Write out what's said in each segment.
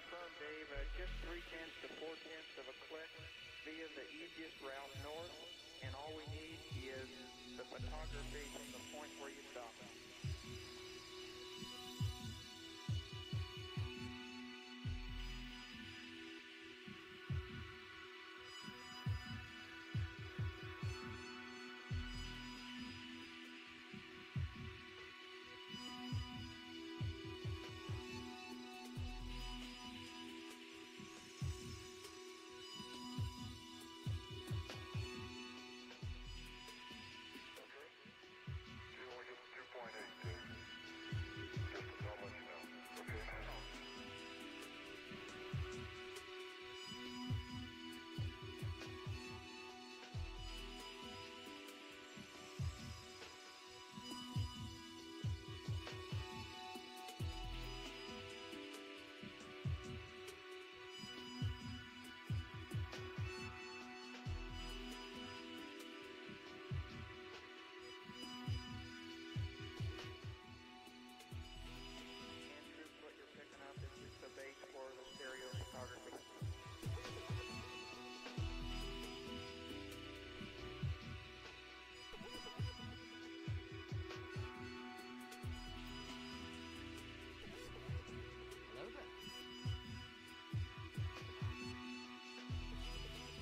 affirm, Dave. Just 3/10 to 4/10 of a click via the easiest route north, and all we need is the photography from the point where you stop.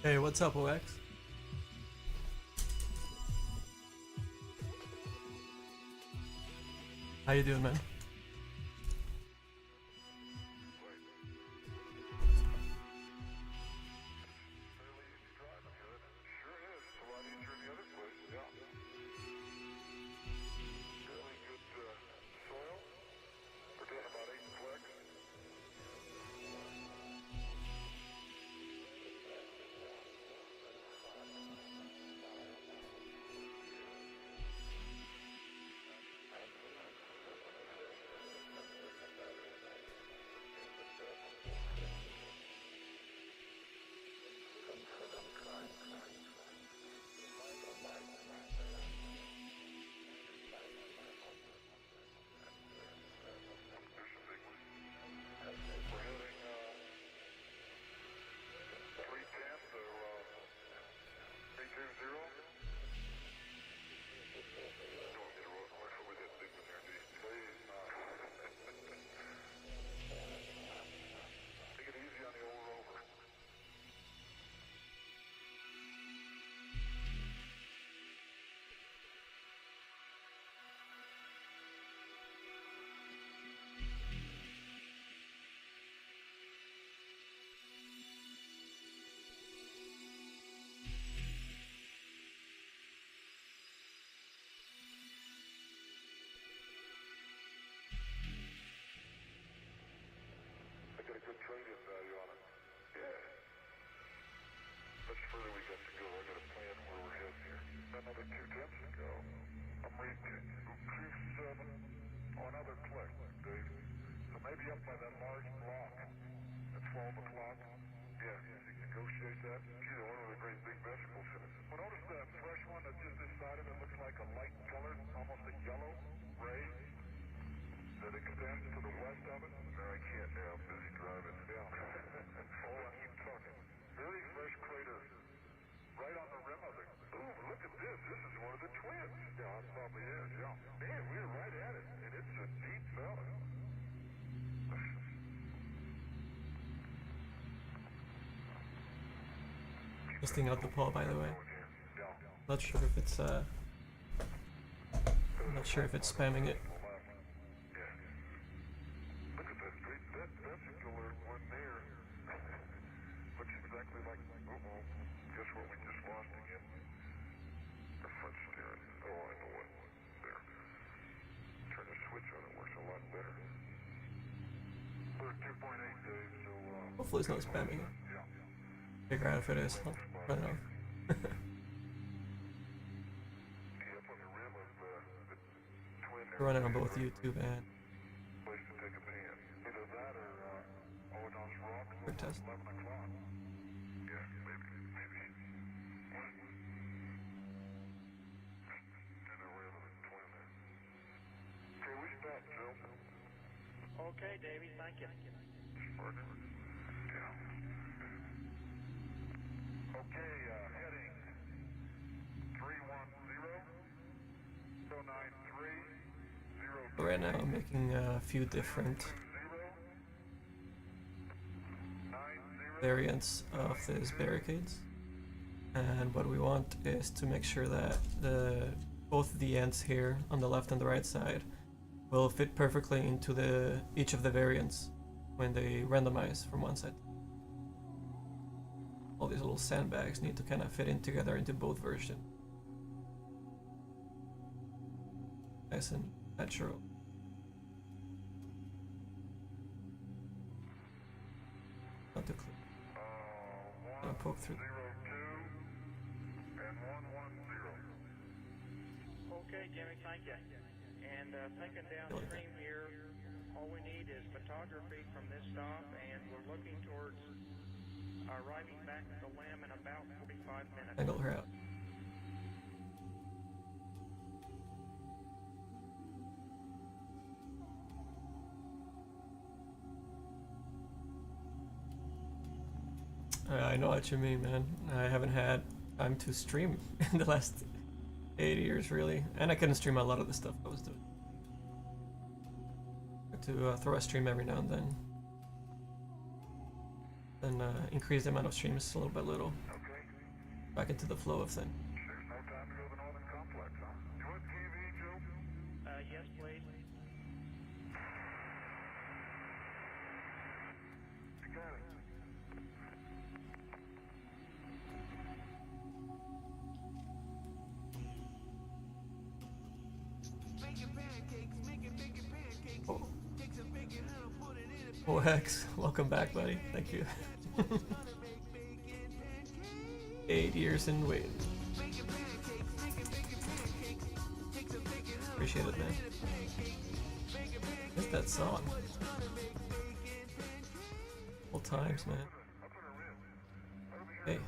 Hey, what's up, OX? How you doing, man? Got a good trade-in value on it. Yeah. Much further we got to go. I got a plan where we're heading here. Another 2/10 to go. I'm reading 2-7. Oh, another click, Dave. So maybe up by that large block at 12 o'clock. Yeah, you can negotiate that. Gee, one of the great big vegetables in it. Well, notice that fresh one that just decided it looks like a light color, almost a yellow ray that extends to the west of it. No, I can't now. I'm busy driving. Yeah. Oh, I keep talking. Very fresh crater right on the rim of it. Ooh, look at this. This is one of the twins. Yeah, it probably is, yeah. Man, we're right at it, and it's a deep valley. Testing out the paw, by the way. Not sure if it's not sure if it's spamming it. Look at that straight, that vesicular one there. Looks exactly like, guess what we just lost again? The front steering. Oh, I know what. There. Turn the switch on, it works a lot better. We're at 2.8, Dave, so, Hopefully it's not spamming it. yeah. Figure out if it is. I'll run it off. Up on the rim of the twin there. Run it on both YouTube and Place to take a pan. Either that or, Owen's Rock. quick test. 11 o'clock. Yeah, maybe. I know we're the twin there. Okay, we stopped, Joe. Okay, Davey, thank you. Pardon? Yeah. Okay, heading 310, 093, 0. Right now I'm making a few different variants of these barricades, and what we want is to make sure that both the ends here on the left and the right side will fit perfectly into each of the variants when they randomize from one side. All these little sandbags need to kind of fit in together into both versions. Nice and natural. Not too clear. I'm gonna poke through. 02 and 110. Okay, Jimmy, thank you. And thinking downstream here, all we need is photography from this stop, and we're looking towards arriving back at the LIM in about 45 minutes. Angle her out. I know what you mean, man. I haven't had time to stream in the last 8 years, really. And I couldn't stream a lot of the stuff I was doing. To throw a stream every now and then. Then increase the amount of streams little by little. Okay. Back into the flow of things. There's no time to go to the Northern Complex, huh? You want TV, Joe? Yes, please. You got it. Oh, Hex, welcome back, buddy. Thank you. 8 years in wait. Appreciate it, man. What's that song? Old times, man. Hey. Okay,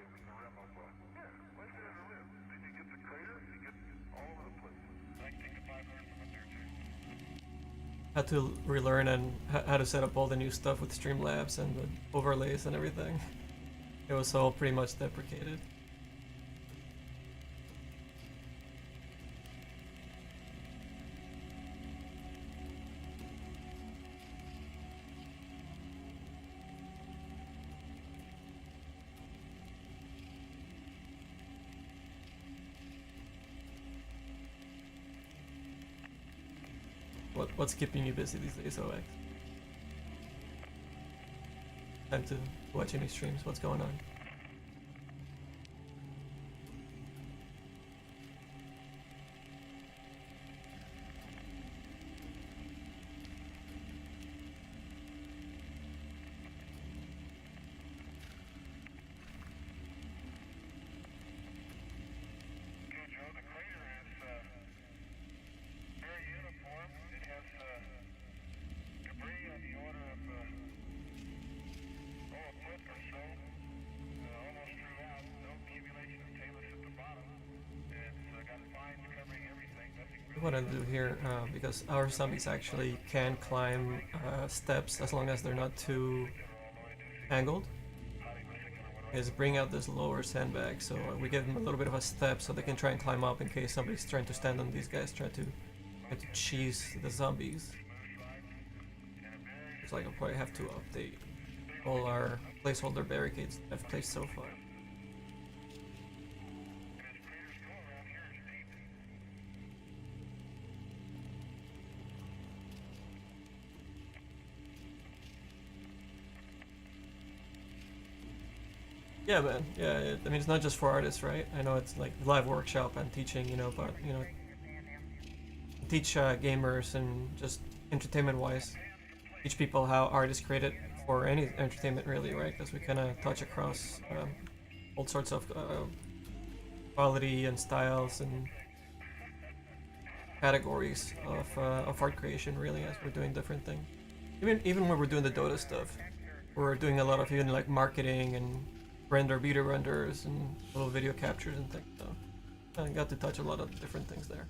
with the rim of, yeah, let's say the rim. Did you get the crater? Did you get all over the place? I can take the 500 from up there, too. Had to relearn and how to set up all the new stuff with Streamlabs and the overlays and everything. It was all pretty much deprecated. What's keeping you busy these days, OX? Time to watch any streams? What's going on? Okay, Joe, the crater is very uniform. It has debris on the order of a foot or so, almost throughout. No accumulation of talus at the bottom. It's got vines covering everything. Nothing What I do here, because our zombies actually can climb steps as long as they're not too angled, is bring out this lower sandbag, so we give them a little bit of a step so they can try and climb up in case somebody's trying to stand on these guys, try to cheese the zombies. Looks like I'll probably have to update all our placeholder barricades that I've placed so far. Yeah, man. Yeah, I mean, it's not just for artists, right? I know it's like live workshop and teaching, you know, but, you know, teach gamers and just entertainment-wise, teach people how art is created for any entertainment, really, right? Because we kind of touch across all sorts of quality and styles and categories of art creation, really, as we're doing different things. Even when we're doing the Dota stuff, we're doing a lot of even like marketing and video renders and little video captures and things. So I got to touch a lot of different things there.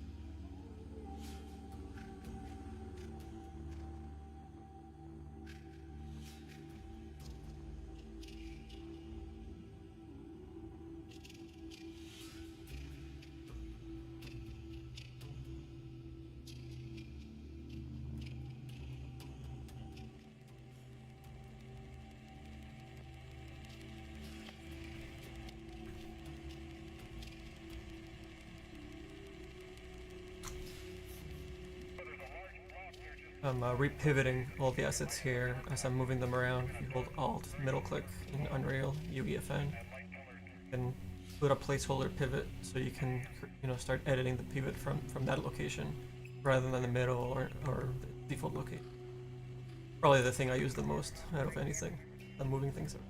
I'm repivoting all the assets here as I'm moving them around. If you hold Alt, middle click in Unreal, UEFN, and put a placeholder pivot so you can, you know, start editing the pivot from that location rather than the middle or the default location. Probably the thing I use the most out of anything. I'm moving things up.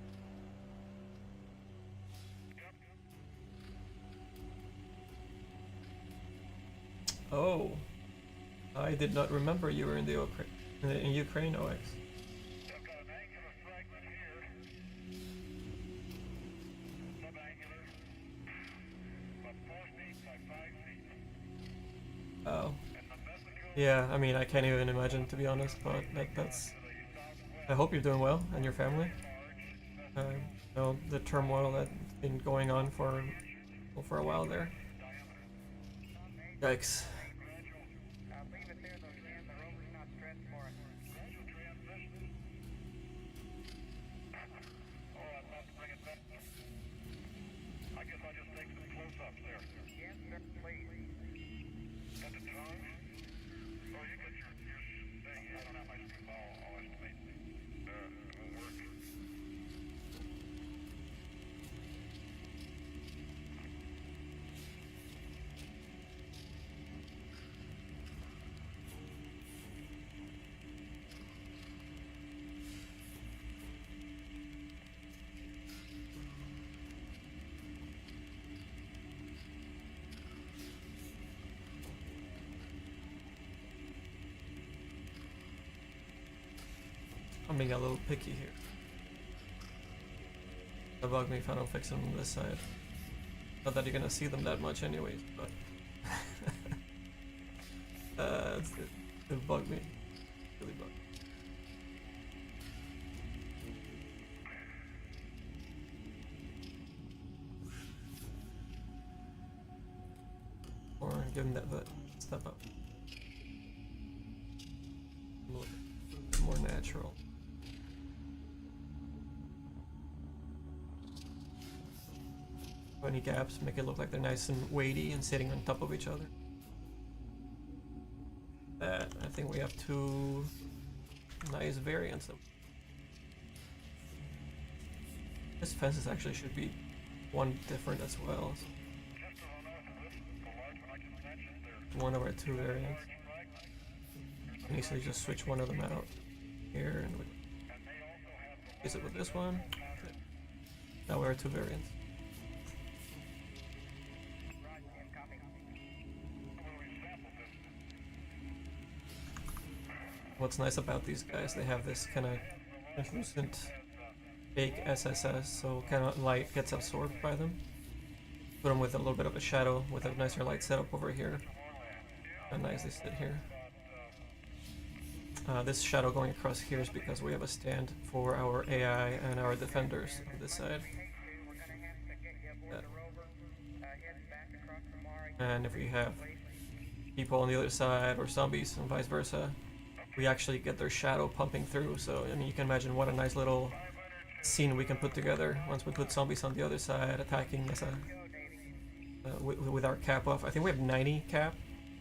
Oh, I did not remember you were in the in Ukraine, OX. Oh, yeah. I mean, I can't even imagine, to be honest. But that's. I hope you're doing well and your family. You know, the turmoil that's been going on for a while there. Yikes. I'm being a little picky here. It'll bug me if I don't fix them on this side. Not that you're gonna see them that much anyways, but it bugged me. Really bugged me. Or give him that step up. More natural. Any gaps, make it look like they're nice and weighty and sitting on top of each other. I think we have two nice variants of this fences actually should be one different as well. So one of our two variants. You can easily just switch one of them out here and is it with this one? Okay. Now we have two variants. What's nice about these guys, they have this kind of translucent fake SSS, so kind of light gets absorbed by them. Put them with a little bit of a shadow with a nicer light setup over here. How nice they sit here. This shadow going across here is because we have a stand for our AI and our defenders on this side. And if we have people on the other side or zombies and vice versa, we actually get their shadow pumping through. So I mean, you can imagine what a nice little scene we can put together once we put zombies on the other side attacking as a with our cap off. I think we have 90 cap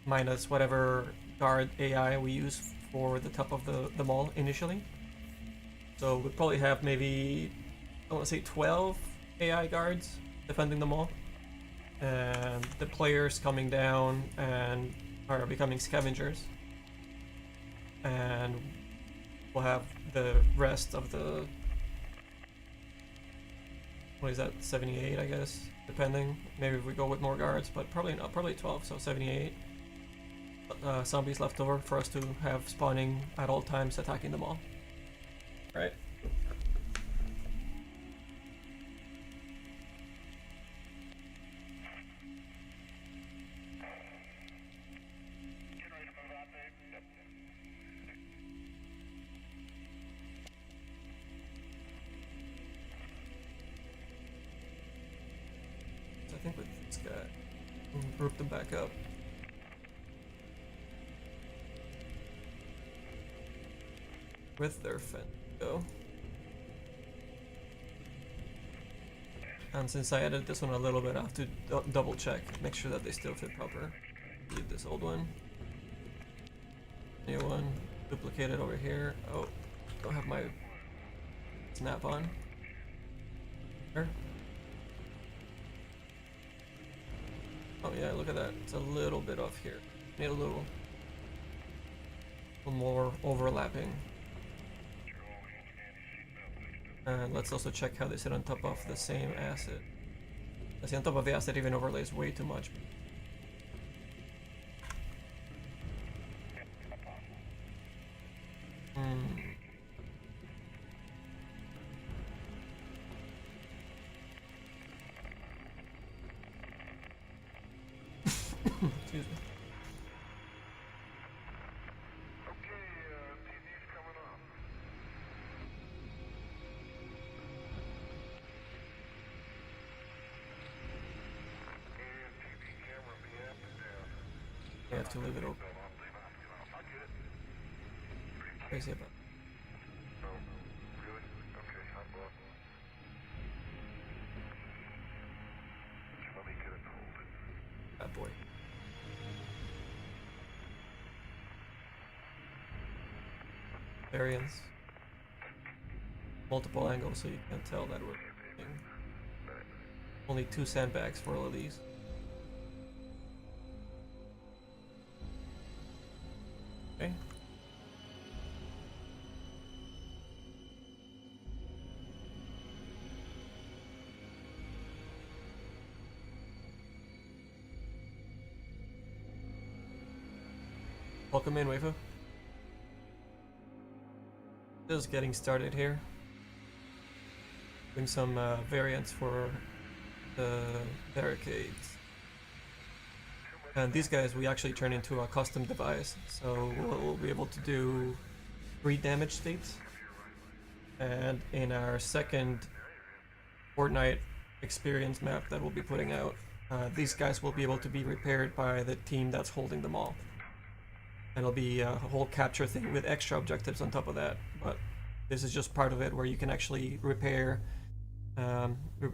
minus whatever guard AI we use for the top of the mall initially. So we probably have maybe, I want to say 12 AI guards defending the mall, and the players coming down and are becoming scavengers. And we'll have the rest of the, what is that, 78 I guess, depending. Maybe if we go with more guards, but probably not, probably 12, so 78 zombies left over for us to have spawning at all times attacking the mall. Right? I think with this guy, we'll group them back up. With their fin go. And since I edited this one a little bit, I have to double check, make sure that they still fit proper. Delete this old one. New one. duplicate it over here. Oh, don't have my snap on. Here. Oh yeah, look at that. It's a little bit off here. Need a little more overlapping. And let's also check how they sit on top of the same asset. See, on top of the asset even overlays way too much. Excuse me. Okay, TV's coming up. And TV camera be up and down. I have to leave it open. I'll get it. Crazy about. Oh, really? Okay, I'm up. Let me get it pulled. Bad boy. Variance. Multiple angles so you can tell that we're using only 2 sandbags for all of these. Okay. Welcome in, Waifu. Just getting started here. Doing some variants for the barricades. And these guys we actually turn into a custom device, so we'll be able to do 3 damage states. And in our second Fortnite experience map that we'll be putting out, these guys will be able to be repaired by the team that's holding them all. And it'll be a whole capture thing with extra objectives on top of that, but this is just part of it where you can actually repair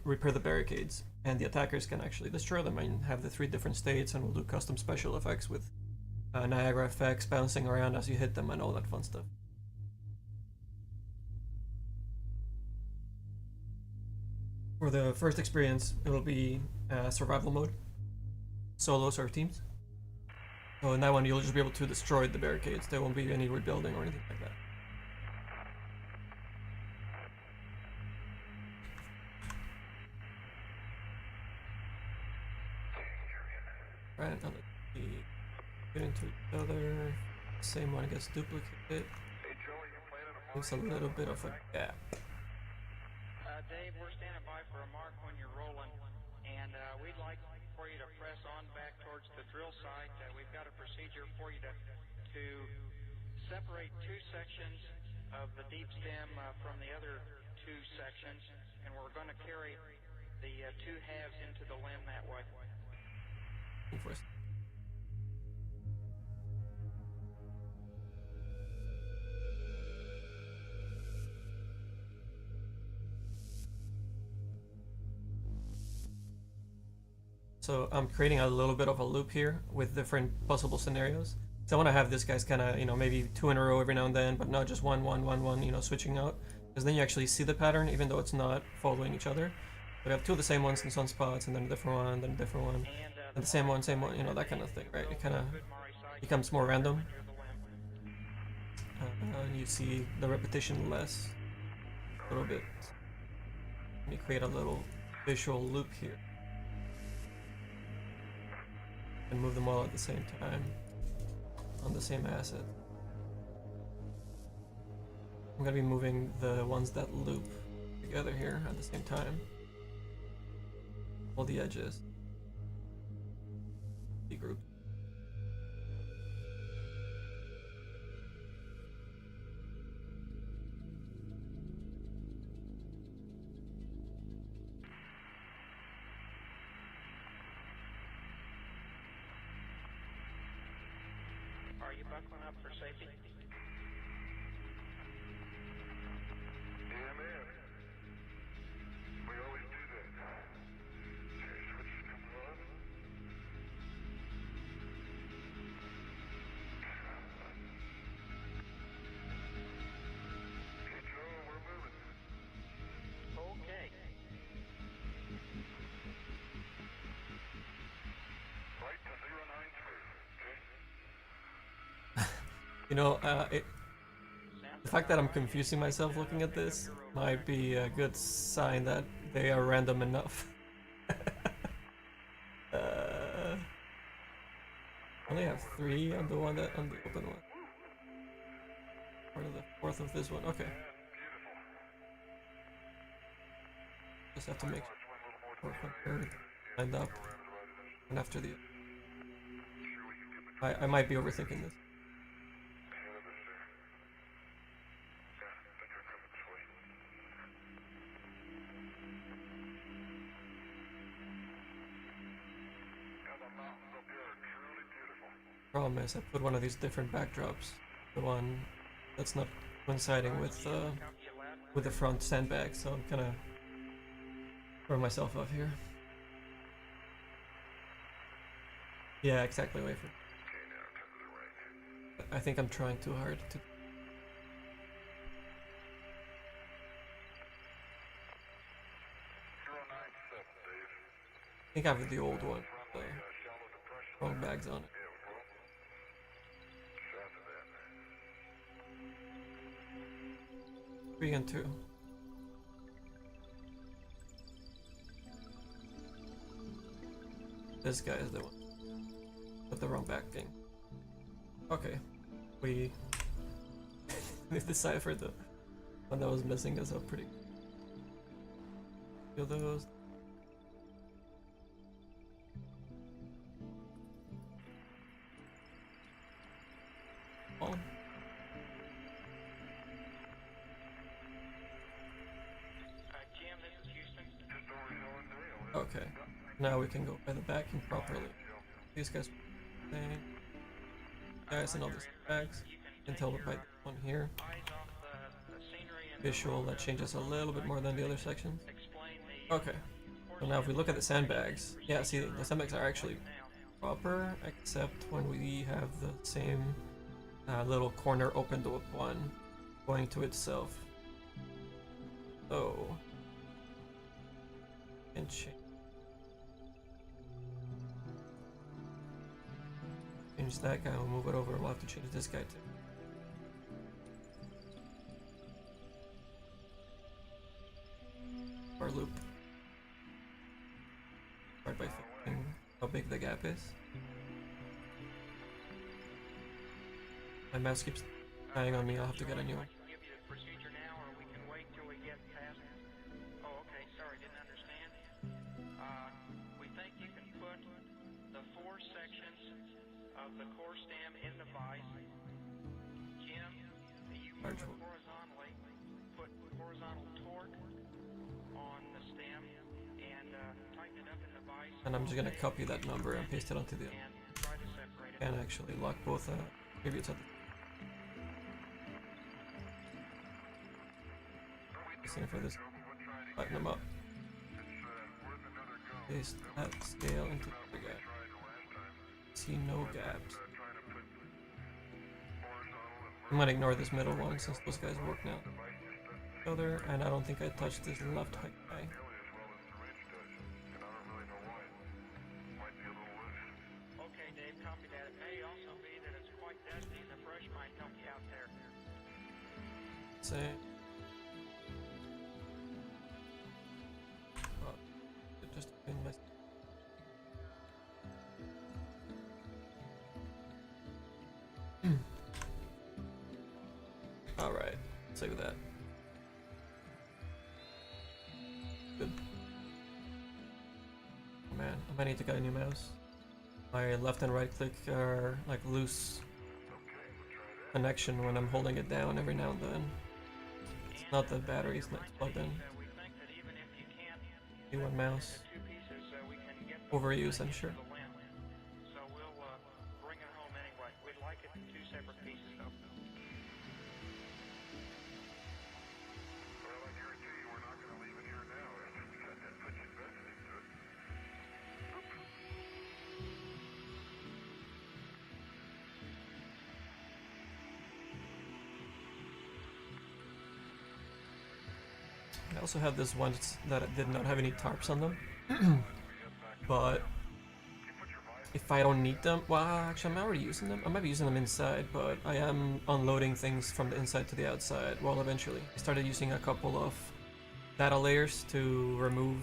repair the barricades, and the attackers can actually destroy them and have the 3 different states, and we'll do custom special effects with Niagara effects bouncing around as you hit them and all that fun stuff. For the first experience, it'll be survival mode, solos or teams. So in that one, you'll just be able to destroy the barricades. There won't be any rebuilding or anything like that. Right, now let's see. Get into each other. Same one gets duplicated. There's a little bit of a gap. Dave, we're standing by for a mark when you're rolling, and we'd like for you to press on back towards the drill site. We've got a procedure for you to separate 2 sections of the deep stem from the other 2 sections, and we're going to carry the 2 halves into the limb that way. So I'm creating a little bit of a loop here with different possible scenarios. So I want to have this guys kind of, maybe 2 in a row every now and then, but not just one, switching out. Because then you actually see the pattern, even though it's not following each other. We have 2 of the same ones in some spots, and then a different one, then a different one, and the same one, that kind of thing, right? It kind of becomes more random. You see the repetition less, a little bit. Let me create a little visual loop here. And move them all at the same time on the same asset. I'm gonna be moving the ones that loop together here at the same time. All the edges. The group. Are you buckling up for safety? Yeah, man. We always do that. Okay, switches coming on. You know, the fact that I'm confusing myself looking at this might be a good sign that they are random enough. uh, only have 3 on the one on the open one. Part of the 4th of this one. Okay. Just have to make sure we're lined up. And after the, I might be overthinking this. Problem is, I put one of these different backdrops. The one that's not coinciding with the front sandbag, so I'm kind of throwing myself off here. Yeah, exactly. Wait for. I think I'm trying too hard to. I think I have the old one. Wrong bags on it. 3 and 2. This guy is the one with the wrong backing. Okay, we deciphered the one that was missing is a pretty. Feel those. Oh. Okay, now we can go by the backing properly. These guys, guys, and all these bags. You can tell by the one here. Visual that changes a little bit more than the other sections. Okay, so now if we look at the sandbags, yeah, see the sandbags are actually proper, except when we have the same little corner opened with one going to itself. So, and change that guy, we'll move it over, we'll have to change this guy too. Our loop. Start by fixing how big the gap is. My mouse keeps dying on me, I'll have to get a new one. The core stem in the vise. Jim, you move it horizontally, put horizontal torque on the stem and tighten it up in the vise. And I'm just gonna copy that number and paste it onto the other. And try to separate it. And actually lock both tributes at the same for this. Tighten them up. Paste that scale into the gap. See no gaps. I'm gonna ignore this middle one since those guys work now. Other, and I don't think I touched this left height guy. Okay, Dave, copy that. It may also be that it's quite dusty and the brush might help you out there. Say. Just in my. Alright, save that. Good. Oh man, I might need to get a new mouse. My left and right click are like loose connection when I'm holding it down every now and then. It's not the battery's not plugged in. D1 mouse. Overuse, I'm sure. So we'll bring it home anyway. We'd like it in 2 separate pieces though. I also have this ones that did not have any tarps on them, but if I don't need them, well, actually, I'm already using them. I might be using them inside, but I am unloading things from the inside to the outside. Well, eventually, I started using a couple of data layers to remove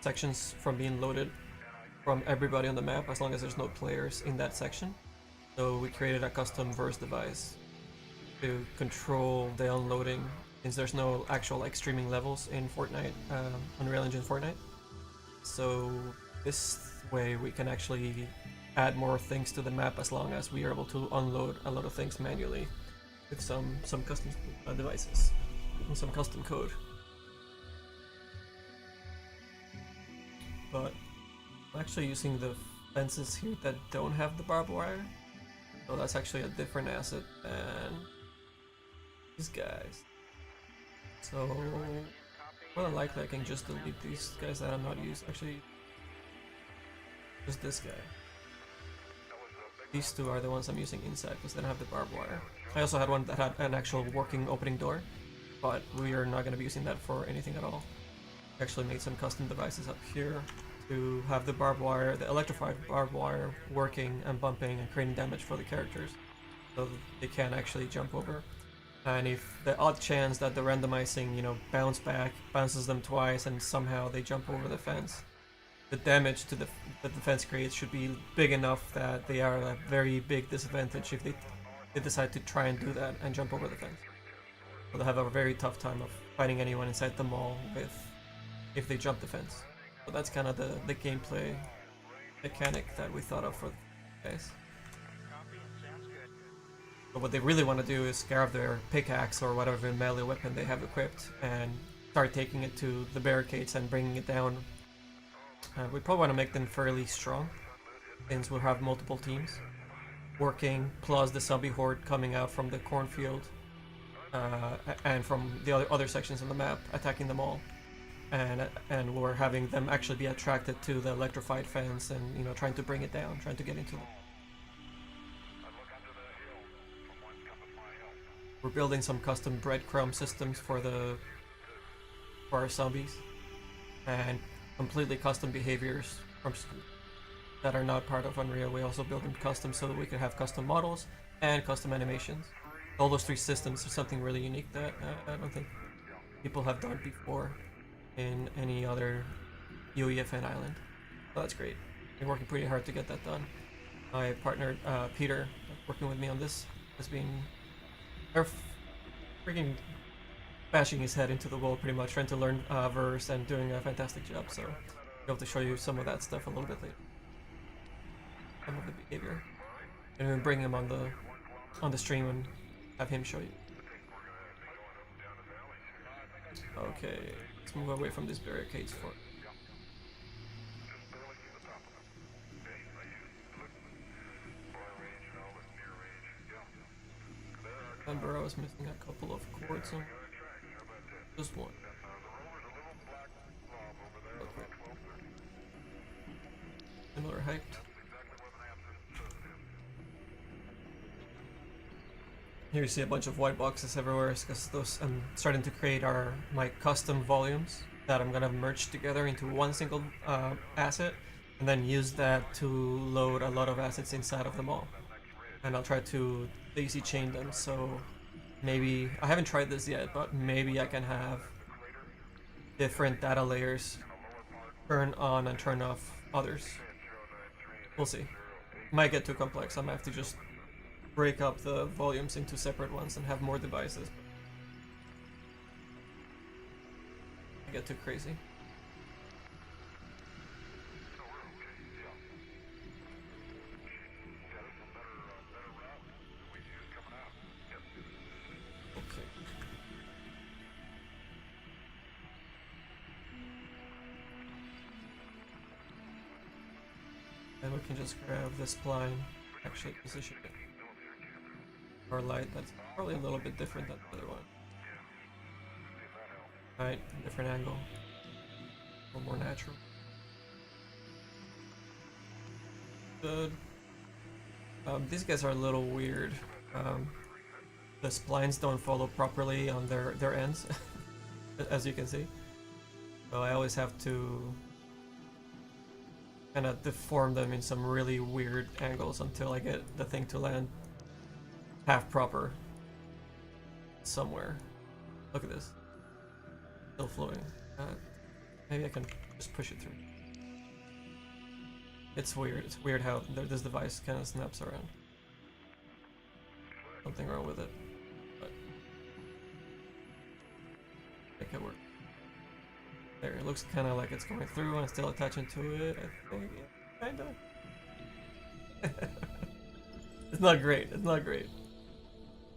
sections from being loaded from everybody on the map, as long as there's no players in that section. So we created a custom verse device to control the unloading, since there's no actual like streaming levels in Fortnite, Unreal Engine Fortnite. So this way we can actually add more things to the map as long as we are able to unload a lot of things manually with some custom devices and some custom code. But I'm actually using the fences here that don't have the barbed wire, so that's actually a different asset than these guys. So more than likely I can just delete these guys that I'm not using. Actually, just this guy. These two are the ones I'm using inside because they don't have the barbed wire. I also had one that had an actual working opening door, but we are not going to be using that for anything at all. I actually made some custom devices up here to have the barbed wire, the electrified barbed wire, working and bumping and creating damage for the characters, so they can actually jump over. And if the odd chance that the randomizing, bounces them twice and somehow they jump over the fence, the damage to that the fence creates should be big enough that they are a very big disadvantage if they decide to try and do that and jump over the fence. So they'll have a very tough time of fighting anyone inside the mall if they jump the fence. So that's kind of the gameplay mechanic that we thought of for the guys. But what they really want to do is grab their pickaxe or whatever melee weapon they have equipped and start taking it to the barricades and bringing it down. We probably want to make them fairly strong, since we'll have multiple teams working, plus the zombie horde coming out from the cornfield and from the other sections of the map, attacking them all. And we're having them actually be attracted to the electrified fence and trying to bring it down, trying to get into them. We're building some custom breadcrumb systems for our zombies, and completely custom behaviors that are not part of Unreal. We also build them custom so that we can have custom models and custom animations. All those three systems are something really unique that I don't think people have done before in any other UEFN island. So that's great. Been working pretty hard to get that done. My partner Peter, working with me on this, has been freaking bashing his head into the wall pretty much, trying to learn verse and doing a fantastic job. So I'll be able to show you some of that stuff a little bit later. Some of the behavior, and then bring him on the stream and have him show you. Okay, let's move away from these barricades for. Remember, I was missing a couple of cords on just one. Okay. Similar height. Here you see a bunch of white boxes everywhere because those I'm starting to create my custom volumes that I'm gonna merge together into one single asset, and then use that to load a lot of assets inside of them all. And I'll try to daisy chain them, so maybe I haven't tried this yet, but maybe I can have different data layers turn on and turn off others. We'll see. Might get too complex. I might have to just break up the volumes into separate ones and have more devices. I get too crazy. Okay. And we can just grab this spline, actually position it. Or light, that's probably a little bit different than the other one. Right, different angle. A little more natural. Good. These guys are a little weird. The splines don't follow properly on their ends, as you can see. So I always have to kind of deform them in some really weird angles until I get the thing to land half proper somewhere. Look at this. Still floating. Maybe I can just push it through. It's weird. It's weird how this device kind of snaps around. Something wrong with it. But make it work. There, it looks kind of like it's going through and still attaching to it. I think, yeah, kinda. It's not great. It's not great.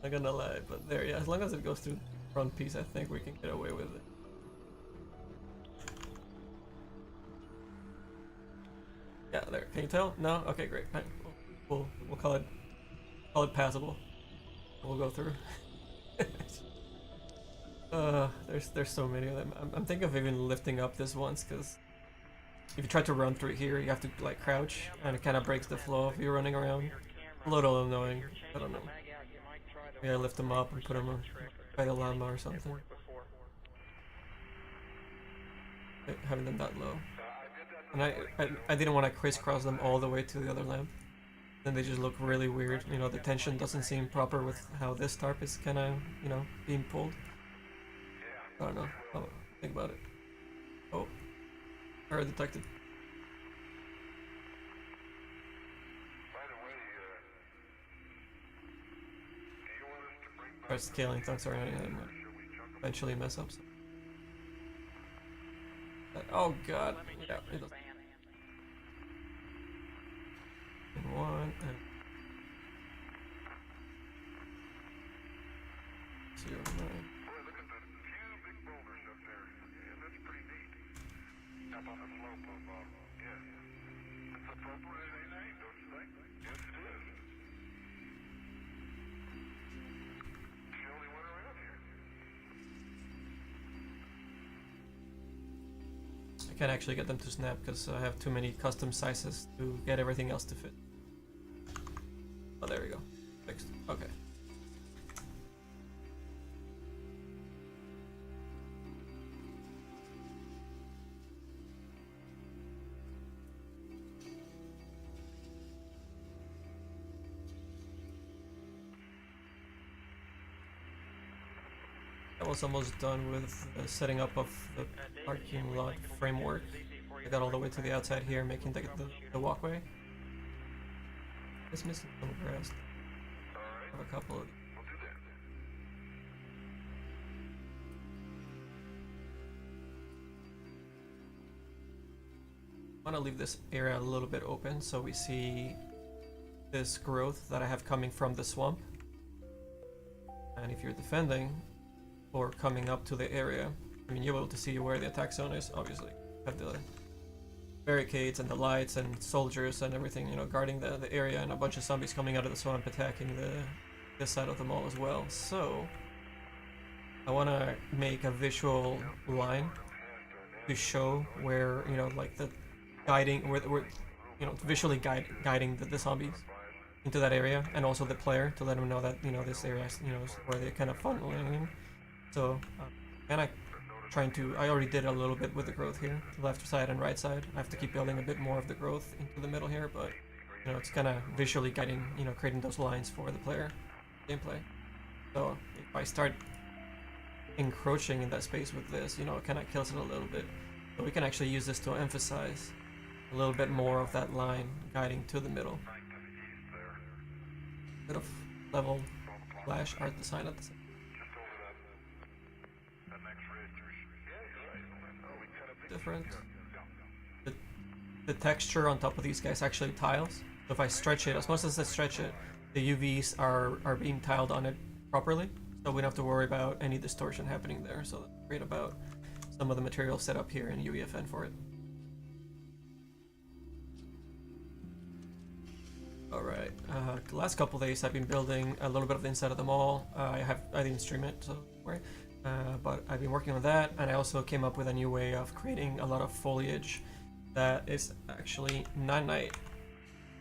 Not gonna lie, but there, yeah. As long as it goes through the front piece, I think we can get away with it. Yeah, there. Can you tell? No. Okay, great. Fine. We'll call it passable. We'll go through. There's so many of them. I'm thinking of even lifting up this once, because if you try to run through here, you have to like crouch, and it kind of breaks the flow if you're running around. A little annoying. I don't know. Maybe I lift them up and put them on by the llama or something. Having them that low. And I didn't want to crisscross them all the way to the other lamp. Then they just look really weird. You know, the tension doesn't seem proper with how this tarp is kind of, you know, being pulled. I don't know. I'll think about it. Oh. Error detected. Start scaling things around and eventually mess up. Oh god. Yeah, it does. And one and 0, 9. I can't actually get them to snap because I have too many custom sizes to get everything else to fit. Oh, there we go. Fixed. Okay. I was almost done with the setting up of the parking lot framework. I got all the way to the outside here, making the walkway. Just missing some grass. I have a couple of. I want to leave this area a little bit open so we see this growth that I have coming from the swamp. And if you're defending or coming up to the area, I mean, you're able to see where the attack zone is, obviously. You have the barricades and the lights and soldiers and everything, you know, guarding the area, and a bunch of zombies coming out of the swamp attacking this side of the mall as well. So I want to make a visual line to show where, you know, like the guiding, where you know, visually guiding the zombies into that area, and also the player to let them know that, you know, this area is, you know, is where they're kind of funneling in. So and I already did a little bit with the growth here, left side and right side. I have to keep building a bit more of the growth into the middle here, but you know, it's kind of visually guiding, you know, creating those lines for the player gameplay. So if I start encroaching in that space with this, you know, it kind of kills it a little bit. So we can actually use this to emphasize a little bit more of that line guiding to the middle. Bit of level flash art design at the same. Different. The texture on top of these guys actually tiles. So if I stretch it, as much as I stretch it, the UVs are being tiled on it properly. So we don't have to worry about any distortion happening there. So that's great about some of the material set up here in UEFN for it. Alright, the last couple days I've been building a little bit of the inside of the mall. I didn't stream it, so don't worry. But I've been working on that, and I also came up with a new way of creating a lot of foliage that is actually nanite.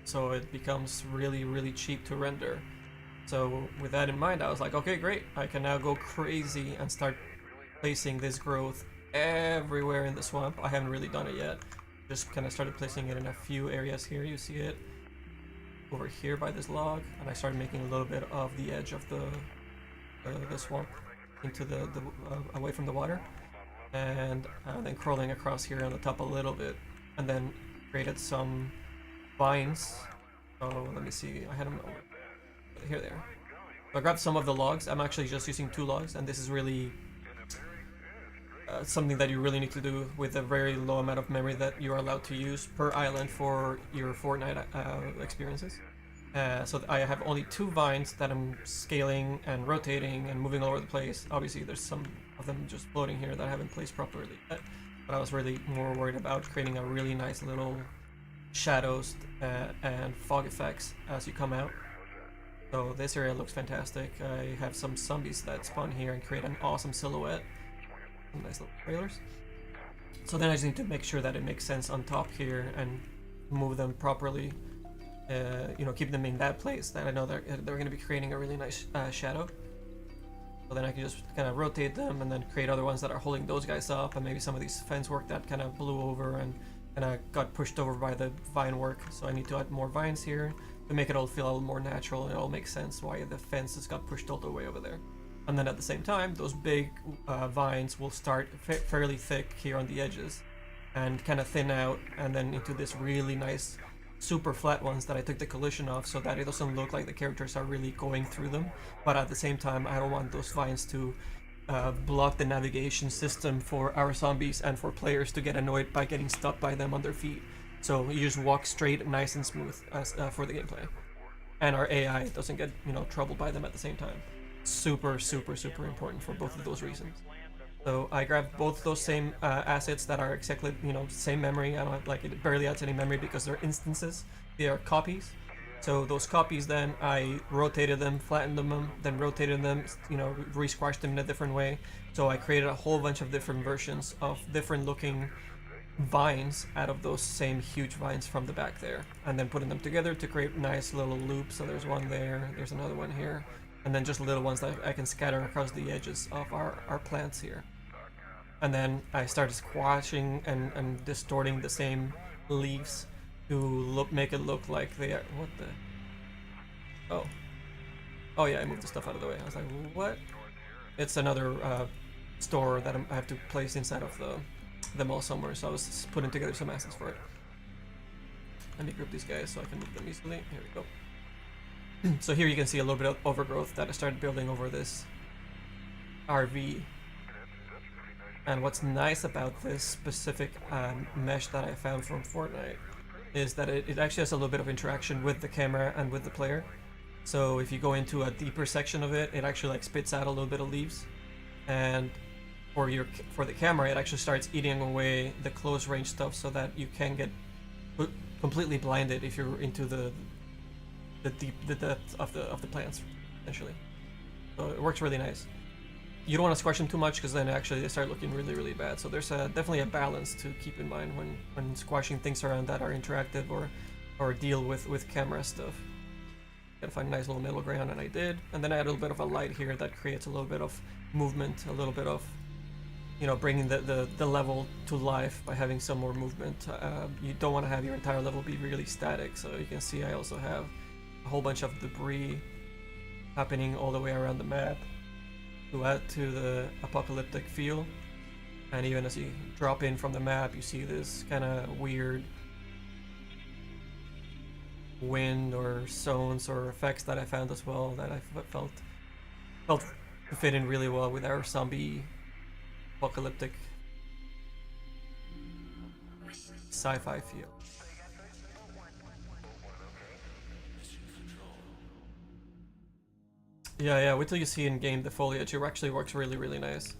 So it becomes really, really cheap to render. So with that in mind, I was like, okay, great. I can now go crazy and start placing this growth everywhere in the swamp. I haven't really done it yet, just kind of started placing it in a few areas here. You see it over here by this log, and I started making a little bit of the edge of the swamp into the away from the water, and then crawling across here on the top a little bit, and then created some vines. So let me see, I had them over here. There. So I grabbed some of the logs. I'm actually just using 2 logs, and this is really something that you really need to do with a very low amount of memory that you are allowed to use per island for your Fortnite experiences. So I have only 2 vines that I'm scaling and rotating and moving all over the place. Obviously there's some of them just floating here that I haven't placed properly yet, but I was really more worried about creating a really nice little shadows and fog effects as you come out. So this area looks fantastic. I have some zombies that spawn here and create an awesome silhouette. Some nice little trailers. So then I just need to make sure that it makes sense on top here and move them properly. You know, keep them in that place that I know they're going to be creating a really nice shadow. So then I can just kind of rotate them and then create other ones that are holding those guys up, and maybe some of these fence work that kind of blew over and got pushed over by the vine work. So I need to add more vines here to make it all feel a little more natural, and it all makes sense why the fences got pushed all the way over there. And then at the same time, those big vines will start fairly thick here on the edges and kind of thin out, and then into this really nice super flat ones that I took the collision off, so that it doesn't look like the characters are really going through them. But at the same time, I don't want those vines to block the navigation system for our zombies and for players to get annoyed by getting stuck by them on their feet. So you just walk straight, nice and smooth as, for the gameplay. And our AI doesn't get, you know, troubled by them at the same time. Super, super, super important for both of those reasons. So I grabbed both those same assets that are exactly, you know, same memory. I don't have, like, it barely adds any memory because they're instances. They are copies. So those copies, then I rotated them, flattened them, then rotated them, you know, re-squashed them in a different way. So I created a whole bunch of different versions of different looking vines out of those same huge vines from the back there, and then putting them together to create nice little loops. So there's one there, there's another one here, and then just little ones that I can scatter across the edges of our plants here. And then I started squashing and distorting the same leaves to make it look like they are. What the? Oh yeah, I moved the stuff out of the way. I was like, what? It's another store that I have to place inside of the mall somewhere, so I was putting together some assets for it. Let me group these guys so I can move them easily. Here we go. So here you can see a little bit of overgrowth that I started building over this RV. And what's nice about this specific mesh that I found from Fortnite is that it actually has a little bit of interaction with the camera and with the player. So if you go into a deeper section of it, it actually like spits out a little bit of leaves, and for the camera, it actually starts eating away the close range stuff, so that you can get completely blinded if you're into the depth of the plants, essentially. So it works really nice. You don't want to squash them too much, because then actually they start looking really, really bad. So there's definitely a balance to keep in mind when squashing things around that are interactive or deal with camera stuff. Gotta find a nice little middle ground, and I did. And then I add a little bit of a light here that creates a little bit of movement, a little bit of, you know, bringing the level to life by having some more movement. You don't want to have your entire level be really static. So you can see I also have a whole bunch of debris happening all the way around the map to add to the apocalyptic feel. And even as you drop in from the map, you see this kind of weird wind or zones or effects that I found as well that I felt to fit in really well with our zombie apocalyptic sci-fi feel. Yeah, wait till you see in game the foliage. It actually works really, really nice.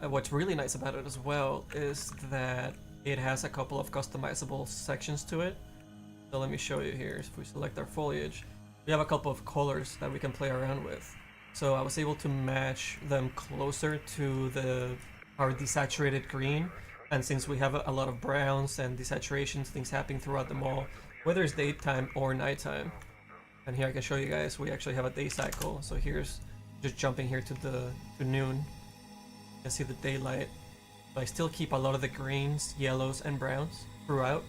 What's really nice about it as well is that it has a couple of customizable sections to it. So let me show you here. If we select our foliage, we have a couple of colors that we can play around with. So I was able to match them closer to our desaturated green. And since we have a lot of browns and desaturations, things happening throughout the mall, whether it's daytime or nighttime. And here I can show you guys, we actually have a day cycle. So here's just jumping here to noon. You can see the daylight. But I still keep a lot of the greens, yellows, and browns throughout.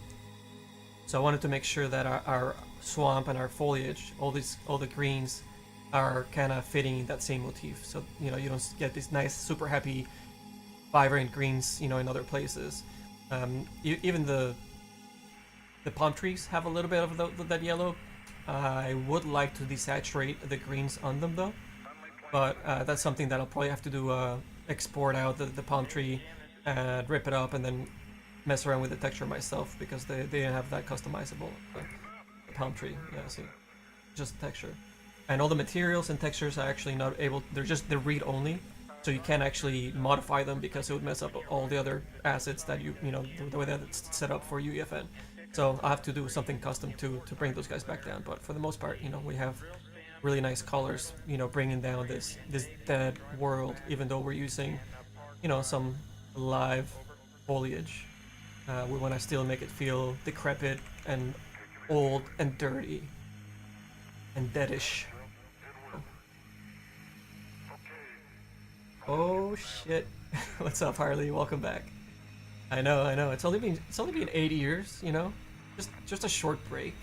So I wanted to make sure that our swamp and our foliage, all the greens, are kind of fitting in that same motif. So you know, you don't get these nice, super happy, vibrant greens, you know, in other places. Even the palm trees have a little bit of that yellow. I would like to desaturate the greens on them though, but that's something that I'll probably have to do. Export out the palm tree, rip it up, and then mess around with the texture myself, because they have that customizable the palm tree. Yeah, see, just the texture, and all the materials and textures are actually not able. They're read only, so you can't actually modify them because it would mess up all the other assets that you know the way that it's set up for UEFN. So I have to do something custom to bring those guys back down. But for the most part, you know, we have really nice colors, you know, bringing down this dead world, even though we're using, you know, some live foliage. We want to still make it feel decrepit and old and dirty and deadish. Oh shit! What's up, Harley? Welcome back. I know. It's only been 8 years, you know, just a short break.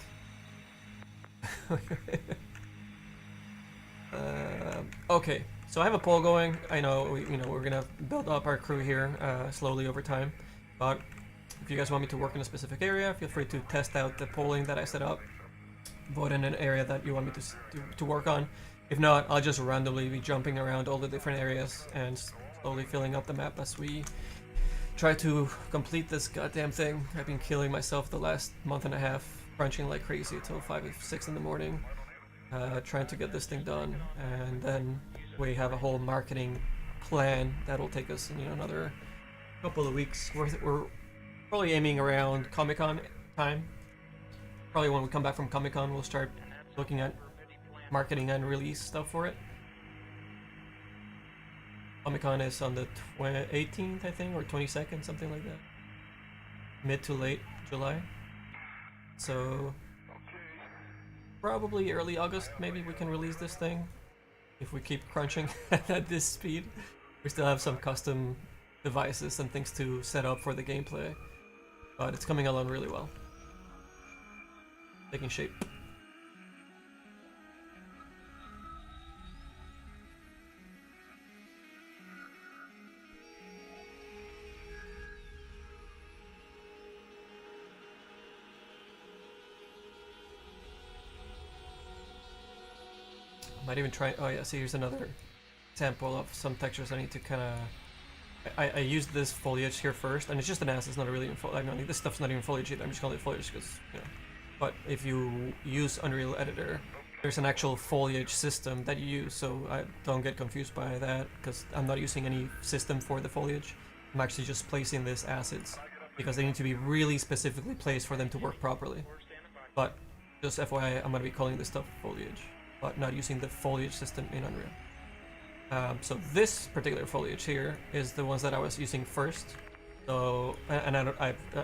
Okay, so I have a poll going. I know, we're gonna build up our crew here slowly over time, but if you guys want me to work in a specific area, feel free to test out the polling that I set up. Vote in an area that you want me to work on. If not, I'll just randomly be jumping around all the different areas and slowly filling up the map as we try to complete this goddamn thing. I've been killing myself the last month and a half, crunching like crazy until 5 or 6 in the morning. Trying to get this thing done, and then we have a whole marketing plan that'll take us, you know, another couple of weeks. We're probably aiming around Comic-Con time. Probably when we come back from Comic-Con, we'll start looking at marketing and release stuff for it. Comic-Con is on the 18th, I think, or 22nd, something like that. Mid to late July. So probably early August, maybe we can release this thing. If we keep crunching at this speed. We still have some custom devices and things to set up for the gameplay. But it's coming along really well. Taking shape. Might even try. Oh yeah, see, here's another example of some textures I need to kind of. I used this foliage here first, and it's just an ass. It's not really even foliage. I mean, this stuff's not even foliage either. I'm just calling it foliage because, you know. But if you use Unreal Editor, there's an actual foliage system that you use. So I don't get confused by that, because I'm not using any system for the foliage. I'm actually just placing these assets because they need to be really specifically placed for them to work properly. But just FYI, I'm gonna be calling this stuff foliage, but not using the foliage system in Unreal. So this particular foliage here is the ones that I was using first. So, and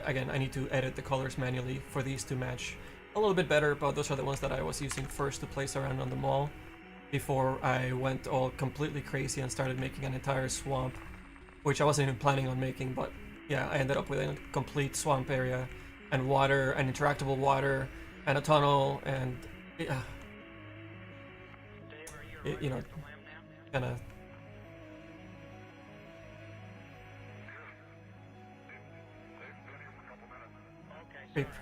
again, I need to edit the colors manually for these to match a little bit better, but those are the ones that I was using first to place around on the mall before I went all completely crazy and started making an entire swamp, which I wasn't even planning on making, but yeah, I ended up with a complete swamp area and water and interactable water and a tunnel and you know, kind of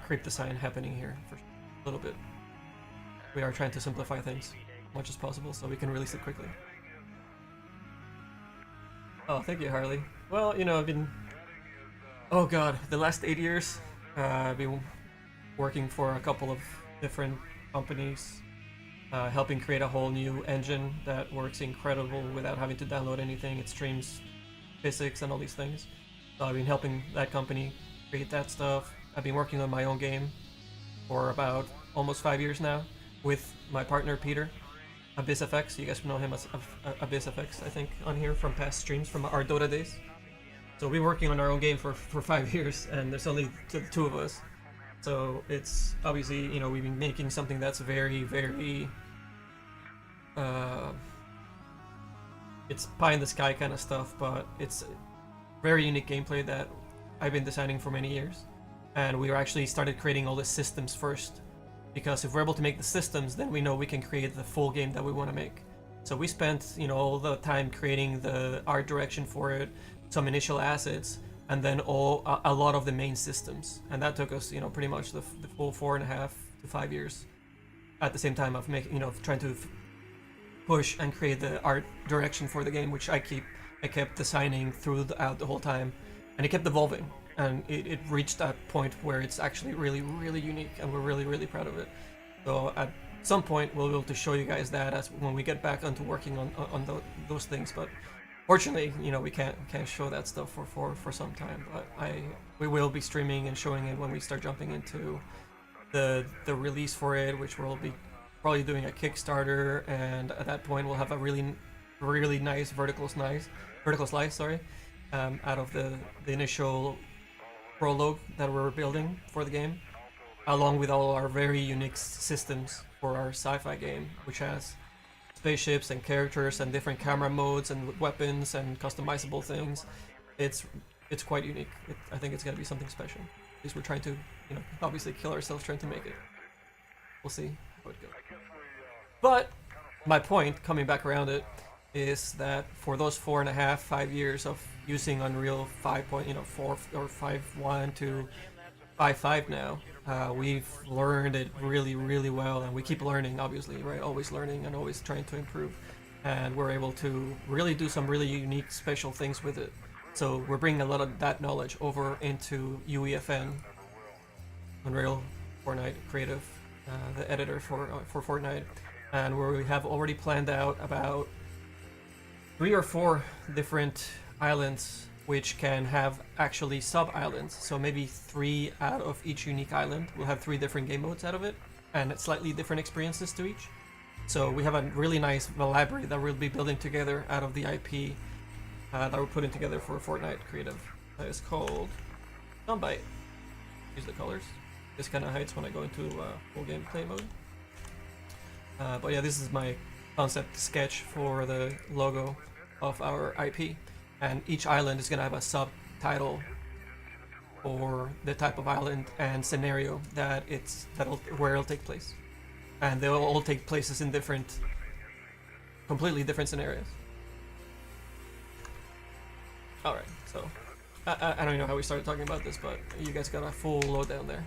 creep design happening here for a little bit. We are trying to simplify things as much as possible so we can release it quickly. Oh, thank you, Harley. Well, you know, I've been, oh god, the last 8 years, I've been working for a couple of different companies, helping create a whole new engine that works incredible without having to download anything. It streams physics and all these things. So I've been helping that company create that stuff. I've been working on my own game for about almost 5 years now with my partner Peter, AbyssFX. You guys know him as AbyssFX, I think, on here from past streams from our Dota days. So we've been working on our own game for 5 years, and there's only the two of us. So it's obviously, you know, we've been making something that's very, very it's pie in the sky kind of stuff, but it's very unique gameplay that I've been designing for many years. and we actually started creating all the systems first. Because if we're able to make the systems, then we know we can create the full game that we want to make. So we spent, all the time creating the art direction for it, some initial assets, and then a lot of the main systems. And that took us, pretty much the full 4.5 to 5 years. At the same time of trying to push and create the art direction for the game, which I kept designing throughout the whole time, and it kept evolving. And it reached that point where it's actually really, really unique, and we're really, really proud of it. So at some point, we'll be able to show you guys that as when we get back onto working on those things. But fortunately, we can't show that stuff for some time. But we will be streaming and showing it when we start jumping into the release for it, which we'll be probably doing a Kickstarter, and at that point, we'll have a really, really nice vertical slice, out of the initial prologue that we're building for the game, along with all our very unique systems for our sci-fi game, which has spaceships and characters and different camera modes and weapons and customizable things. It's quite unique. I think it's gonna be something special. At least we're trying to, obviously kill ourselves trying to make it. We'll see how it goes. But my point, coming back around it, is that for those 4.5, 5 years of using Unreal 5.4 or 5.1 to 5.5 now, we've learned it really, really well, and we keep learning, obviously, right? Always learning and always trying to improve, and we're able to really do some really unique, special things with it. So we're bringing a lot of that knowledge over into UEFN, Unreal Fortnite Creative, the editor for Fortnite, and where we have already planned out about 3 or 4 different islands which can have actually sub-islands. So maybe 3 out of each unique island will have 3 different game modes out of it, and slightly different experiences to each. So we have a really nice library that we'll be building together out of the IP that we're putting together for Fortnite Creative. That is called Sunbite. Use the colors. This kind of hides when I go into full gameplay mode. But yeah, this is my concept sketch for the logo of our IP, and each island is gonna have a subtitle for the type of island and scenario where it'll take place, and they'll all take places in completely different scenarios. All right, so I don't even know how we started talking about this, but you guys got a full lowdown there.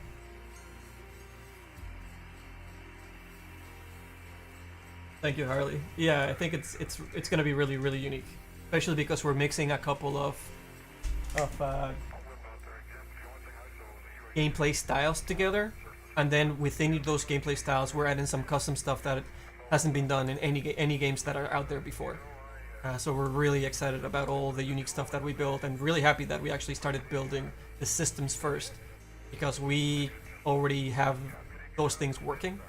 Thank you, Harley. Yeah, I think it's gonna be really, really unique, especially because we're mixing a couple of gameplay styles together, and then within those gameplay styles, we're adding some custom stuff that hasn't been done in any games that are out there before. So we're really excited about all the unique stuff that we built, and really happy that we actually started building the systems first, because we already have those things working.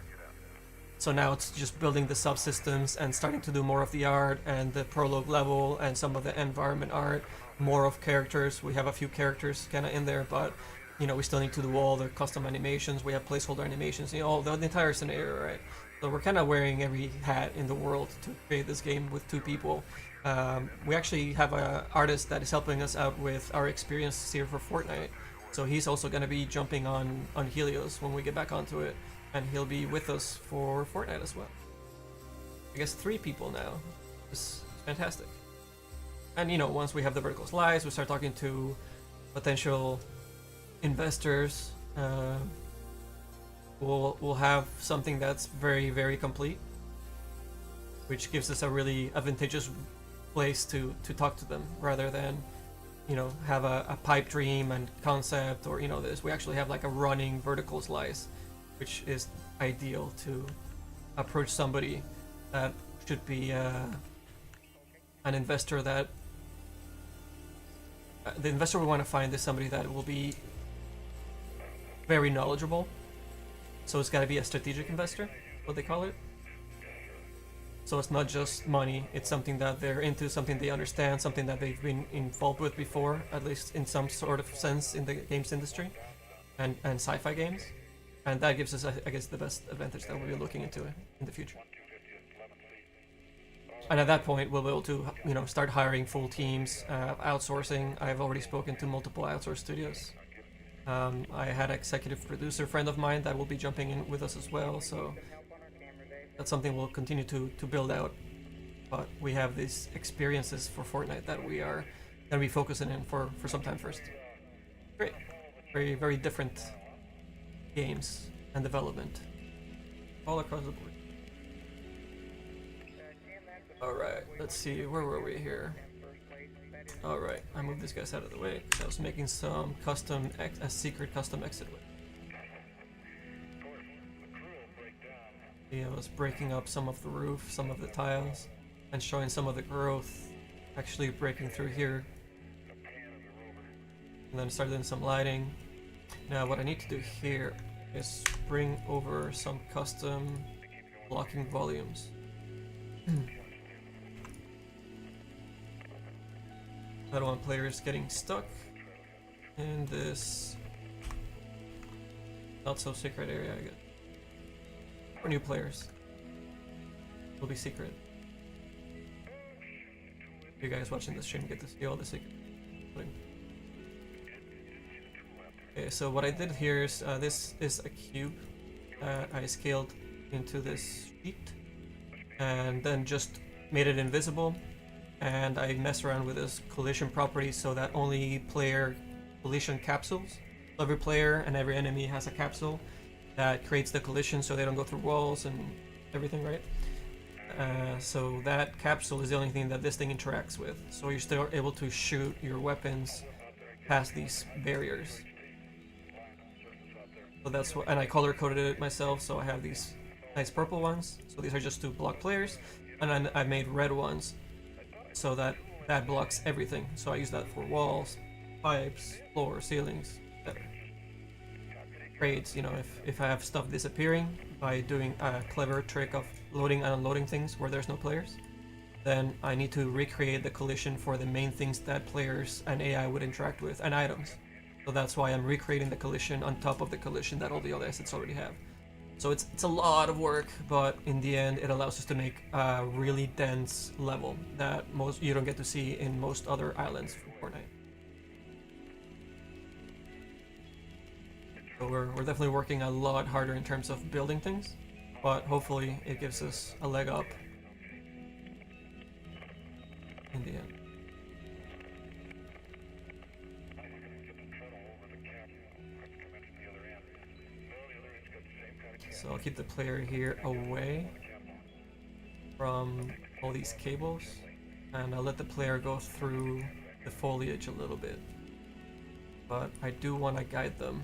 So now it's just building the subsystems and starting to do more of the art and the prologue level and some of the environment art, more of characters. We have a few characters kind of in there, but we still need to do all the custom animations. We have placeholder animations, all the entire scenario, right? So we're kind of wearing every hat in the world to create this game with 2 people. We actually have an artist that is helping us out with our experiences here for Fortnite. So he's also going to be jumping on Helios when we get back onto it. And he'll be with us for Fortnite as well. I guess 3 people now. It's fantastic. And once we have the vertical slice, we start talking to potential investors. We'll have something that's very, very complete, which gives us a really advantageous place to talk to them, rather than have a pipe dream and concept or this. We actually have like a running vertical slice, which is ideal to approach somebody that should be an investor that the investor we want to find is somebody that will be very knowledgeable. So it's got to be a strategic investor, what they call it. So it's not just money, it's something that they're into, something they understand, something that they've been involved with before, at least in some sort of sense in the games industry and sci-fi games. And that gives us, I guess, the best advantage that we'll be looking into in the future. And at that point, we'll be able to, start hiring full teams, outsourcing. I've already spoken to multiple outsourced studios I had an executive producer friend of mine that will be jumping in with us as well, so that's something we'll continue to build out. But we have these experiences for Fortnite that we are going to be focusing in for some time first. Great. Very, very different games and development all across the board. Alright, let's see, where were we here? Alright, I moved this guys out of the way because I was making some a secret custom exit way. Yeah, I was breaking up some of the roof, some of the tiles, and showing some of the growth actually breaking through here. And then started doing some lighting. Now what I need to do here is bring over some custom blocking volumes. I don't want players getting stuck in this not so secret area, I guess. For new players, it'll be secret. You guys watching this stream get to see all the secret. Okay, so what I did here is this is a cube I scaled into this sheet and then just made it invisible. And I mess around with this collision property so that only player collision capsules. So every player and every enemy has a capsule that creates the collision so they don't go through walls and everything, right? So that capsule is the only thing that this thing interacts with. So you're still able to shoot your weapons past these barriers. So that's what, and I color coded it myself, so I have these nice purple ones. So these are just to block players, and then I made red ones so that blocks everything. So I use that for walls, pipes, floor, ceilings, etc. Crates, you know, if I have stuff disappearing by doing a clever trick of loading and unloading things where there's no players, then I need to recreate the collision for the main things that players and AI would interact with, and items. So that's why I'm recreating the collision on top of the collision that all the other assets already have. So it's a lot of work, but in the end it allows us to make a really dense level that you don't get to see in most other islands from Fortnite. So we're definitely working a lot harder in terms of building things, but hopefully it gives us a leg up in the end. So I'll keep the player here away from all these cables, and I'll let the player go through the foliage a little bit. But I do want to guide them.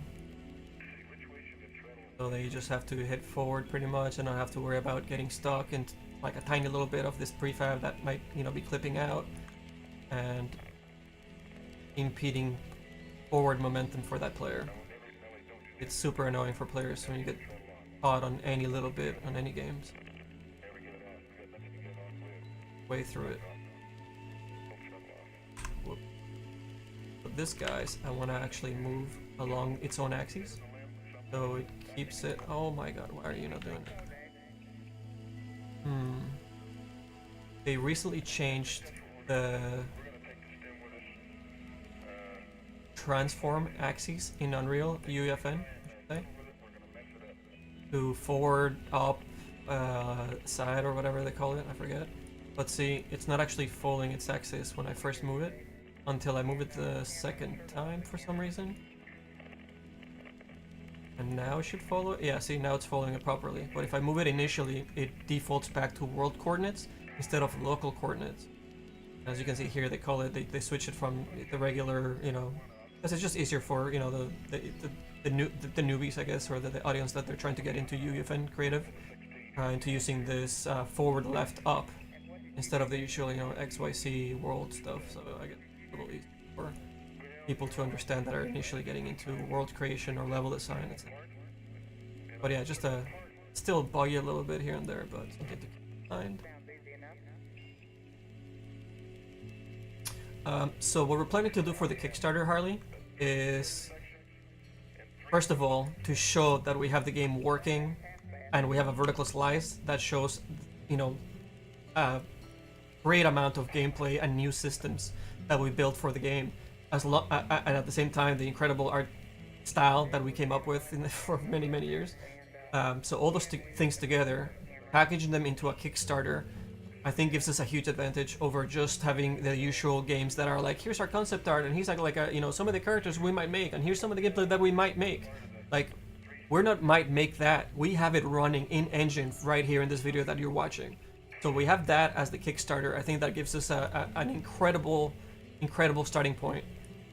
So they just have to hit forward pretty much and not have to worry about getting stuck in like a tiny little bit of this prefab that might, you know, be clipping out and impeding forward momentum for that player. It's super annoying for players when you get caught on any little bit on any games. Way through it. Whoop. But this guy's, I want to actually move along its own axis, so it keeps it. Oh my god, why are you not doing it? They recently changed the transform axes in Unreal UEFN, I should say, to forward, up, side, or whatever they call it, I forget. But see, it's not actually following its axis when I first move it, until I move it the second time for some reason. And now it should follow it. Yeah, see, now it's following it properly. But if I move it initially, it defaults back to world coordinates instead of local coordinates. As you can see here, they call it, they switch it from the regular, you know, because it's just easier for, you know, the newbies, I guess, or the audience that they're trying to get into UEFN creative, into using this forward, left, up instead of the usual, you know, XYZ world stuff. So I get a little easier for people to understand that are initially getting into world creation or level design, etc. But yeah, just still buggy a little bit here and there, but something to keep in mind. So what we're planning to do for the Kickstarter, Harley, is first of all to show that we have the game working and we have a vertical slice that shows, you know, a great amount of gameplay and new systems that we built for the game, and at the same time the incredible art style that we came up with for many years. So all those things together, packaging them into a Kickstarter, I think gives us a huge advantage over just having the usual games that are like, here's our concept art, and here's some of the characters we might make, and here's some of the gameplay that we might make. Like, we're not might make that. We have it running in engine right here in this video that you're watching. So we have that as the Kickstarter. I think that gives us an incredible starting point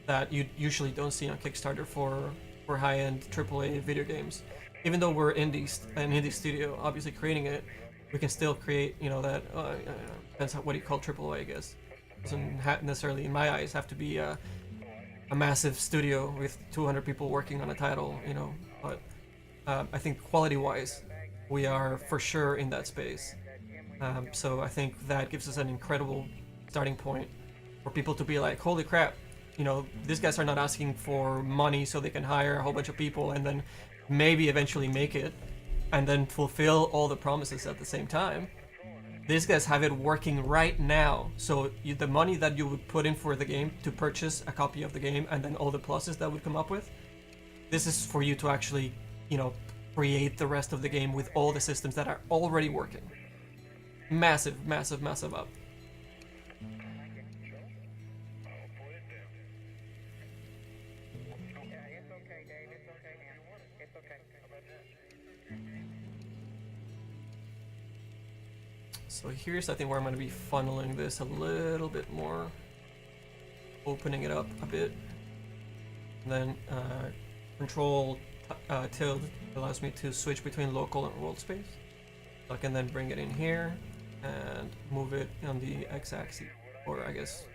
that you usually don't see on Kickstarter for high-end AAA video games. Even though we're an indie studio, obviously creating it, we can still create, that, depends on what you call AAA, I guess. Doesn't necessarily, in my eyes, have to be a massive studio with 200 people working on a title, but I think quality-wise, we are for sure in that space. So I think that gives us an incredible starting point for people to be like, holy crap, these guys are not asking for money so they can hire a whole bunch of people and then maybe eventually make it and then fulfill all the promises at the same time. These guys have it working right now. So the money that you would put in for the game to purchase a copy of the game and then all the pluses that would come up with, this is for you to actually, create the rest of the game with all the systems that are already working. Massive up. So here's, I think, where I'm going to be funneling this a little bit more, opening it up a bit, and then control tilde allows me to switch between local and world space. So I can then bring it in here and move it on the x-axis, or I guess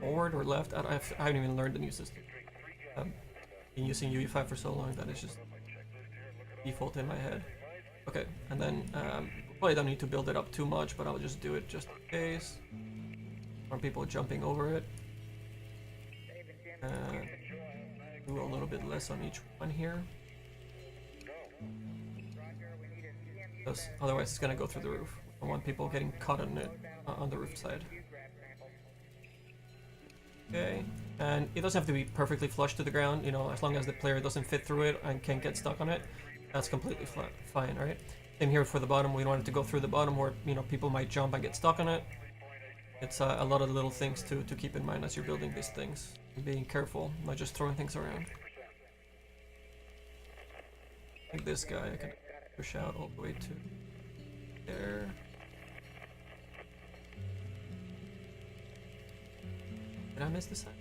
forward or left. I haven't even learned the new system. Been using UE5 for so long that it's just default in my head. Okay, and then probably don't need to build it up too much, but I'll just do it just in case. More people jumping over it. Do a little bit less on each one here. Because otherwise it's gonna go through the roof. I want people getting caught on it on the roof side. Okay, and it doesn't have to be perfectly flush to the ground, as long as the player doesn't fit through it and can't get stuck on it. That's completely fine, right? Same here for the bottom. We don't want it to go through the bottom where, people might jump and get stuck on it. It's a lot of little things to keep in mind as you're building these things. And being careful, not just throwing things around. I think this guy I can push out all the way to there. Did I miss this side?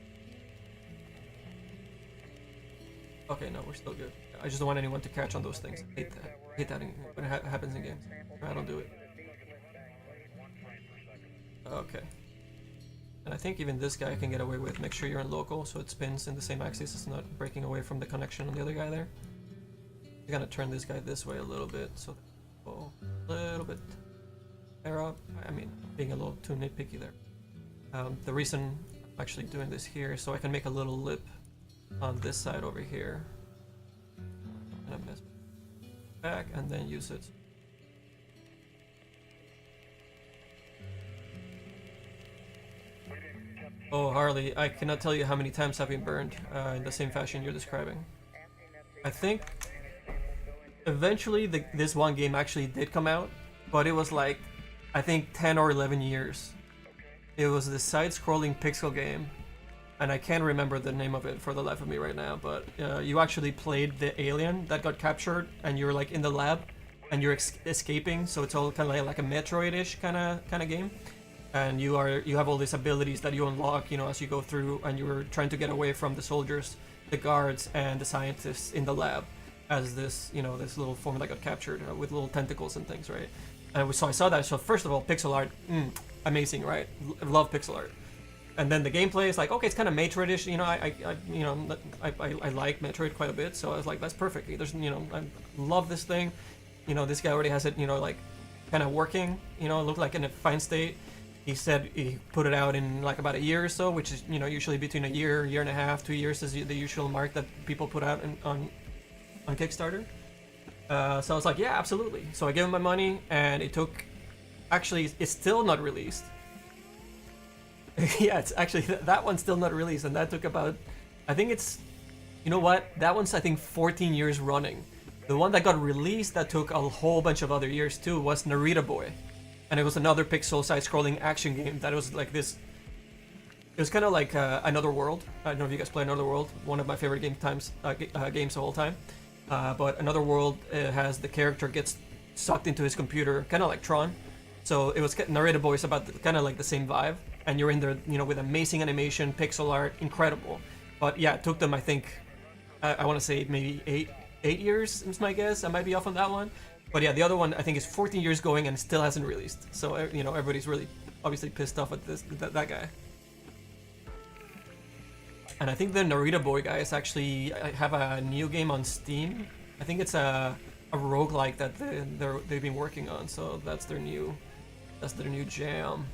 Okay, no, we're still good. I just don't want anyone to catch on those things. I hate that when it happens in games. I don't do it. Okay. And I think even this guy can get away with, make sure you're in local so it spins in the same axis, it's not breaking away from the connection on the other guy there. I'm gonna turn this guy this way a little bit, so a little bit air up. I mean, being a little too nitpicky there. The reason I'm actually doing this here is so I can make a little lip on this side over here. I'm gonna mess back and then use it. Oh, Harley, I cannot tell you how many times I've been burned in the same fashion you're describing. I think eventually this one game actually did come out, but it was like, I think 10 or 11 years. It was this side-scrolling pixel game, and I can't remember the name of it for the life of me right now, but you actually played the alien that got captured, and you're like in the lab, and you're escaping, so it's all kind of like a Metroid-ish kind of game. And you have all these abilities that you unlock, as you go through, and you're trying to get away from the soldiers, the guards, and the scientists in the lab, as this, this little form that got captured with little tentacles and things, right? And so I saw that. So first of all, pixel art, amazing, right? Love pixel art. And then the gameplay is like, okay, it's kind of Metroid-ish, I like Metroid quite a bit, so I was like, that's perfect. There's, I love this thing. This guy already has it, like, kind of working. It looked like in a fine state. He said he put it out in like about a year or so, which is, usually between a year and a half, 2 years is the usual mark that people put out on Kickstarter. So I was like, yeah, absolutely. So I gave him my money, and it took, actually, it's still not released. Yeah, it's actually, that one's still not released, and that took about, I think it's You know what? That one's I think 14 years running. The one that got released that took a whole bunch of other years too was Narita Boy, and it was another pixel side-scrolling action game that was like this. It was kind of like Another World. I don't know if you guys play Another World. One of my favorite games of all time. But Another World has the character gets sucked into his computer, kind of like Tron. So it was Narita Boy is about kind of like the same vibe, and you're in there, you know, with amazing animation, pixel art, incredible. But yeah, it took them I think I want to say maybe eight years is my guess. I might be off on that one. But yeah, the other one I think is 14 years going and still hasn't released. So you know, everybody's really obviously pissed off at that guy. And I think the Narita Boy guys actually have a new game on Steam. I think it's a roguelike that they've been working on. So that's their new jam.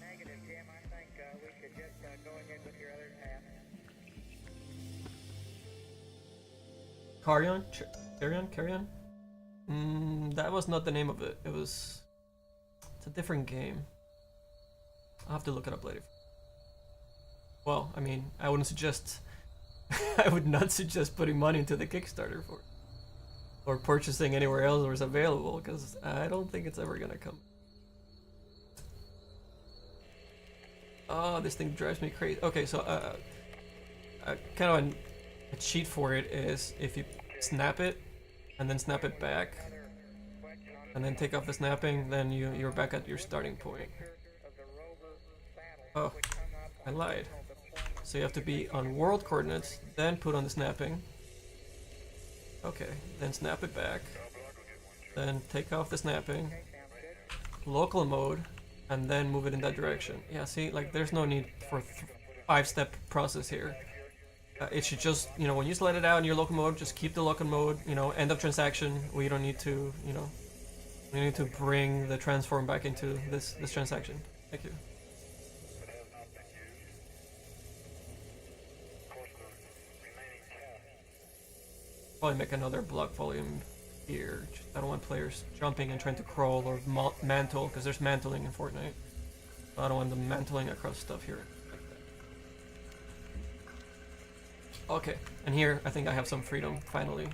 Negative, Jim. I think we should just go ahead with your other task. Carry on. That was not the name of it. It's a different game. I'll have to look it up later. Well, I mean, I would not suggest putting money into the Kickstarter for it, or purchasing anywhere else where it's available, because I don't think it's ever gonna come. Oh, this thing drives me crazy. Okay, so kind of a cheat for it is if you snap it and then snap it back and then take off the snapping, then you're back at your starting point. Oh, I lied. So you have to be on world coordinates, then put on the snapping. Okay, then snap it back. Then take off the snapping. Local mode, and then move it in that direction. Yeah, see, like there's no need for 5-step process here. It should just, you know, when you let it out in your local mode, just keep the local mode, you know, end of transaction. We don't need to, you know, we need to bring the transform back into this transaction. Thank you. Probably make another block volume here. I don't want players jumping and trying to crawl or mantle, because there's mantling in Fortnite. I don't want them mantling across stuff here. Okay, and here I think I have some freedom finally.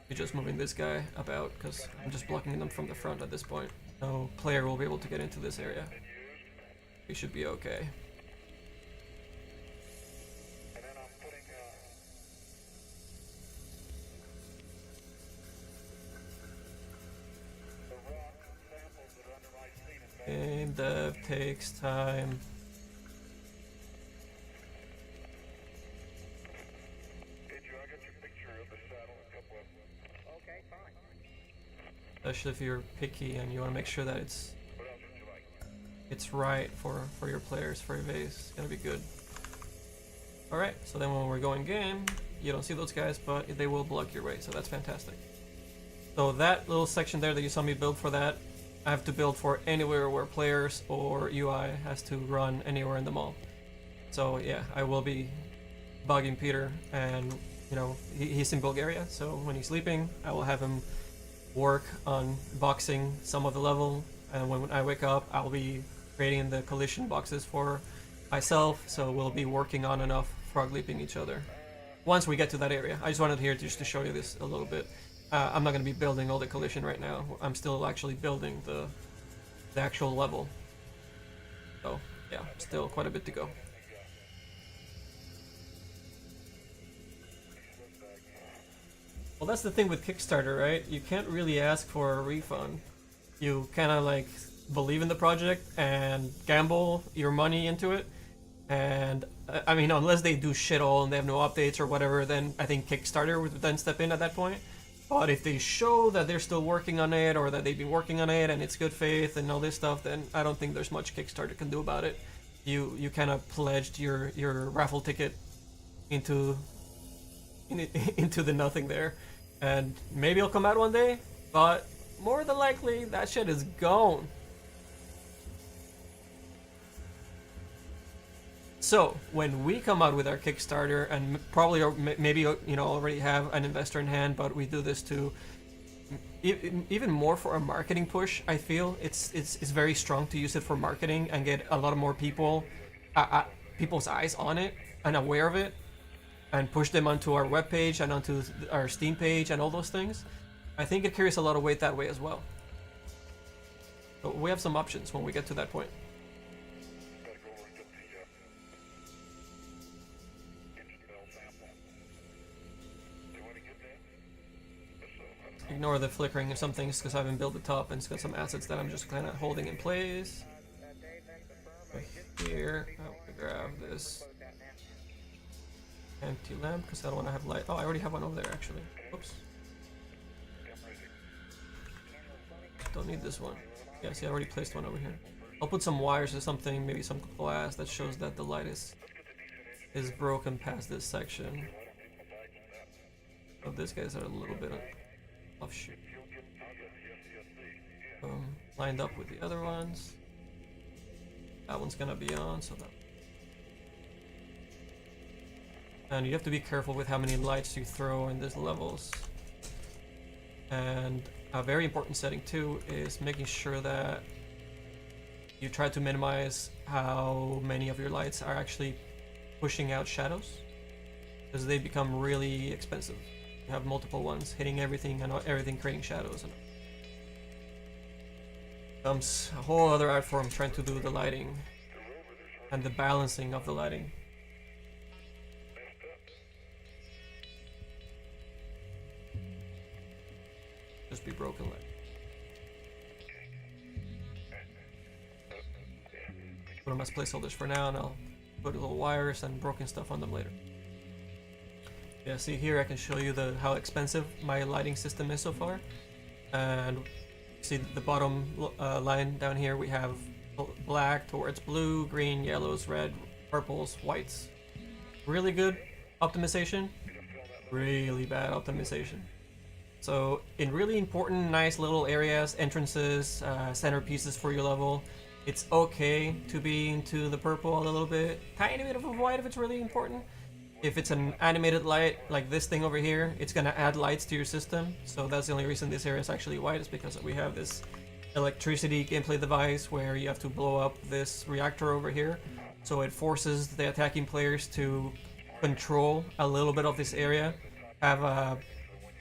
You're just moving this guy about because I'm just blocking them from the front at this point. No player will be able to get into this area. We should be okay. Game dev takes time. Especially if you're picky and you want to make sure that it's right for your players, for your base. It's gonna be good. Alright, so then when we're going game, you don't see those guys, but they will block your way, so that's fantastic. So that little section there that you saw me build for that, I have to build for anywhere where players or UI has to run anywhere in the mall. So yeah, I will be bugging Peter, and you know, he's in Bulgaria, so when he's sleeping, I will have him work on boxing some of the level, and when I wake up, I'll be creating the collision boxes for myself, so we'll be working on enough frog leaping each other once we get to that area. I just wanted here just to show you this a little bit. I'm not going to be building all the collision right now. I'm still actually building the actual level. So yeah, still quite a bit to go. Well, that's the thing with Kickstarter, right? You can't really ask for a refund. You kind of like believe in the project and gamble your money into it. And I mean, unless they do shit all and they have no updates or whatever, then I think Kickstarter would then step in at that point. But if they show that they're still working on it, or that they've been working on it and it's good faith and all this stuff, then I don't think there's much Kickstarter can do about it. You kind of pledged your raffle ticket into the nothing there. And maybe it'll come out one day, but more than likely that shit is gone. So when we come out with our Kickstarter, and probably maybe already have an investor in hand, but we do this to even more for a marketing push. I feel it's very strong to use it for marketing and get a lot of more people's eyes on it and aware of it. and push them onto our webpage and onto our Steam page and all those things, I think it carries a lot of weight that way as well. So we have some options when we get to that point. Gotta go over and get the engine bell sample. Do you want to get that? That's, I don't know. Ignore the flickering of some things because I haven't built the top and it's got some assets that I'm just kind of holding in place. Right here, I'll grab this empty lamp because I don't want to have light. Oh, I already have one over there actually. Oops. Don't need this one. Yeah, see, I already placed one over here. I'll put some wires or something, maybe some glass that shows that the light is broken past this section. Oh, these guys are a little bit offshoot. Lined up with the other ones. That one's gonna be on, so that. And you have to be careful with how many lights you throw in these levels. And a very important setting too is making sure that you try to minimize how many of your lights are actually pushing out shadows, because they become really expensive. You have multiple ones hitting everything and everything creating shadows. And comes a whole other art form trying to do the lighting and the balancing of the lighting. Just be broken light. Put them as placeholders for now, and I'll put little wires and broken stuff on them later. Yeah, see here I can show you how expensive my lighting system is so far. And see the bottom line down here, we have black towards blue, green, yellows, red, purples, whites. Really good optimization, really bad optimization. So in really important, nice little areas, entrances, centerpieces for your level, it's okay to be into the purple a little bit, tiny bit of a white if it's really important. If it's an animated light, like this thing over here, it's gonna add lights to your system. So that's the only reason this area is actually white, is because we have this electricity gameplay device where you have to blow up this reactor over here. So it forces the attacking players to control a little bit of this area, have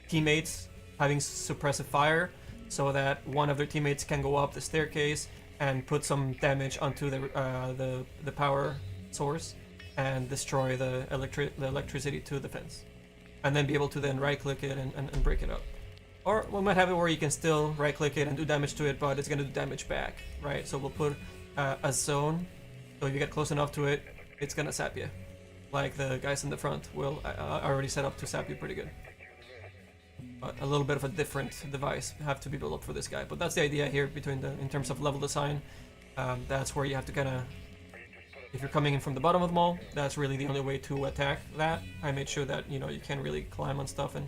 teammates having suppressive fire so that one of their teammates can go up the staircase and put some damage onto the power source and destroy the electricity to the fence, and then be able to then right click it and break it up. Or we might have it where you can still right click it and do damage to it, but it's going to do damage back, right? So we'll put a zone, so if you get close enough to it, it's going to sap you, like the guys in the front will already set up to sap you pretty good. But a little bit of a different device have to be built up for this guy, but that's the idea here in terms of level design. That's where you have to kind of, if you're coming in from the bottom of the mall, that's really the only way to attack that. I made sure that you can't really climb on stuff and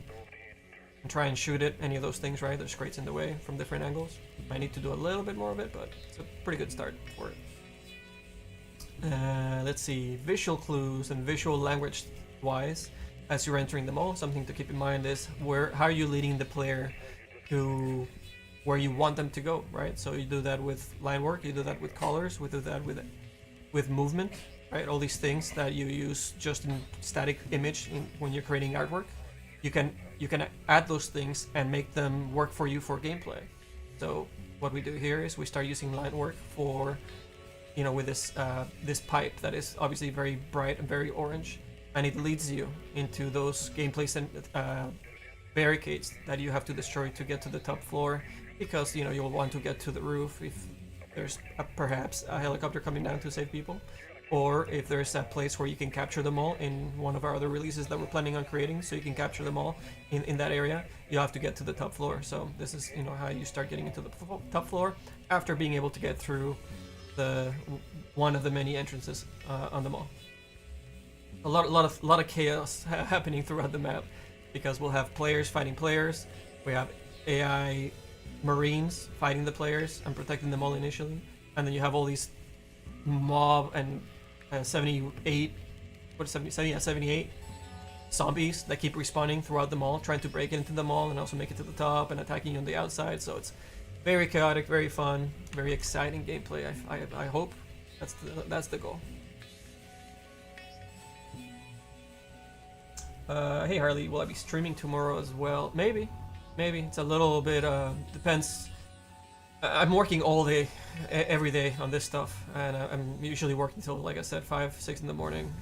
try and shoot it, any of those things, right? There's crates in the way from different angles. I need to do a little bit more of it, but it's a pretty good start for it. Let's see, visual clues and visual language wise. As you're entering the mall, something to keep in mind is how are you leading the player to where you want them to go, right? So you do that with line work, you do that with colors, we do that with movement, right? All these things that you use just in static image when you're creating artwork, you can add those things and make them work for you for gameplay. So what we do here is we start using line work for, with this pipe that is obviously very bright and very orange. And it leads you into those gameplay barricades that you have to destroy to get to the top floor, because you'll want to get to the roof if there's perhaps a helicopter coming down to save people, or if there's a place where you can capture them all in one of our other releases that we're planning on creating, so you can capture them all in that area. You have to get to the top floor. So this is how you start getting into the top floor after being able to get through one of the many entrances on the mall. A lot of chaos happening throughout the map, because we'll have players fighting players, we have AI marines fighting the players and protecting them all initially, and then you have all these mob and 78 zombies that keep respawning throughout the mall, trying to break into the mall and also make it to the top and attacking you on the outside. So it's very chaotic, very fun, very exciting gameplay. I hope that's the goal. Hey Harley, will I be streaming tomorrow as well? Maybe. Maybe. It's a little bit, depends. I'm working all day, every day on this stuff, and I'm usually working till, like I said, 5, 6 in the morning.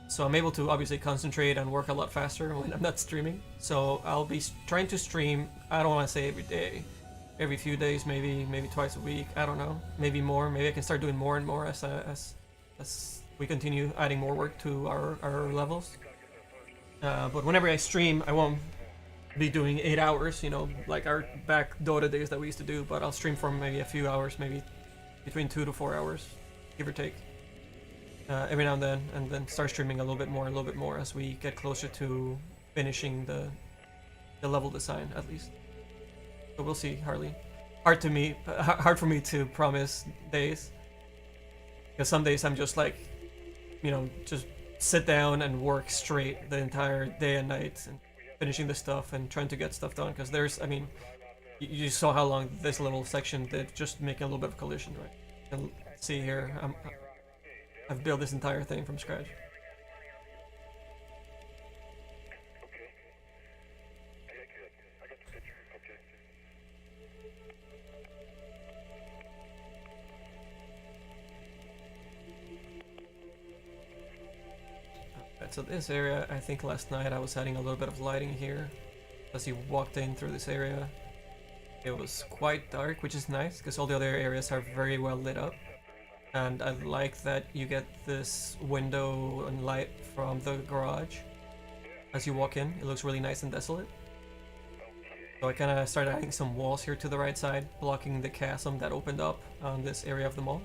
So I'm able to obviously concentrate and work a lot faster when I'm not streaming. So I'll be trying to stream, I don't want to say every day, every few days, maybe twice a week, I don't know, maybe more. Maybe I can start doing more and more as we continue adding more work to our levels. But whenever I stream, I won't be doing 8 hours, you know, like our back Dota days that we used to do, but I'll stream for maybe a few hours, maybe between 2 to 4 hours, give or take. Every now and then start streaming a little bit more as we get closer to finishing the level design, at least. So we'll see, Harley. Hard for me to promise days, because some days I'm just like, you know, just sit down and work straight the entire day and night and finishing the stuff and trying to get stuff done, because there's, I mean, you saw how long this little section did, just making a little bit of collision, right? And see here, I've built this entire thing from scratch. Alright, so this area, I think last night I was adding a little bit of lighting here. As you walked in through this area, it was quite dark, which is nice, because all the other areas are very well lit up. And I like that you get this window and light from the garage as you walk in. It looks really nice and desolate. So I kind of started adding some walls here to the right side, blocking the chasm that opened up on this area of the mall.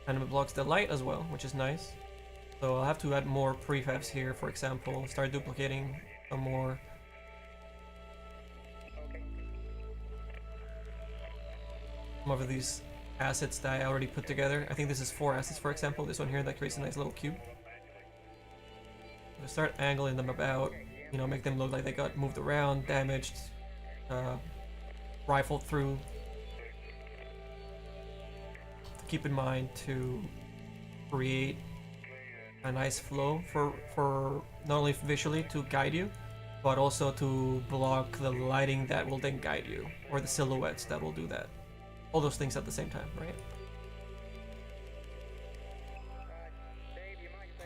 And it blocks the light as well, which is nice. So I'll have to add more prefabs here, for example, start duplicating some more. Some of these assets that I already put together. I think this is 4 assets, for example. This one here that creates a nice little cube. So start angling them about, you know, make them look like they got moved around, damaged, rifled through. Keep in mind to create a nice flow for not only visually to guide you, but also to block the lighting that will then guide you, or the silhouettes that will do that. All those things at the same time, right?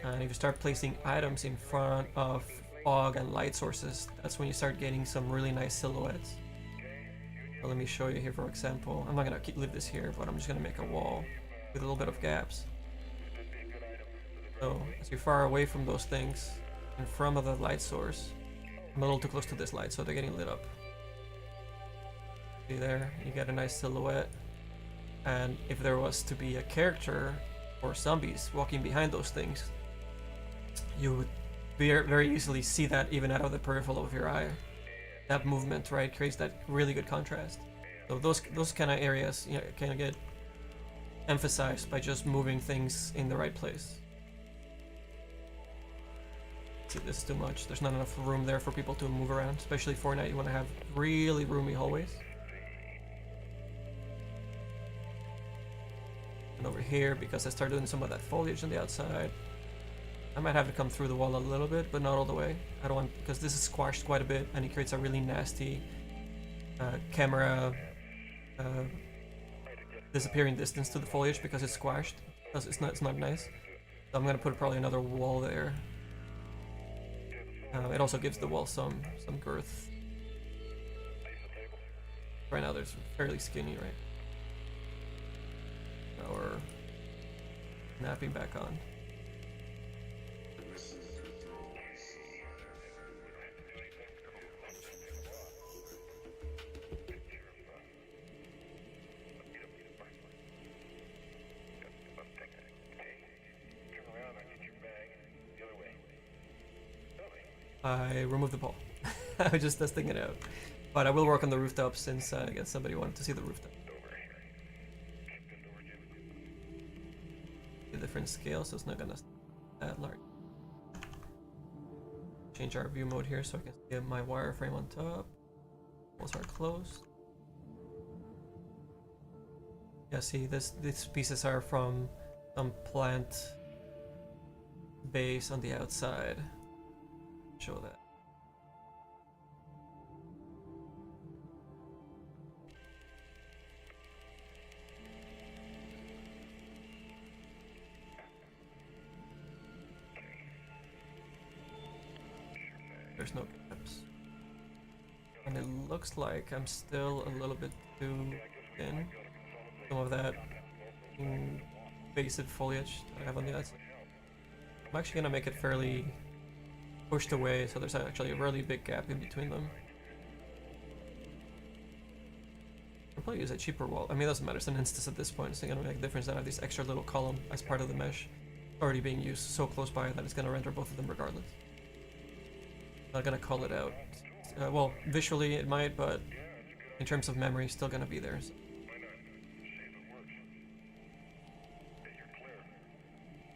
And if you start placing items in front of fog and light sources, that's when you start getting some really nice silhouettes. So let me show you here, for example. I'm not gonna leave this here, but I'm just gonna make a wall with a little bit of gaps. So as you're far away from those things, in front of the light source, I'm a little too close to this light, so they're getting lit up. See there, you get a nice silhouette. And if there was to be a character or zombies walking behind those things, you would very easily see that even out of the peripheral of your eye. That movement, right, creates that really good contrast. So those kind of areas, you know, kind of get emphasized by just moving things in the right place. See, this is too much. There's not enough room there for people to move around, especially Fortnite. You want to have really roomy hallways. And over here, because I started doing some of that foliage on the outside, I might have to come through the wall a little bit, but not all the way. I don't want, because this is squashed quite a bit, and it creates a really nasty camera disappearing distance to the foliage because it's squashed. It's not nice. So I'm gonna put probably another wall there. It also gives the wall some girth. Right now, there's fairly skinny, right? Now we're snapping back on. I removed the pole. I was just testing it out. But I will work on the rooftop since I guess somebody wanted to see the rooftop. A different scale, so it's not gonna that large. Change our view mode here so I can see my wireframe on top. Walls are closed. Yeah, see, these pieces are from some plant base on the outside. Show that. There's no gaps. And it looks like I'm still a little bit too thin. Some of that invasive foliage that I have on the outside. I'm actually gonna make it fairly pushed away, so there's actually a really big gap in between them. I'll probably use a cheaper wall. I mean, it doesn't matter, it's an instance at this point. It's not gonna make a difference that I have this extra little column as part of the mesh already being used so close by that it's gonna render both of them regardless. Not gonna call it out. Well, visually it might, but in terms of memory, it's still gonna be there. So.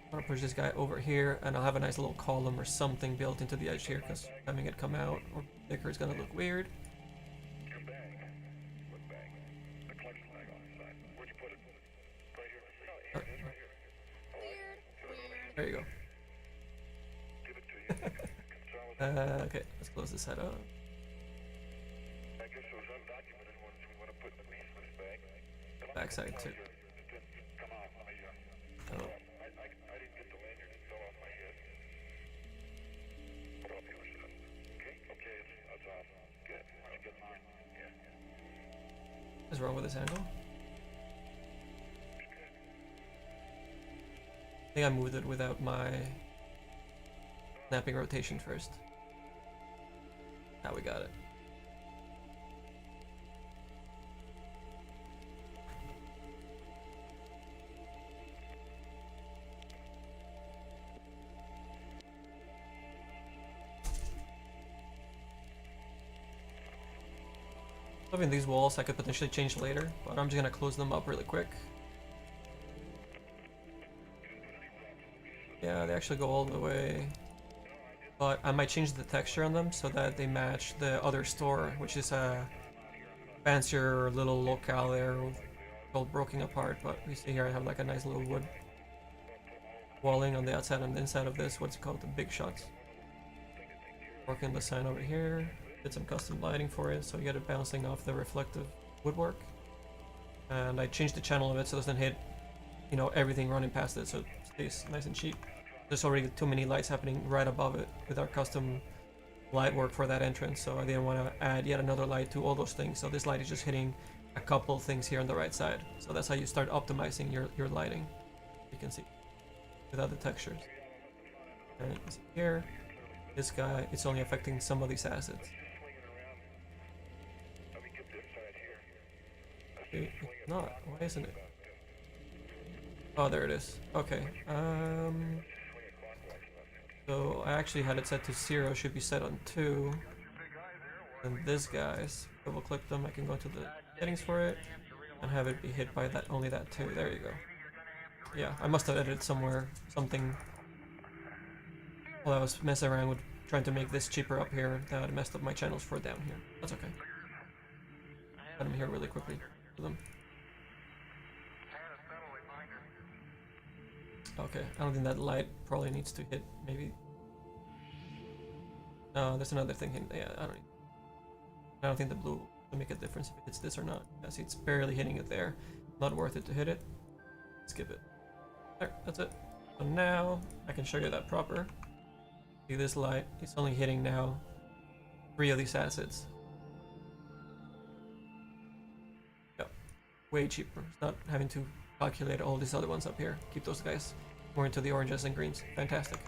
I'm gonna push this guy over here, and I'll have a nice little column or something built into the edge here, because having it come out or thicker is gonna look weird. There you go. Okay, let's close this head up. Backside too. Oh. What's wrong with this angle? I think I moved it without my snapping rotation first. Now we got it. Loving these walls I could potentially change later, but I'm just gonna close them up really quick. Yeah, they actually go all the way. But I might change the texture on them so that they match the other store, which is a fancier little locale there, all broken apart. But you see here I have like a nice little wood walling on the outside and the inside of this, what's called the big shots. Working the sign over here, did some custom lighting for it, so you get it bouncing off the reflective woodwork. And I changed the channel of it so it doesn't hit, you know, everything running past it, so it stays nice and cheap. There's already too many lights happening right above it with our custom light work for that entrance, so I didn't want to add yet another light to all those things. So this light is just hitting a couple things here on the right side. So that's how you start optimizing your lighting. You can see without the textures. And you can see here, this guy, it's only affecting some of these assets. It's not. Why isn't it? Oh, there it is. Okay. So I actually had it set to 0, should be set on 2. And this guy's, double click them, I can go to the settings for it and have it be hit by that, only that 2. There you go. Yeah, I must have edited somewhere something while I was messing around with trying to make this cheaper up here that I messed up my channels for down here. That's okay. Put them here really quickly for them. Okay, I don't think that light probably needs to hit, maybe. No, there's another thing hitting, yeah, I don't think the blue will make a difference if it hits this or not. Yeah, see, it's barely hitting it there. Not worth it to hit it. Skip it. There, that's it. So now, I can show you that proper. See this light, it's only hitting now 3 of these assets. Yep, way cheaper. It's not having to calculate all these other ones up here. Keep those guys more into the oranges and greens. Fantastic.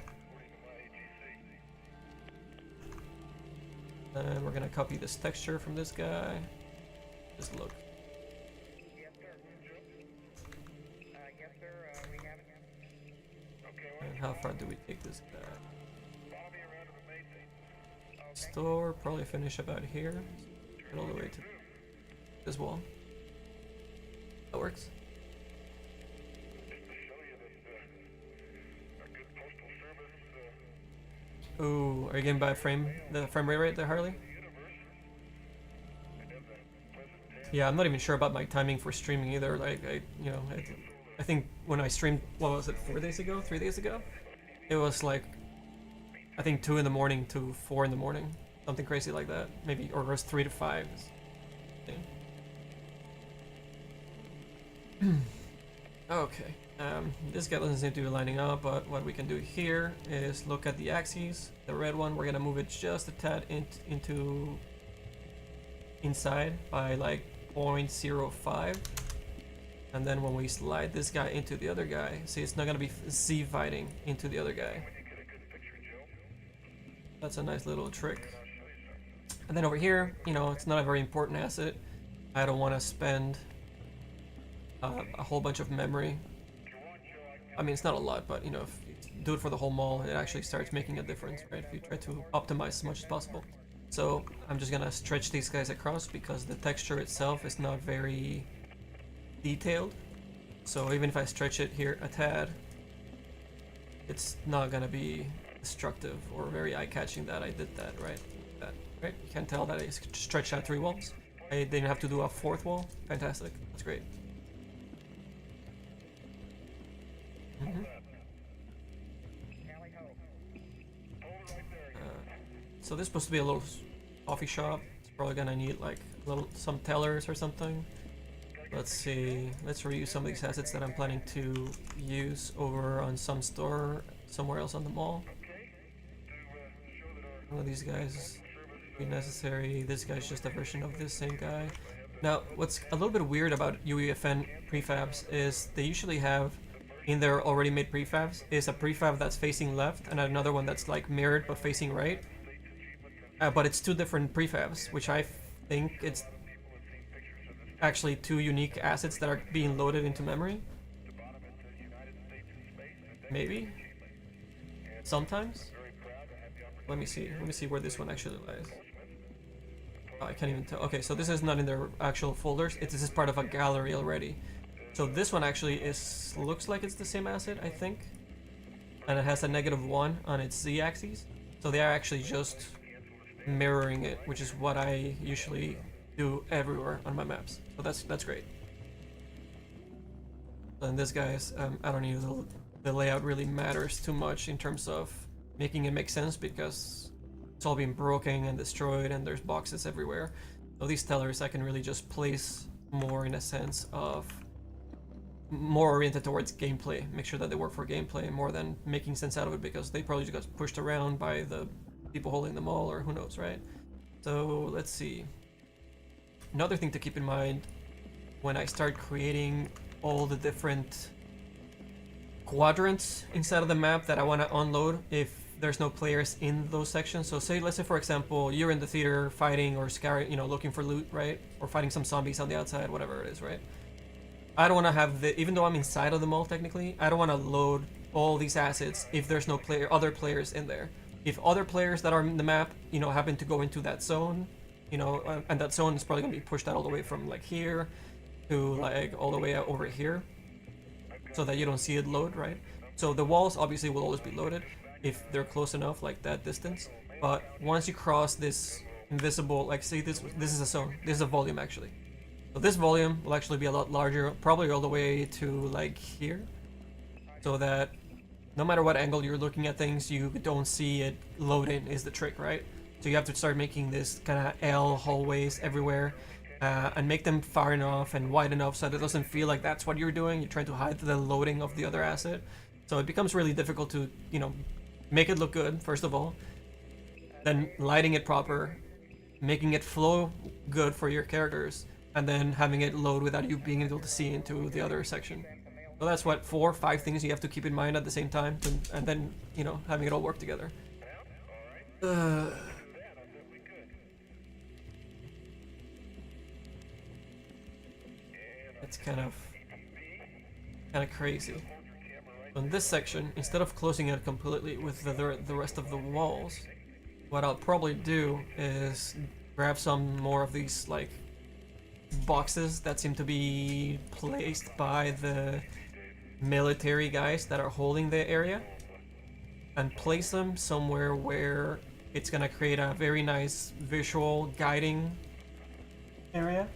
And we're gonna copy this texture from this guy. Just look. And how far do we take this guy? Store, probably finish about here. Get all the way to this wall. That works. Ooh, are you getting bad the frame rate right there, Harley? Yeah, I'm not even sure about my timing for streaming either. Like, I think when I streamed, what was it, 4 days ago? 3 days ago? It was like, I think 2 in the morning to 4 in the morning, something crazy like that. Maybe, or it was 3 to 5. Okay, this guy doesn't seem to be lining up, but what we can do here is look at the axes. The red one, we're gonna move it just a tad into inside by like 0.05. And then when we slide this guy into the other guy, see, it's not gonna be Z fighting into the other guy. That's a nice little trick. And then over here, you know, it's not a very important asset. I don't want to spend a whole bunch of memory. I mean, it's not a lot, but you know, if you do it for the whole mall, it actually starts making a difference, right? If you try to optimize as much as possible. So I'm just gonna stretch these guys across because the texture itself is not very detailed. So even if I stretch it here a tad, it's not gonna be destructive or very eye-catching that I did that, right? Right? You can tell that I stretched out 3 walls. I didn't have to do a 4th wall. Fantastic. That's great. So this is supposed to be a little coffee shop. It's probably gonna need like some tellers or something. Let's see. Let's review some of these assets that I'm planning to use over on some store somewhere else on the mall. One of these guys be necessary. This guy's just a version of this same guy. Now, what's a little bit weird about UEFN prefabs is they usually have in their already made prefabs is a prefab that's facing left and another one that's like mirrored but facing right. But it's 2 different prefabs, which I think it's actually 2 unique assets that are being loaded into memory. Maybe? Sometimes? Let me see where this one actually lies. Oh, I can't even tell. Okay, so this is not in their actual folders. This is part of a gallery already. So this one actually looks like it's the same asset, I think. And it has a -1 on its z-axis. So they are actually just mirroring it, which is what I usually do everywhere on my maps. So that's great. And this guy's, I don't know, the layout really matters too much in terms of making it make sense because it's all being broken and destroyed and there's boxes everywhere. So these tellers I can really just place more in a sense of more oriented towards gameplay, make sure that they work for gameplay more than making sense out of it because they probably just got pushed around by the people holding them all or who knows, right? So let's see. Another thing to keep in mind when I start creating all the different quadrants inside of the map that I want to unload if there's no players in those sections. So let's say for example you're in the theater fighting or scouring, you know, looking for loot, right? Or fighting some zombies on the outside, whatever it is, right? I don't want to have even though I'm inside of the mall technically, I don't want to load all these assets if there's no other players in there. If other players that are in the map, you know, happen to go into that zone, you know, and that zone is probably gonna be pushed out all the way from like here to like all the way out over here, so that you don't see it load, right? So the walls obviously will always be loaded if they're close enough, like that distance. But once you cross this invisible, like see this is a zone, this is a volume actually. So this volume will actually be a lot larger, probably all the way to like here, so that no matter what angle you're looking at things, you don't see it load in is the trick, right? So you have to start making this kind of L hallways everywhere and make them far enough and wide enough so that it doesn't feel like that's what you're doing. You're trying to hide the loading of the other asset. So it becomes really difficult to, you know, make it look good, first of all. Then lighting it proper, making it flow good for your characters, and then having it load without you being able to see into the other section. So that's what 4 or 5 things you have to keep in mind at the same time, and then, you know, having it all work together. It's kind of crazy. On this section, instead of closing it completely with the rest of the walls, what I'll probably do is grab some more of these like boxes that seem to be placed by the military guys that are holding the area and place them somewhere where it's gonna create a very nice visual guiding area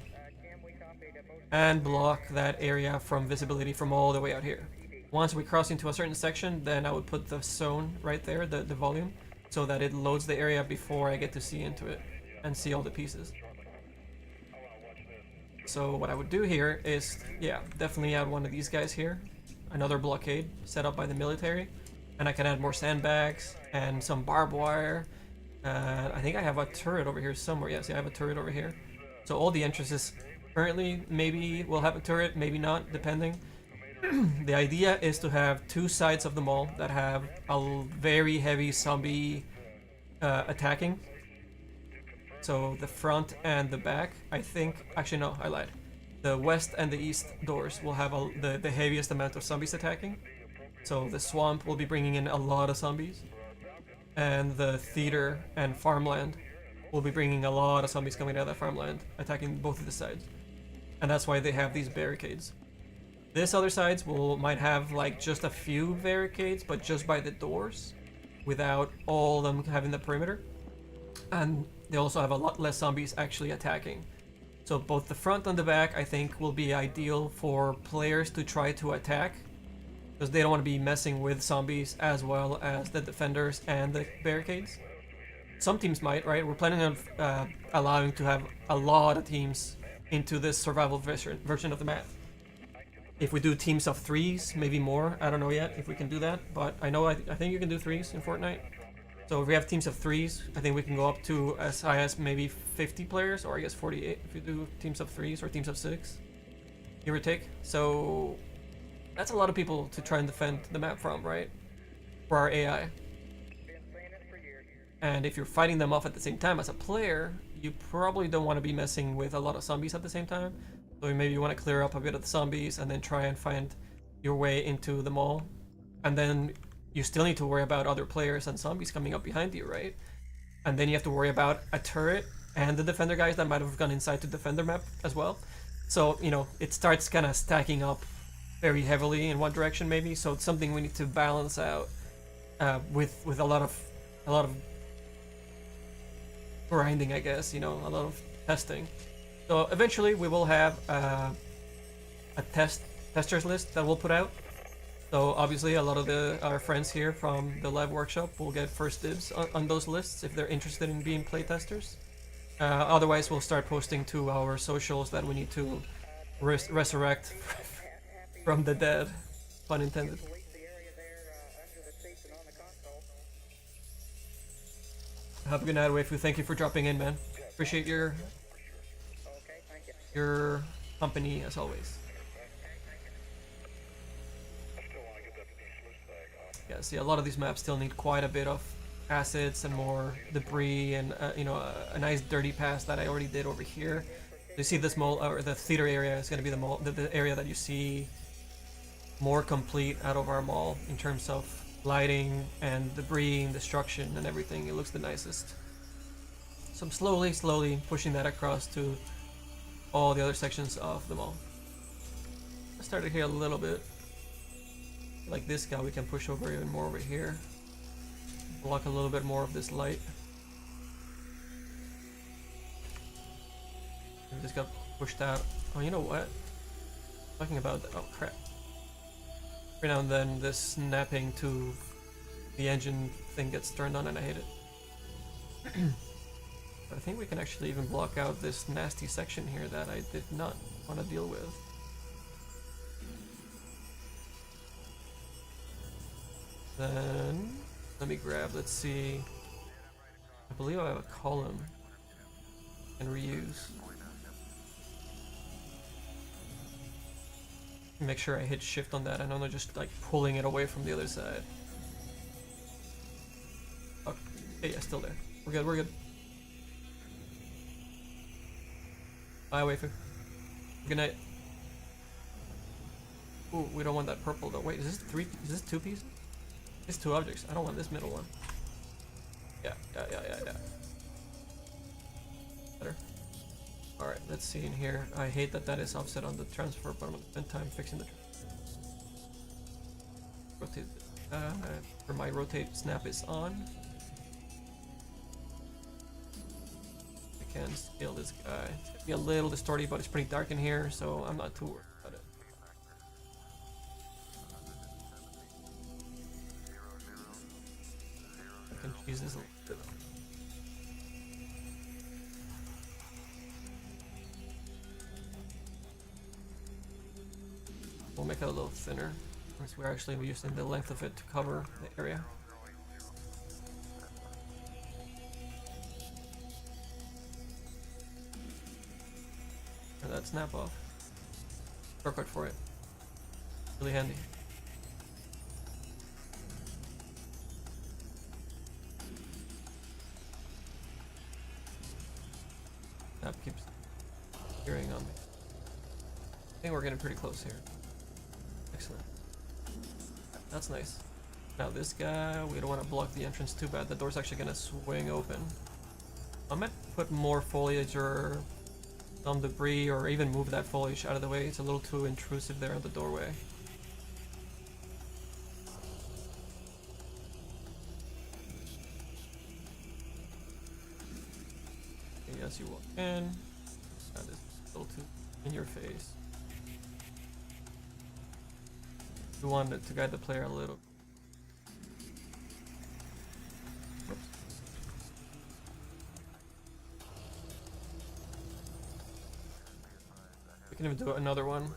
and block that area from visibility from all the way out here. Once we cross into a certain section, then I would put the zone right there, the volume, so that it loads the area before I get to see into it and see all the pieces. So what I would do here is, yeah, definitely add one of these guys here, another blockade set up by the military, and I can add more sandbags and some barbed wire. I think I have a turret over here somewhere. Yes, I have a turret over here. So all the entrances currently maybe will have a turret, maybe not, depending. The idea is to have two sides of the mall that have a very heavy zombie attacking. So the front and the back, I think, actually no, I lied. The west and the east doors will have the heaviest amount of zombies attacking. So the swamp will be bringing in a lot of zombies. And the theater and farmland will be bringing a lot of zombies coming out of that farmland, attacking both of the sides. And that's why they have these barricades. This other sides might have like just a few barricades, but just by the doors, without all of them having the perimeter. And they also have a lot less zombies actually attacking. So both the front and the back, I think, will be ideal for players to try to attack, because they don't want to be messing with zombies as well as the defenders and the barricades. Some teams might, right? We're planning on allowing to have a lot of teams into this survival version of the map. If we do teams of 3s, maybe more, I don't know yet if we can do that, but I think you can do 3s in Fortnite. So if we have teams of 3s, I think we can go up to as high as maybe 50 players, or I guess 48 if you do teams of 3s or teams of 6, give or take. So that's a lot of people to try and defend the map from, right? For our AI. And if you're fighting them off at the same time as a player, you probably don't want to be messing with a lot of zombies at the same time. So maybe you want to clear up a bit of the zombies and then try and find your way into the mall. And then you still need to worry about other players and zombies coming up behind you, right? And then you have to worry about a turret and the defender guys that might have gone inside to defend their map as well. So, you know, it starts kind of stacking up very heavily in one direction maybe. So it's something we need to balance out with a lot of grinding, I guess, you know, a lot of testing. So eventually we will have a testers list that we'll put out. So obviously a lot of our friends here from the live workshop will get first dibs on those lists if they're interested in being playtesters. Otherwise we'll start posting to our socials that we need to resurrect from the dead, pun intended. Have a good night, Waifu. Thank you for dropping in, man. Appreciate your company as always. Yeah, see, a lot of these maps still need quite a bit of acids and more debris and you know, a nice dirty pass that I already did over here. You see this mall, or the theater area is going to be the area that you see more complete out of our mall in terms of lighting and debris and destruction and everything. It looks the nicest. So I'm slowly pushing that across to all the other sections of the mall. I started here a little bit. Like this guy, we can push over even more over here. Block a little bit more of this light. We just got pushed out. Oh, you know what? Talking about that. Oh crap. Every now and then this snapping to the engine thing gets turned on and I hate it. But I think we can actually even block out this nasty section here that I did not want to deal with. Then let me grab, let's see. I believe I have a column and reuse. Make sure I hit shift on that and I'm not just like pulling it away from the other side. Oh, yeah, still there. We're good, we're good. Bye, Waifu. Good night. Ooh, we don't want that purple though. Wait, is this two pieces? It's two objects. I don't want this middle one. Yeah. Better. Alright, let's see in here. I hate that is offset on the transfer, but I'm gonna spend time fixing the rotate. For my rotate snap is on. I can scale this guy. It's gonna be a little distorted, but it's pretty dark in here, so I'm not too worried about it. use this a little bit. We'll make it a little thinner, since we're actually using the length of it to cover the area. And that snap off. Perfect for it. Really handy. Snap keeps appearing on me. I think we're getting pretty close here. Excellent. That's nice. Now this guy, we don't want to block the entrance too bad. The door's actually gonna swing open. I might put more foliage or some debris, or even move that foliage out of the way. It's a little too intrusive there on the doorway. Okay, as you walk in, that is a little too in your face. We wanted to guide the player a little. Oops. We can even do another one.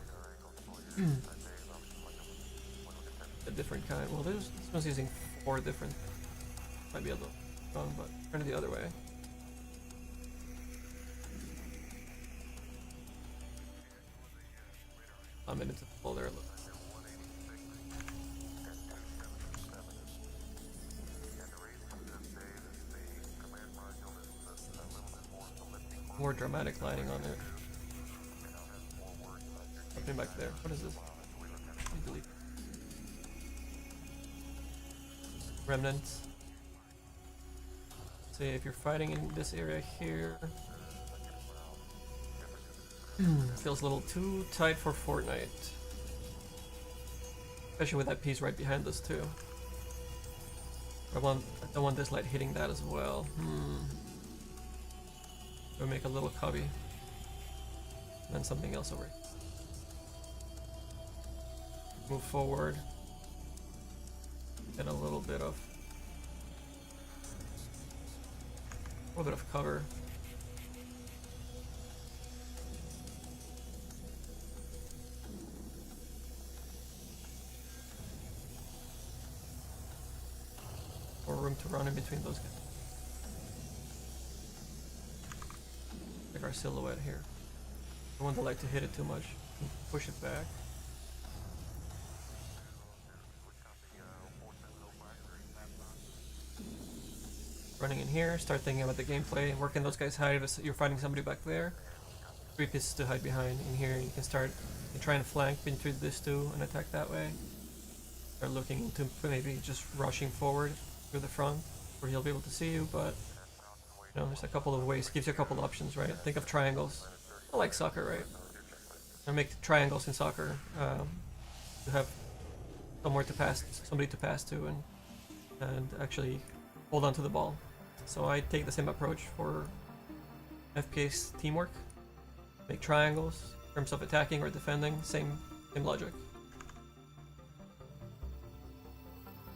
A different kind. Well, this one's using 4 different. Might be a little wrong, but turn it the other way. I'm into the folder a little. More dramatic lighting on it. Something back there. What is this? Delete. Remnants. See if you're fighting in this area here. Feels a little too tight for Fortnite. Especially with that piece right behind us too. I don't want this light hitting that as well. We'll make a little cubby. And then something else over here. Move forward. Get a little bit of cover. More room to run in between those guys. Like our silhouette here. I don't want the light to hit it too much. Push it back. Running in here, start thinking about the gameplay, working those guys hide if you're fighting somebody back there. 3 pieces to hide behind. In here you can start try and flank into this two and attack that way. Start looking into maybe just rushing forward through the front where he'll be able to see you, but you know, there's a couple of ways, gives you a couple of options, right? Think of triangles. I like soccer, right? I make triangles in soccer to have somewhere to pass, somebody to pass to, and actually hold on to the ball. So I take the same approach for FPS teamwork. Make triangles in terms of attacking or defending. Same logic.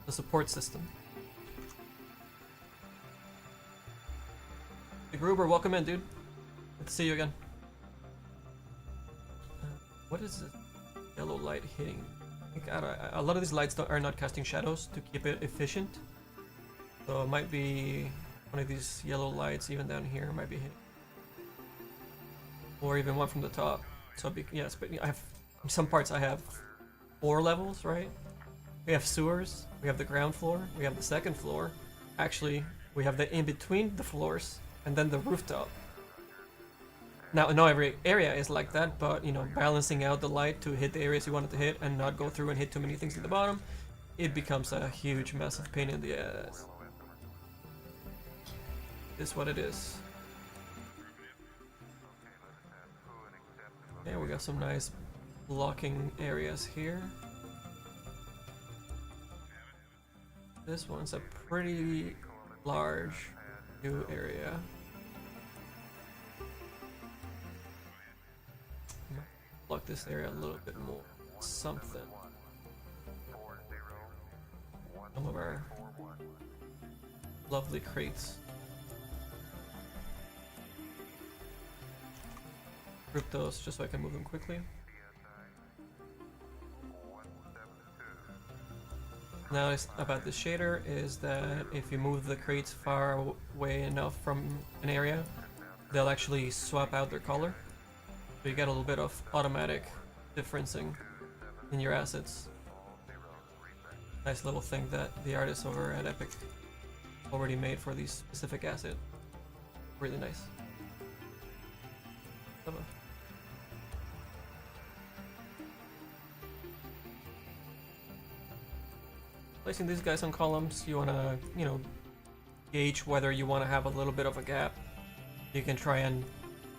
The support system. The Gruber, welcome in, dude. Good to see you again. What is this yellow light hitting? I think a lot of these lights are not casting shadows to keep it efficient. So it might be one of these yellow lights, even down here, might be hitting. Or even one from the top. So yes, but I have in some parts I have 4 levels, right? We have sewers, we have the ground floor, we have the second floor. Actually, we have the in between the floors, and then the rooftop. Now, not every area is like that, but you know, balancing out the light to hit the areas you want it to hit and not go through and hit too many things at the bottom, it becomes a huge, massive pain in the ass. Is what it is. Yeah, we got some nice blocking areas here. This one's a pretty large new area. Block this area a little bit more. Something. Some of our lovely crates. Group those just so I can move them quickly. Now about the shader is that if you move the crates far away enough from an area, they'll actually swap out their color. So you get a little bit of automatic differencing in your assets. Nice little thing that the artists over at Epic already made for these specific assets. Really nice. Placing these guys on columns, you want to, gauge whether you want to have a little bit of a gap. You can try and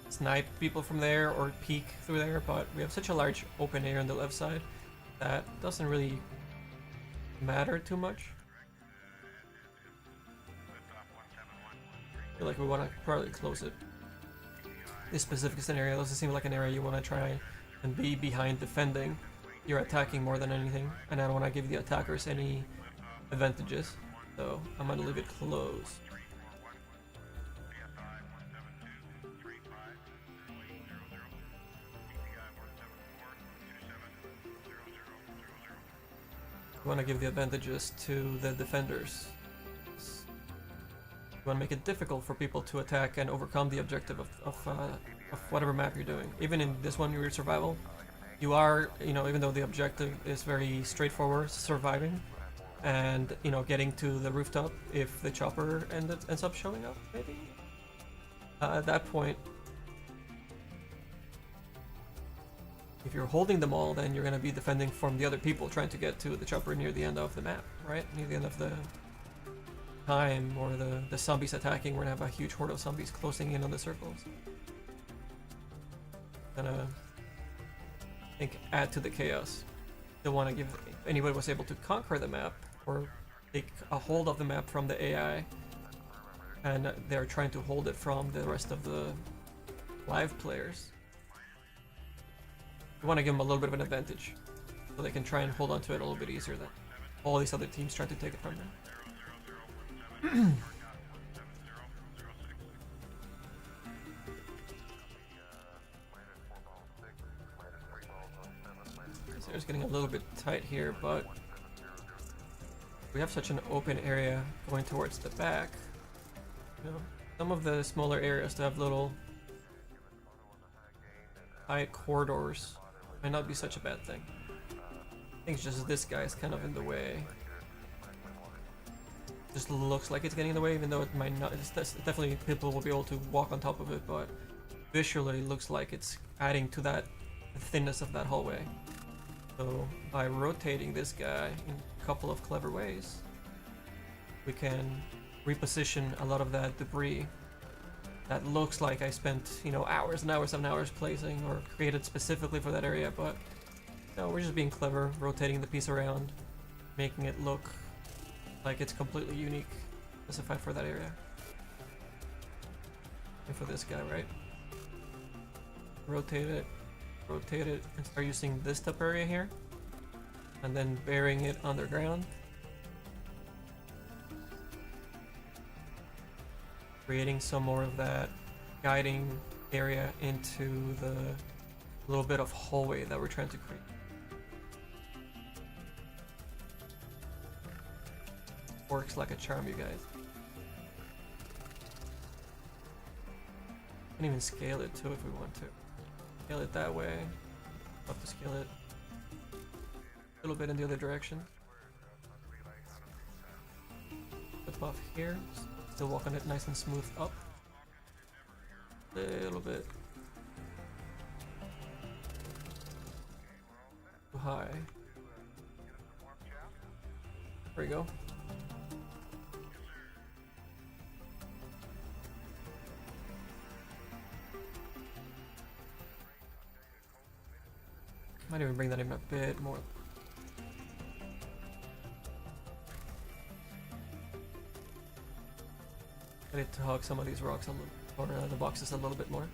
snipe people from there or peek through there, but we have such a large open area on the left side that doesn't really matter too much. I feel like we want to probably close it. This specific scenario doesn't seem like an area you want to try and be behind defending. You're attacking more than anything, and I don't want to give the attackers any advantages, so I'm going to leave it closed. You want to give the advantages to the defenders. You want to make it difficult for people to attack and overcome the objective of whatever map you're doing. Even in this one, your survival, you are, even though the objective is very straightforward, surviving, and, getting to the rooftop if the chopper ends up showing up, maybe? At that point, if you're holding them all, then you're going to be defending from the other people trying to get to the chopper near the end of the map, right? Near the end of the time, or the zombies attacking, we're going to have a huge horde of zombies closing in on the circles. Gonna, I think, add to the chaos. Don't want to give, if anybody was able to conquer the map, or take a hold of the map from the AI, and they're trying to hold it from the rest of the live players. You want to give them a little bit of an advantage, so they can try and hold on to it a little bit easier than all these other teams trying to take it from them. It's getting a little bit tight here, but we have such an open area going towards the back. Some of the smaller areas that have little tight corridors might not be such a bad thing. I think it's just this guy's kind of in the way. Just looks like it's getting in the way, even though it might not. It's definitely people will be able to walk on top of it, but visually looks like it's adding to that thinness of that hallway. So by rotating this guy in a couple of clever ways, we can reposition a lot of that debris that looks like I spent, hours and hours and hours placing or created specifically for that area, but no, we're just being clever, rotating the piece around, making it look like it's completely unique, specified for that area. And for this guy, right? Rotate it, and start using this top area here, and then burying it underground, creating some more of that guiding area into the little bit of hallway that we're trying to create. Works like a charm, you guys. Can even scale it too if we want to. Scale it that way. Love to scale it a little bit in the other direction. Flip off here. Still walking it nice and smooth up. A little bit too high. There we go. Might even bring that in a bit more. I need to hug some of these rocks a little, or the boxes a little bit more.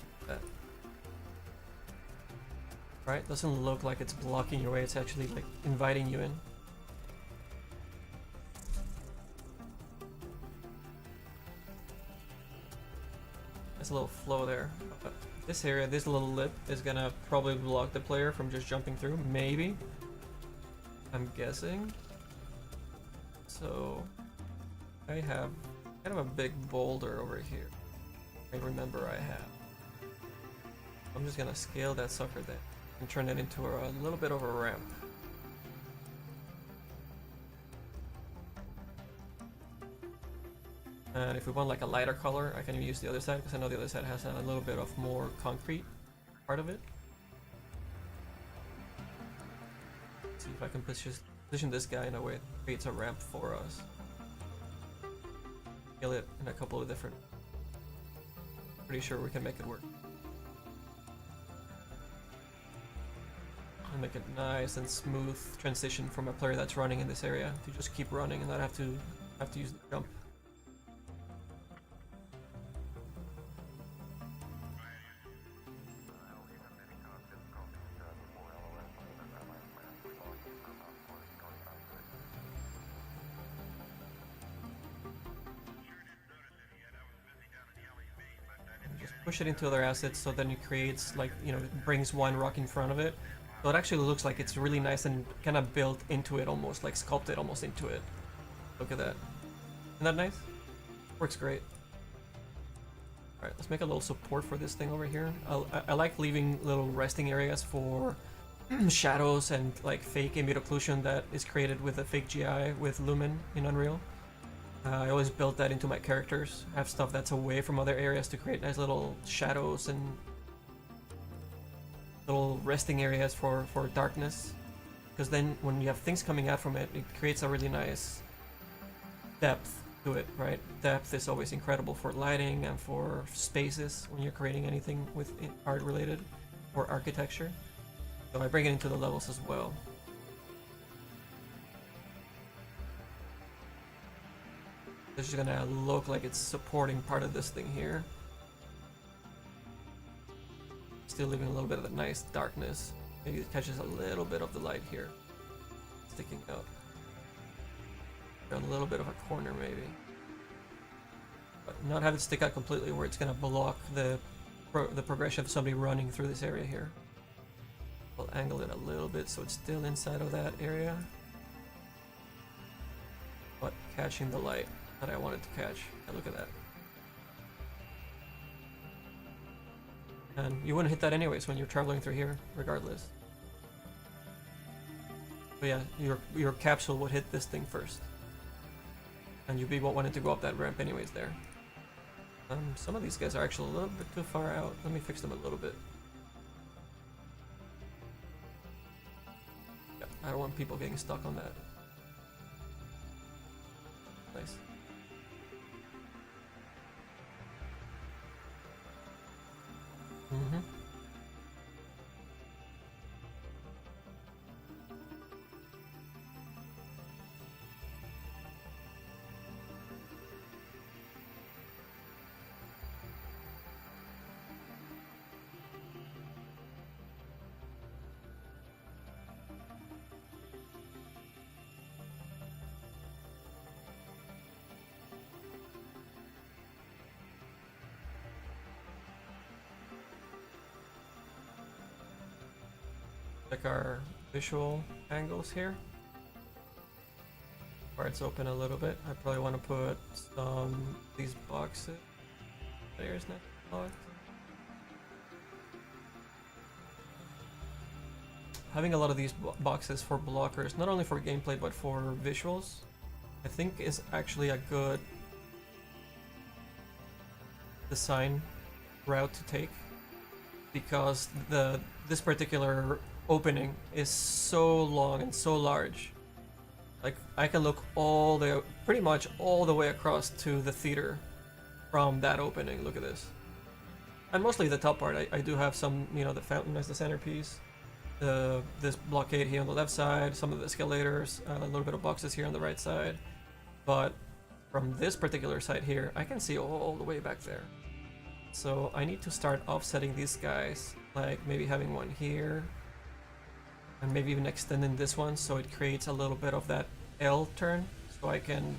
Right? Doesn't look like it's blocking your way. It's actually like inviting you in. There's a little flow there. This area, this little lip is gonna probably block the player from just jumping through, maybe. I'm guessing. So I have kind of a big boulder over here. I remember I have. I'm just gonna scale that sucker there and turn it into a little bit of a ramp. And if we want like a lighter color, I can even use the other side because I know the other side has a little bit of more concrete part of it. Let's see if I can position this guy in a way that creates a ramp for us. Scale it in a couple of different. Pretty sure we can make it work. And make it nice and smooth transition from a player that's running in this area to just keep running and not have to use the jump. Push it into other assets so then it creates like, you know, it brings one rock in front of it. So it actually looks like it's really nice and kind of built into it almost, like sculpted almost into it. Look at that. Isn't that nice? Works great. Alright, let's make a little support for this thing over here. I like leaving little resting areas for shadows and like fake ambient occlusion that is created with a fake GI with Lumen in Unreal. I always build that into my characters. I have stuff that's away from other areas to create nice little shadows and little resting areas for darkness. Because then when you have things coming out from it, it creates a really nice depth to it, right? Depth is always incredible for lighting and for spaces when you're creating anything with art related or architecture. So I bring it into the levels as well. It's just gonna look like it's supporting part of this thing here. Still leaving a little bit of the nice darkness. Maybe it catches a little bit of the light here. Sticking out. Got a little bit of a corner maybe. But not have it stick out completely where it's gonna block the progression of somebody running through this area here. I'll angle it a little bit so it's still inside of that area. But catching the light that I wanted to catch. And look at that. And you wouldn't hit that anyways when you're traveling through here, regardless. But yeah, your capsule would hit this thing first. And you'd be wanting to go up that ramp anyways there. Some of these guys are actually a little bit too far out. Let me fix them a little bit. Yeah, I don't want people getting stuck on that. Nice. Mm-hmm. Check our visual angles here. Where it's open a little bit. I probably want to put some these boxes. There's not blocked. Having a lot of these boxes for blockers, not only for gameplay but for visuals, I think is actually a good design route to take, because this particular opening is so long and so large. Like I can look pretty much all the way across to the theater from that opening. Look at this. And mostly the top part. I do have some, you know, the fountain as the centerpiece, this blockade here on the left side, some of the escalators, a little bit of boxes here on the right side. But from this particular side here, I can see all the way back there. So I need to start offsetting these guys, like maybe having one here, and maybe even extending this one so it creates a little bit of that L turn, so I can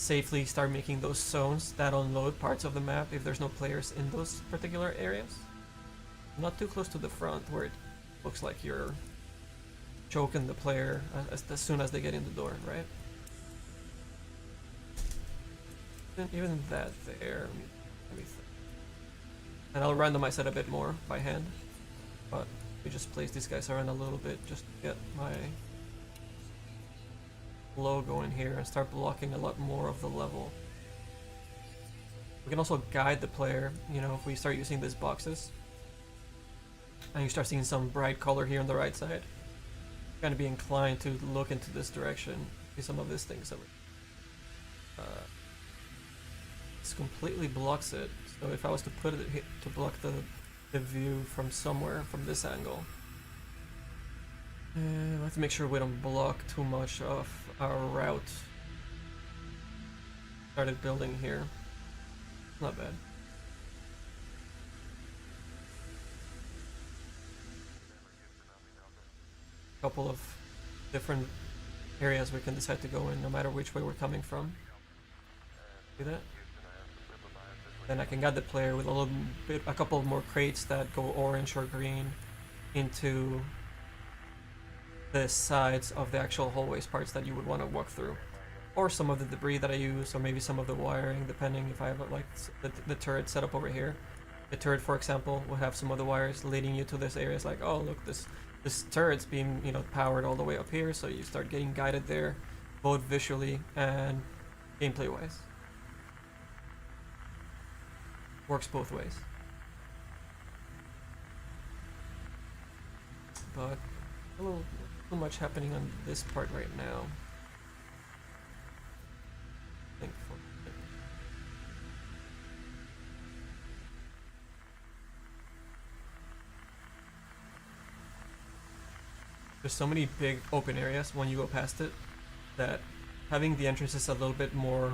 safely start making those zones that unload parts of the map if there's no players in those particular areas. Not too close to the front where it looks like you're choking the player as soon as they get in the door, right? Even that there, let me think. And I'll randomize it a bit more by hand, but we just place these guys around a little bit just to get my logo in here and start blocking a lot more of the level. We can also guide the player, you know, if we start using these boxes and you start seeing some bright color here on the right side, you're gonna be inclined to look into this direction. See some of these things that this completely blocks it. So if I was to put it here to block the view from somewhere from this angle, we have to make sure we don't block too much of our route. Started building here. Not bad. Couple of different areas we can decide to go in no matter which way we're coming from. See that? Then I can guide the player with a couple of more crates that go orange or green into the sides of the actual hallways parts that you would want to walk through, or some of the debris that I use, or maybe some of the wiring, depending if I have like the turret set up over here. The turret, for example, will have some of the wires leading you to this area. It's like, oh look, this turret's being, you know, powered all the way up here, so you start getting guided there, both visually and gameplay wise. Works both ways. But a little too much happening on this part right now. Thankfully. There's so many big open areas when you go past it that having the entrances a little bit more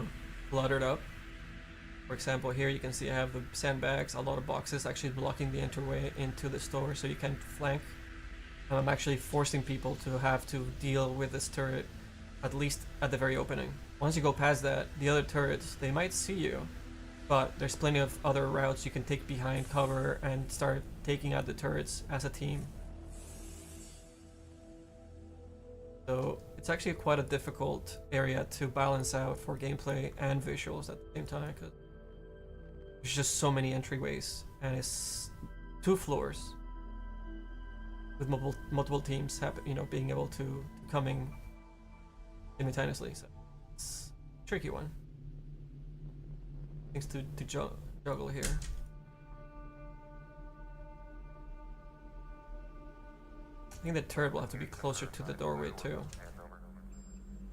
cluttered up. For example, here you can see I have the sandbags, a lot of boxes actually blocking the entryway into the store so you can't flank. I'm actually forcing people to have to deal with this turret, at least at the very opening. Once you go past that, the other turrets, they might see you, but there's plenty of other routes you can take behind cover and start taking out the turrets as a team. So it's actually quite a difficult area to balance out for gameplay and visuals at the same time, because there's just so many entryways, and it's 2 floors with multiple teams being able to coming simultaneously. So it's a tricky one. Things to juggle here. I think the turret will have to be closer to the doorway too.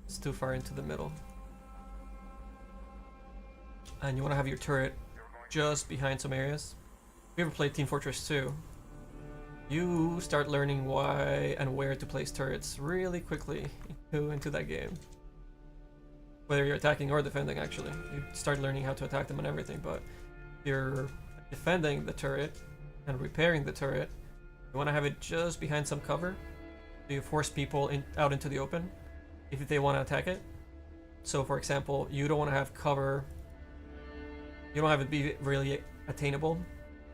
It's too far into the middle. And you want to have your turret just behind some areas. If you ever played Team Fortress 2, you start learning why and where to place turrets really quickly into that game. Whether you're attacking or defending, actually. You start learning how to attack them and everything, but if you're defending the turret and repairing the turret, you want to have it just behind some cover, so you force people out into the open if they want to attack it. So for example, you don't want to have cover, you don't have it be really attainable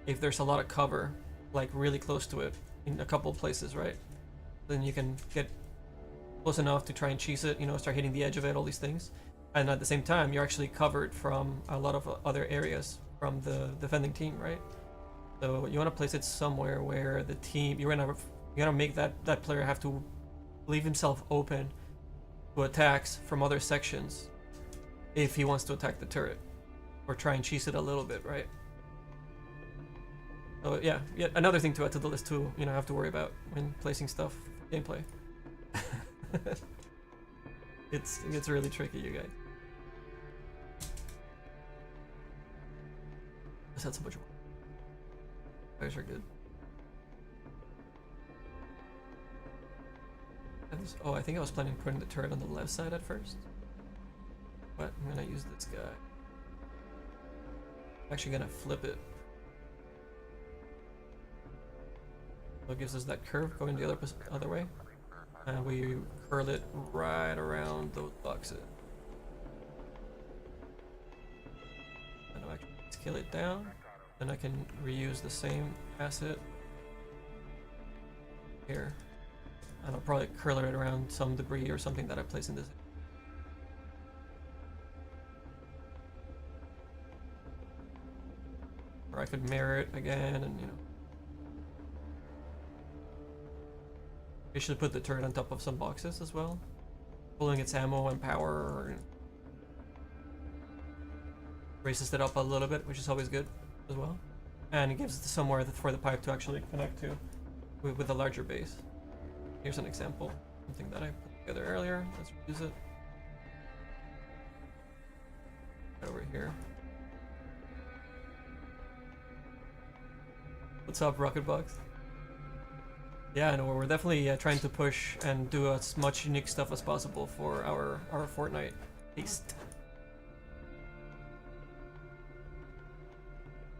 if there's a lot of cover like really close to it in a couple of places, right? Then you can get close enough to try and cheese it, start hitting the edge of it, all these things. And at the same time, you're actually covered from a lot of other areas from the defending team, right? So you want to place it somewhere where the team, you're gonna make that player have to leave himself open to attacks from other sections if he wants to attack the turret, or try and cheese it a little bit, right? So yeah, yet another thing to add to the list too, have to worry about when placing stuff for gameplay. It's really tricky, you guys. Just had so much work. Guys are good. Oh, I think I was planning on putting the turret on the left side at first. But I'm gonna use this guy. I'm actually gonna flip it. So it gives us that curve going the other way. And we curl it right around those boxes. scale it down, then I can reuse the same asset here. And I'll probably curl it around some debris or something that I place in this. Or I could mirror it again and, you know. I should put the turret on top of some boxes as well. Pulling its ammo and power, or raises it up a little bit, which is always good as well. And it gives it somewhere for the pipe to actually connect to with a larger base. Here's an example, something that I put together earlier. Let's use it. Over here. What's up, Rocket Box? Yeah, no, we're definitely trying to push and do as much unique stuff as possible for our Fortnite taste.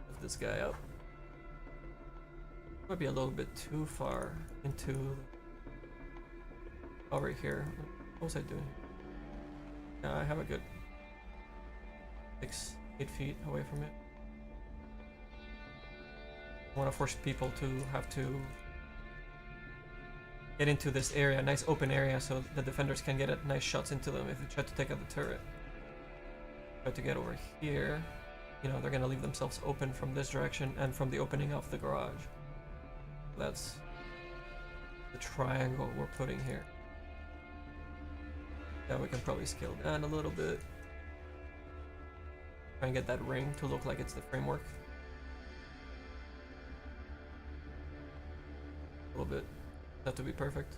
Lift this guy up. Might be a little bit too far into over here. What was I doing? Yeah, I have a good 6-8 feet away from it. I want to force people to have to get into this area, a nice open area, so the defenders can get nice shots into them if they try to take out the turret. Try to get over here, you know, they're gonna leave themselves open from this direction and from the opening of the garage. That's the triangle we're putting here. Yeah, we can probably scale down a little bit. Try and get that ring to look like it's the framework. A little bit. Not to be perfect.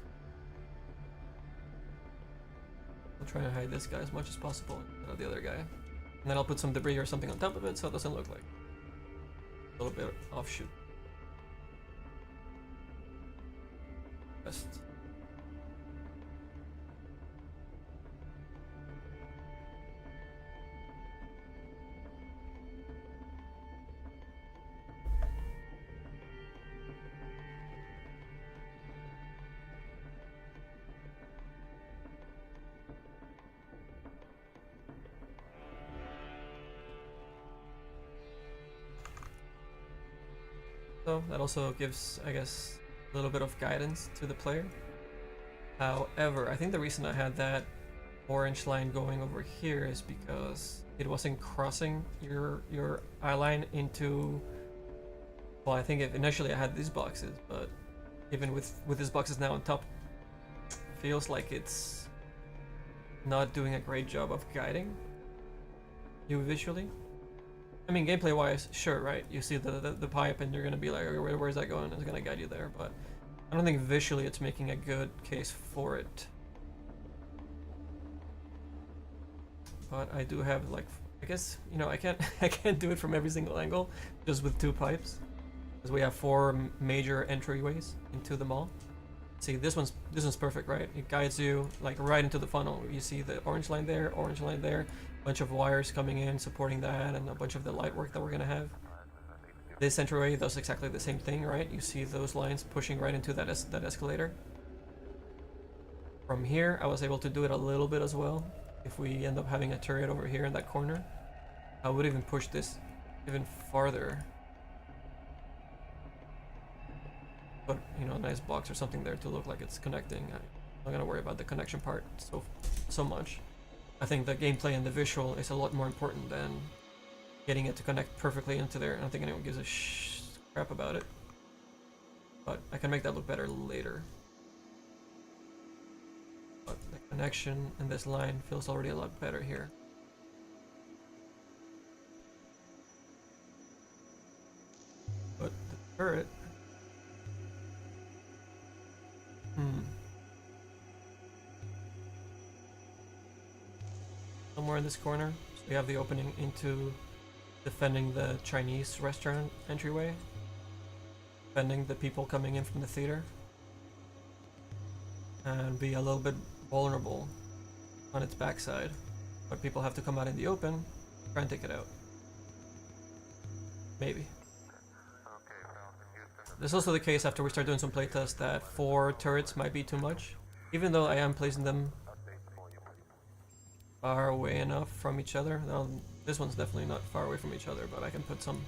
I'll try and hide this guy as much as possible, the other guy. And then I'll put some debris or something on top of it so it doesn't look like a little bit offshoot. Best. So that also gives, I guess, a little bit of guidance to the player. However, I think the reason I had that orange line going over here is because it wasn't crossing your eye line into. Well, I think initially I had these boxes, but even with these boxes now on top, feels like it's not doing a great job of guiding you visually. I mean, gameplay wise, sure, right? You see the pipe and you're gonna be like, okay, where's that going? It's gonna guide you there, but I don't think visually it's making a good case for it. But I do have, like, I guess, you know, I can't do it from every single angle, just with 2 pipes, because we have 4 major entryways into the mall. See, this one's perfect, right? It guides you like right into the funnel. You see the orange line there, bunch of wires coming in supporting that, and a bunch of the light work that we're gonna have. This entryway does exactly the same thing, right? You see those lines pushing right into that escalator. From here, I was able to do it a little bit as well. If we end up having a turret over here in that corner, I would even push this even farther. Put, you know, a nice box or something there to look like it's connecting. I'm not gonna worry about the connection part so much. I think the gameplay and the visual is a lot more important than getting it to connect perfectly into there. I don't think anyone gives a crap about it. But I can make that look better later. But the connection and this line feels already a lot better here. But the turret... Somewhere in this corner, so we have the opening into defending the Chinese restaurant entryway, defending the people coming in from the theater, and be a little bit vulnerable on its backside, but people have to come out in the open, try and take it out. Maybe. This is also the case after we start doing some playtests that 4 turrets might be too much, even though I am placing them far away enough from each other. They'll This one's definitely not far away from each other, but I can put something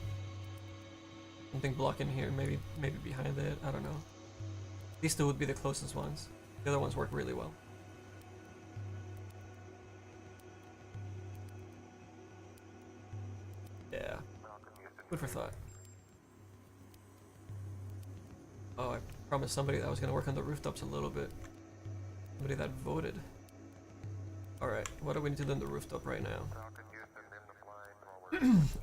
blocking here, maybe behind it, I don't know. These two would be the closest ones. The other ones work really well. Yeah. Food for thought. Oh, I promised somebody that I was gonna work on the rooftops a little bit. Somebody that voted. Alright, what do we need to do on the rooftop right now?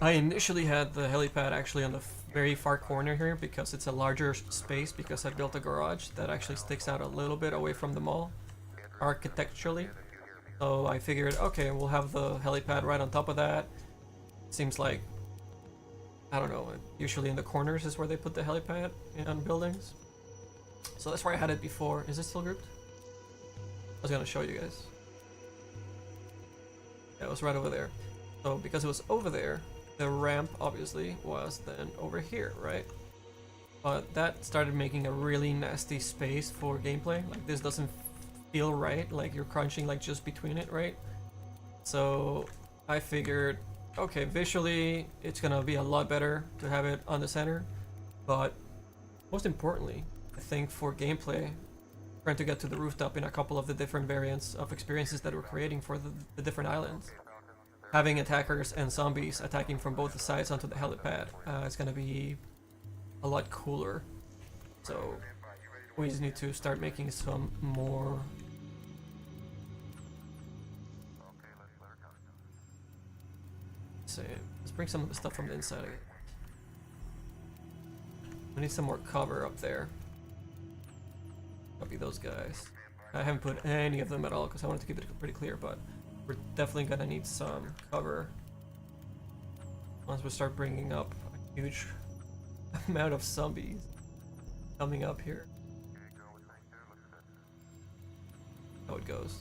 I initially had the helipad actually on the very far corner here because it's a larger space, because I built a garage that actually sticks out a little bit away from the mall architecturally. So I figured, okay, we'll have the helipad right on top of that. Seems like, I don't know, usually in the corners is where they put the helipad on buildings. So that's where I had it before. Is it still grouped? I was gonna show you guys. Yeah, it was right over there. So because it was over there, the ramp obviously was then over here, right? But that started making a really nasty space for gameplay. Like this doesn't feel right, like you're crunching like just between it, right? So I figured, okay, visually it's gonna be a lot better to have it on the center, but most importantly, I think for gameplay, trying to get to the rooftop in a couple of the different variants of experiences that we're creating for the different islands. Having attackers and zombies attacking from both sides onto the helipad, it's gonna be a lot cooler. So we just need to start making some more. Let's bring some of the stuff from the inside again. We need some more cover up there. Copy those guys. I haven't put any of them at all because I wanted to keep it pretty clear, but we're definitely gonna need some cover once we start bringing up a huge amount of zombies coming up here. How it goes.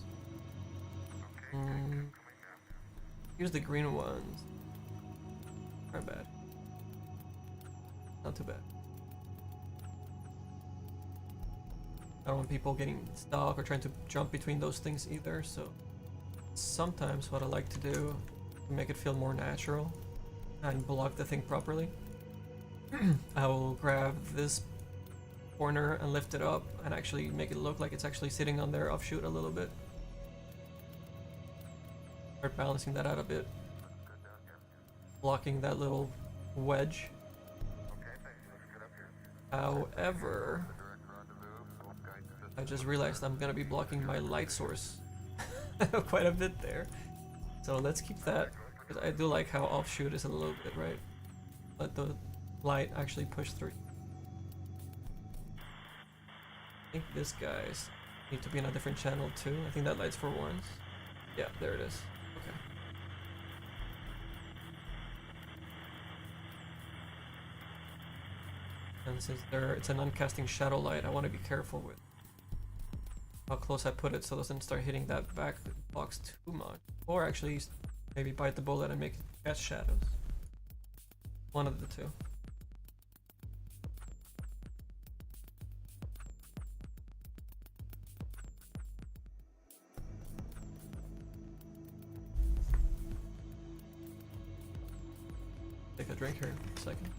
Here's the green ones. Not bad. Not too bad. I don't want people getting stuck or trying to jump between those things either, so sometimes what I like to do to make it feel more natural and block the thing properly, I will grab this corner and lift it up and actually make it look like it's actually sitting on their offshoot a little bit. Start balancing that out a bit. Blocking that little wedge. However, I just realized I'm gonna be blocking my light source quite a bit there. So let's keep that, because I do like how offshoot is a little bit, right? Let the light actually push through. I think this guy's need to be in a different channel too. I think that light's for ones. Yeah, there it is. Okay. And since it's an uncasting shadow light, I want to be careful with how close I put it so it doesn't start hitting that back box too much. Or actually maybe bite the bullet and make it catch shadows. One of the two. Take a drink here in a second.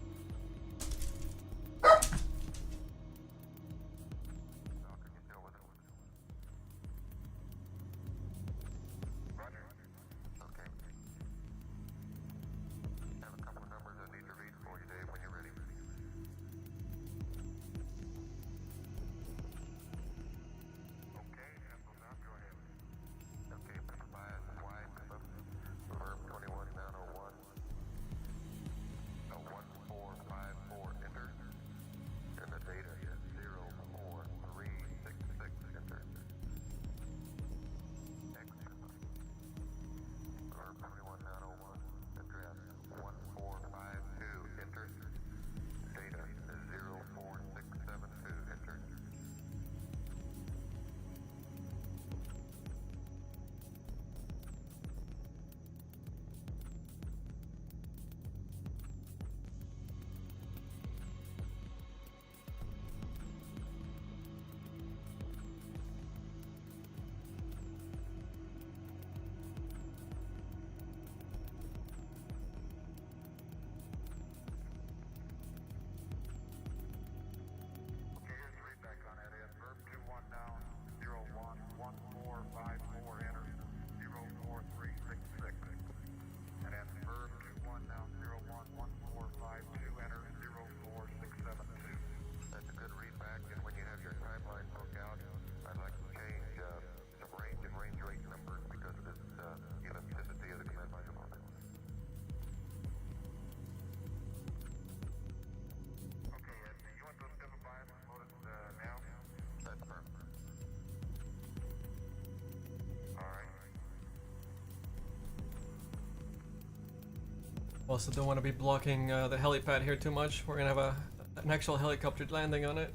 Also don't want to be blocking the helipad here too much. We're gonna have an actual helicopter landing on it.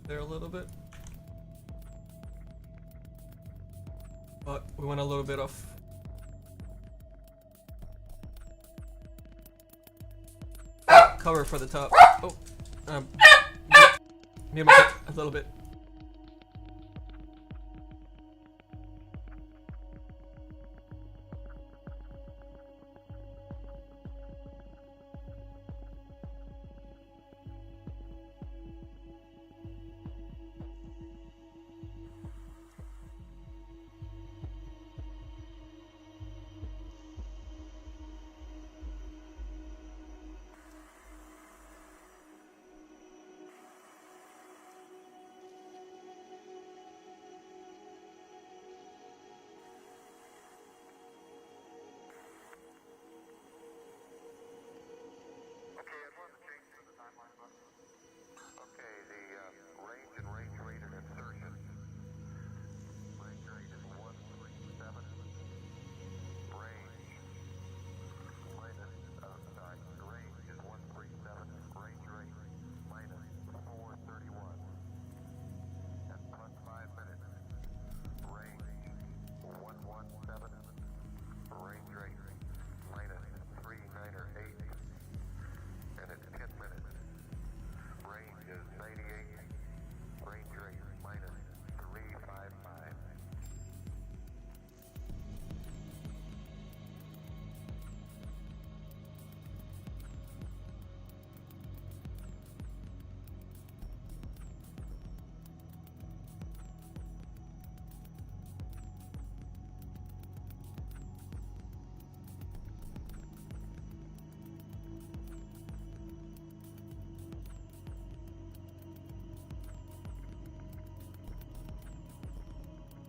There a little bit. But we want a little bit of... cover for the top. Oh, mute myself a little bit. Okay, the range and range rate and insertion. Range rate is 137. Range minus, sorry, range is 137. Range rate minus 431. That's plus 5 minutes. Range 117. Range rate minus 398. And it's 10 minutes. Range is 98. Range rate minus 355.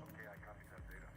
Okay, I copy that data.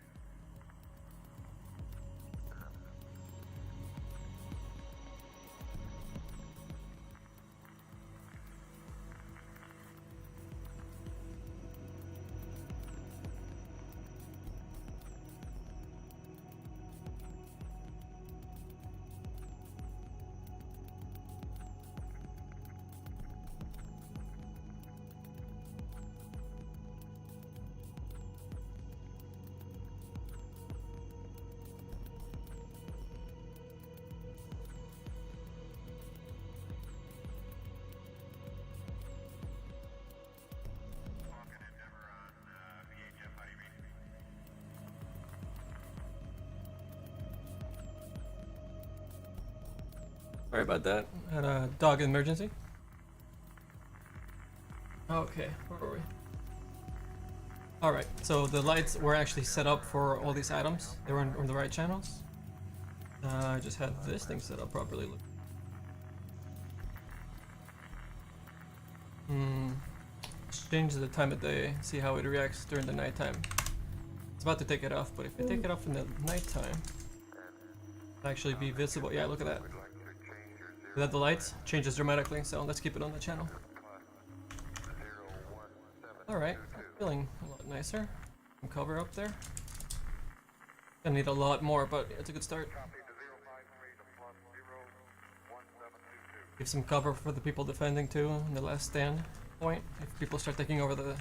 Falcon Endeavor on VHF, how do you read? Sorry about that. Had a dog emergency. Okay, where were we? Alright, so the lights were actually set up for all these items. They were on the right channels. I just had this thing set up properly. Let's change the time of day, see how it reacts during the nighttime. It's about to take it off, but if I take it off in the nighttime, it'll actually be visible. Yeah, look at that. Without the lights, changes dramatically, so let's keep it on the channel. Alright, feeling a lot nicer. Some cover up there. Gonna need a lot more, but it's a good start. Give some cover for the people defending too in the last stand point. If people start taking over the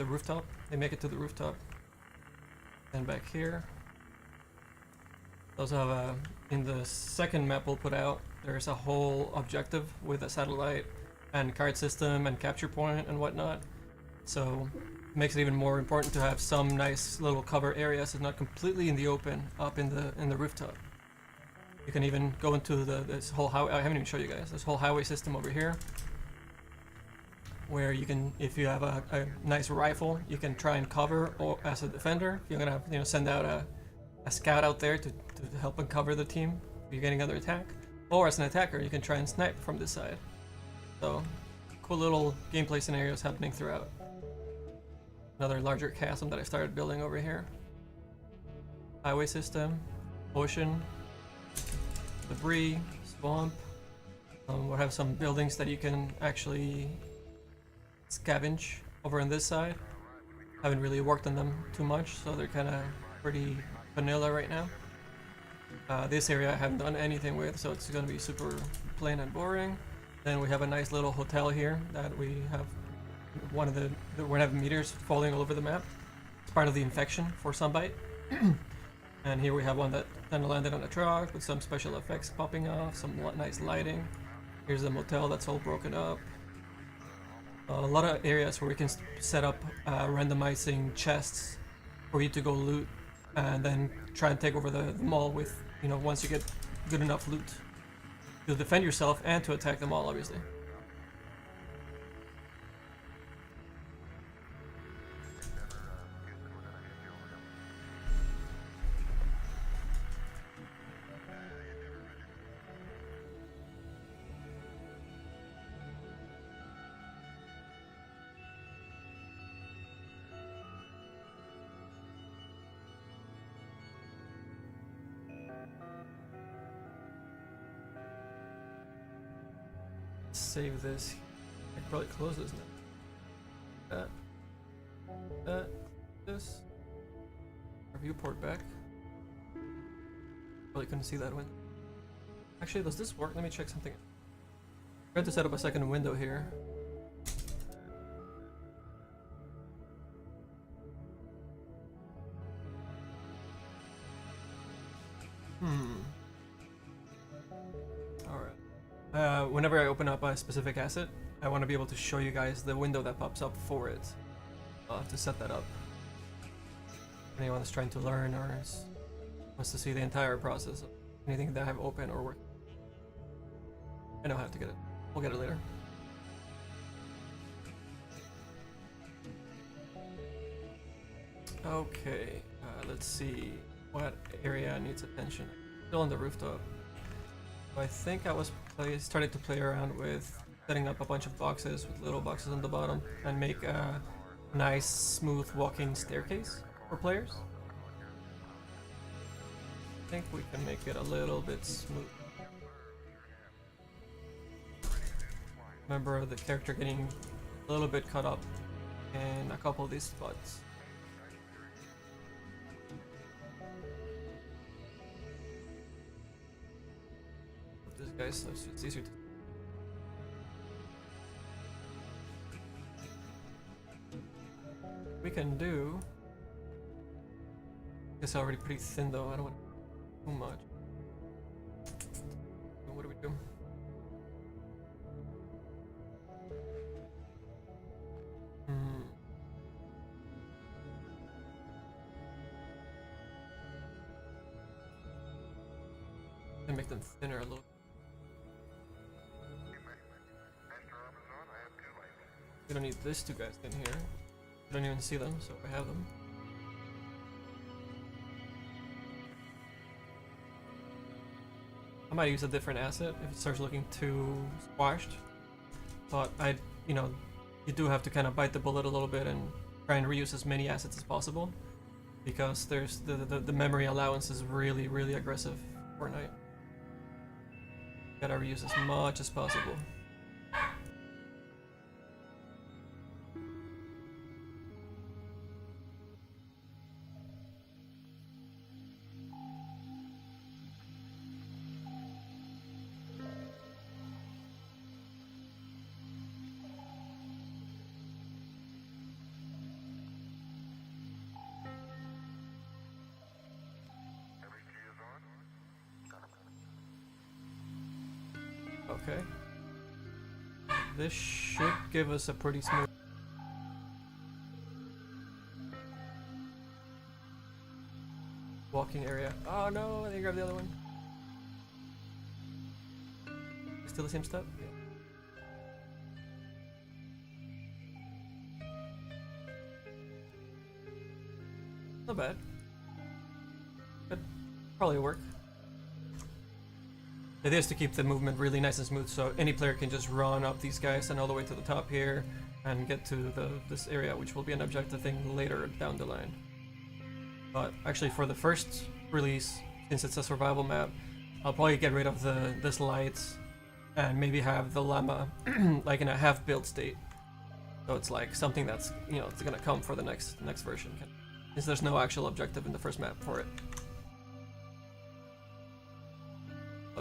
rooftop, they make it to the rooftop. And back here. Also have in the second map we'll put out, there's a whole objective with a satellite and card system and capture point and whatnot. So it makes it even more important to have some nice little cover areas and not completely in the open up in the rooftop. You can even go into this whole highway. I haven't even shown you guys this whole highway system over here, where you can, if you have a nice rifle, you can try and cover, or as a defender, you're gonna send out a scout out there to help uncover the team if you're getting under attack, or as an attacker, you can try and snipe from this side. So cool little gameplay scenarios happening throughout. Another larger chasm that I started building over here. Highway system, ocean, debris, swamp. We'll have some buildings that you can actually scavenge over on this side. Haven't really worked on them too much, so they're kind of pretty vanilla right now. This area I haven't done anything with, so it's gonna be super plain and boring. Then we have a nice little hotel here that we have one of the we have meters falling all over the map. It's part of the infection for Sunbite. And here we have one that kind of landed on a truck with some special effects popping off, some nice lighting. Here's the motel that's all broken up. A lot of areas where we can set up randomizing chests for you to go loot and then try and take over the mall with, you know, once you get good enough loot to defend yourself and to attack the mall, obviously. Save this. I can probably close this now. This. Our viewport back. Probably couldn't see that window. Actually, does this work? Let me check something. I tried to set up a second window here. Alright. Whenever I open up a specific asset, I want to be able to show you guys the window that pops up for it. I'll have to set that up. Anyone that's trying to learn or wants to see the entire process of anything that I have open or work. I know how to get it. We'll get it later. Okay, let's see what area needs attention. Still on the rooftop. I think I was started to play around with setting up a bunch of boxes with little boxes on the bottom and make a nice smooth walking staircase for players. I think we can make it a little bit smooth. Remember the character getting a little bit caught up in a couple of these spots. This guy's so it's easier to. We can do. It's already pretty thin though. I don't want too much. What do we do? And make them thinner a little. We don't need these two guys in here. We don't even see them, so I have them. I might use a different asset if it starts looking too squashed. But you know, you do have to kind of bite the bullet a little bit and try and reuse as many assets as possible, because there's the memory allowance is really, really aggressive for Fortnite. Gotta reuse as much as possible. Okay. This should give us a pretty smooth. Walking area. Oh no, I think I grabbed the other one. Still the same step? Yeah. Not bad. Could probably work. It is to keep the movement really nice and smooth, so any player can just run up these guys and all the way to the top here and get to this area, which will be an objective thing later down the line. But actually, for the first release, since it's a survival map, I'll probably get rid of this light and maybe have the llama like in a half-built state. So it's like something that's, you know, it's gonna come for the next version, since there's no actual objective in the first map for it.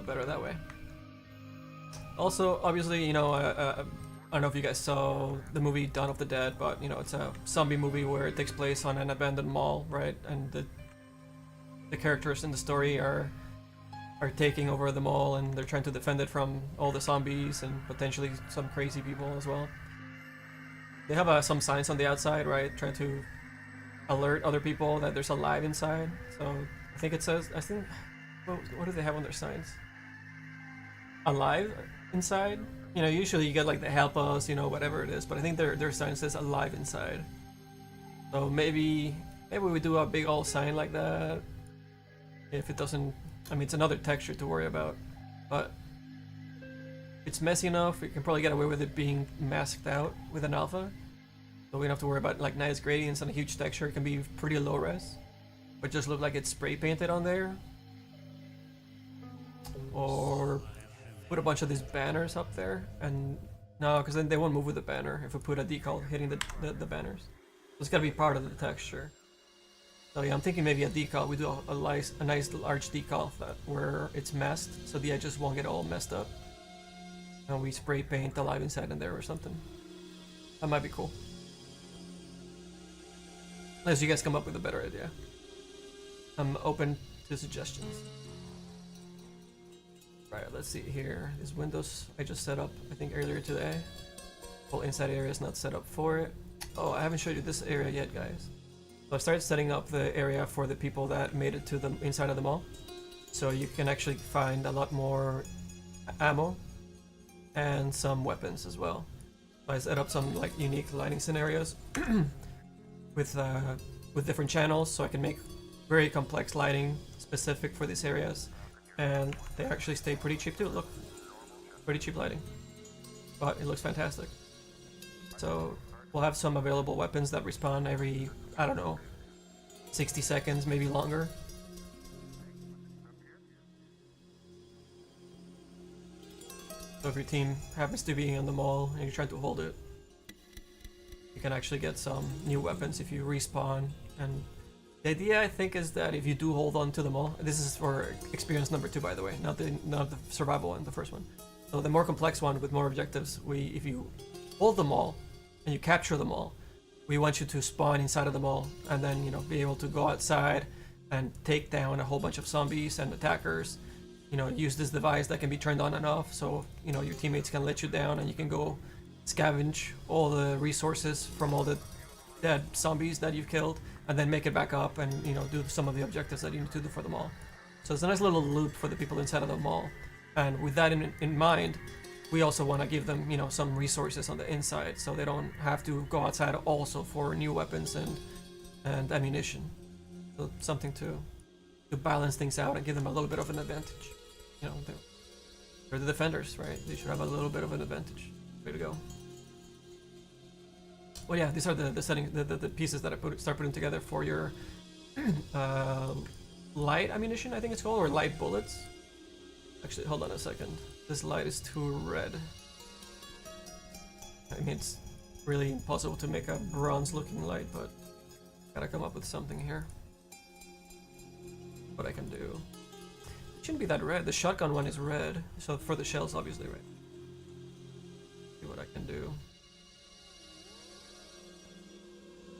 better that way. Also, obviously, you know, I don't know if you guys saw the movie Dawn of the Dead, but you know, it's a zombie movie where it takes place on an abandoned mall, right? And the characters in the story are taking over the mall, and they're trying to defend it from all the zombies and potentially some crazy people as well. They have some signs on the outside, right, trying to alert other people that there's alive inside. So I think it says, what do they have on their signs? Alive inside? You know, usually you get like the help us, you know, whatever it is, but I think their sign says alive inside. So maybe we do a big old sign like that. If it doesn't, I mean, it's another texture to worry about, but it's messy enough. We can probably get away with it being masked out with an alpha, so we don't have to worry about like nice gradients and a huge texture. It can be pretty low res, but just look like it's spray painted on there, or put a bunch of these banners up there. And no, because then they won't move with the banner if we put a decal hitting the banners. So it's gotta be part of the texture. So yeah, I'm thinking maybe a decal. We do a nice large decal where it's masked, so the edges won't get all messed up. And we spray paint alive inside in there or something. That might be cool. Unless you guys come up with a better idea. I'm open to suggestions. Right, let's see here. These windows I just set up, I think earlier today. Whole inside area is not set up for it. Oh, I haven't showed you this area yet, guys. So I started setting up the area for the people that made it to the inside of the mall. So you can actually find a lot more ammo and some weapons as well. I set up some like unique lighting scenarios with different channels, so I can make very complex lighting specific for these areas, and they actually stay pretty cheap too. Look, pretty cheap lighting, but it looks fantastic. So we'll have some available weapons that respawn every, I don't know, 60 seconds, maybe longer. So if your team happens to be in the mall and you're trying to hold it, you can actually get some new weapons if you respawn. And the idea, I think, is that if you do hold on to the mall, this is for experience number 2, by the way, not the survival one, the first one. So the more complex one with more objectives, if you hold the mall and you capture the mall, we want you to spawn inside of the mall and then, you know, be able to go outside and take down a whole bunch of zombies and attackers. You know, use this device that can be turned on and off, so you know your teammates can let you down and you can go scavenge all the resources from all the dead zombies that you've killed, and then make it back up and, you know, do some of the objectives that you need to do for the mall. So it's a nice little loop for the people inside of the mall. And with that in mind, we also want to give them, you know, some resources on the inside, so they don't have to go outside also for new weapons and ammunition. So something to balance things out and give them a little bit of an advantage. You know, they're the defenders, right? They should have a little bit of an advantage. Way to go. Well, yeah, these are the settings, the pieces that I start putting together for your light ammunition, I think it's called, or light bullets. Actually, hold on a second. This light is too red. I mean, it's really impossible to make a bronze-looking light, but gotta come up with something here. What I can do. It shouldn't be that red. The shotgun one is red, so for the shells, obviously, right? See what I can do.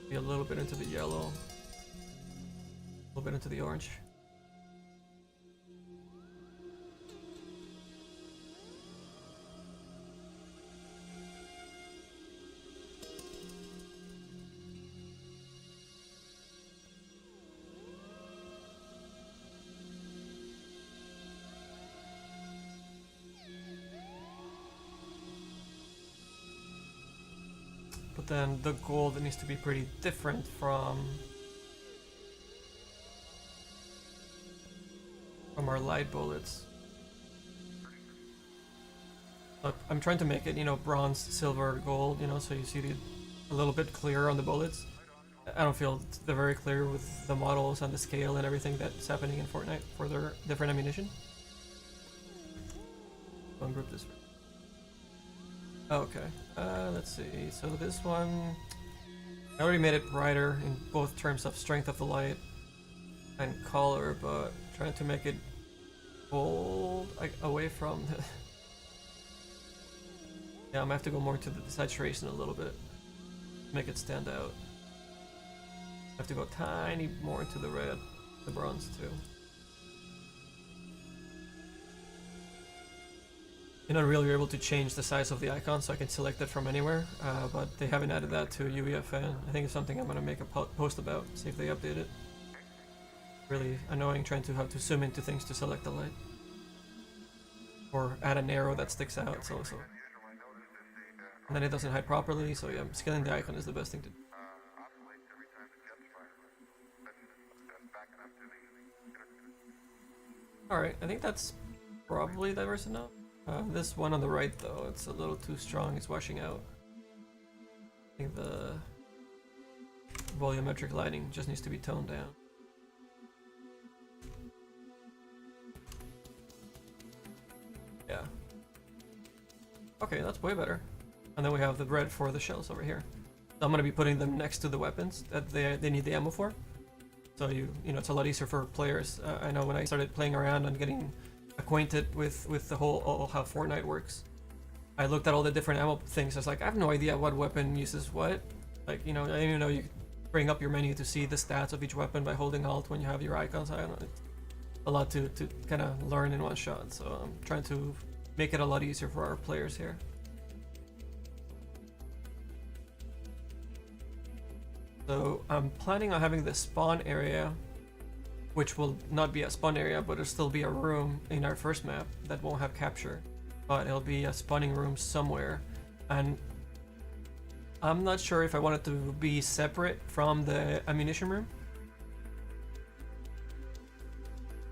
Be a little bit into the yellow, a little bit into the orange. But then the gold needs to be pretty different from our light bullets. But I'm trying to make it, you know, bronze, silver, gold, you know, so you see a little bit clearer on the bullets. I don't feel they're very clear with the models and the scale and everything that's happening in Fortnite for their different ammunition. Don't group this. Okay, let's see. So this one, I already made it brighter in both terms of strength of the light and color, but trying to make it hold away from the... Yeah, I'm gonna have to go more to the saturation a little bit. Make it stand out. I have to go tiny more into the red, the bronze too. You're not really able to change the size of the icon, so I can select it from anywhere, but they haven't added that to UEFN. I think it's something I'm gonna make a post about, see if they update it. Really annoying trying to have to zoom into things to select the light. Or add an arrow that sticks out, so. And then it doesn't hide properly, so yeah, scaling the icon is the best thing to do. Alright, I think that's probably diverse enough. This one on the right though, it's a little too strong, it's washing out. I think the volumetric lighting just needs to be toned down. Yeah. Okay, that's way better. And then we have the red for the shells over here. So I'm gonna be putting them next to the weapons that they need the ammo for. So you know, it's a lot easier for players. I know when I started playing around and getting acquainted with the whole how Fortnite works, I looked at all the different ammo things. I was like, I have no idea what weapon uses what. Like, you know, I didn't even know you could bring up your menu to see the stats of each weapon by holding Alt when you have your icons. I don't know. It's a lot to kind of learn in one shot. So I'm trying to make it a lot easier for our players here. So I'm planning on having the spawn area, which will not be a spawn area, but it'll still be a room in our first map that won't have capture, but it'll be a spawning room somewhere. And I'm not sure if I want it to be separate from the ammunition room,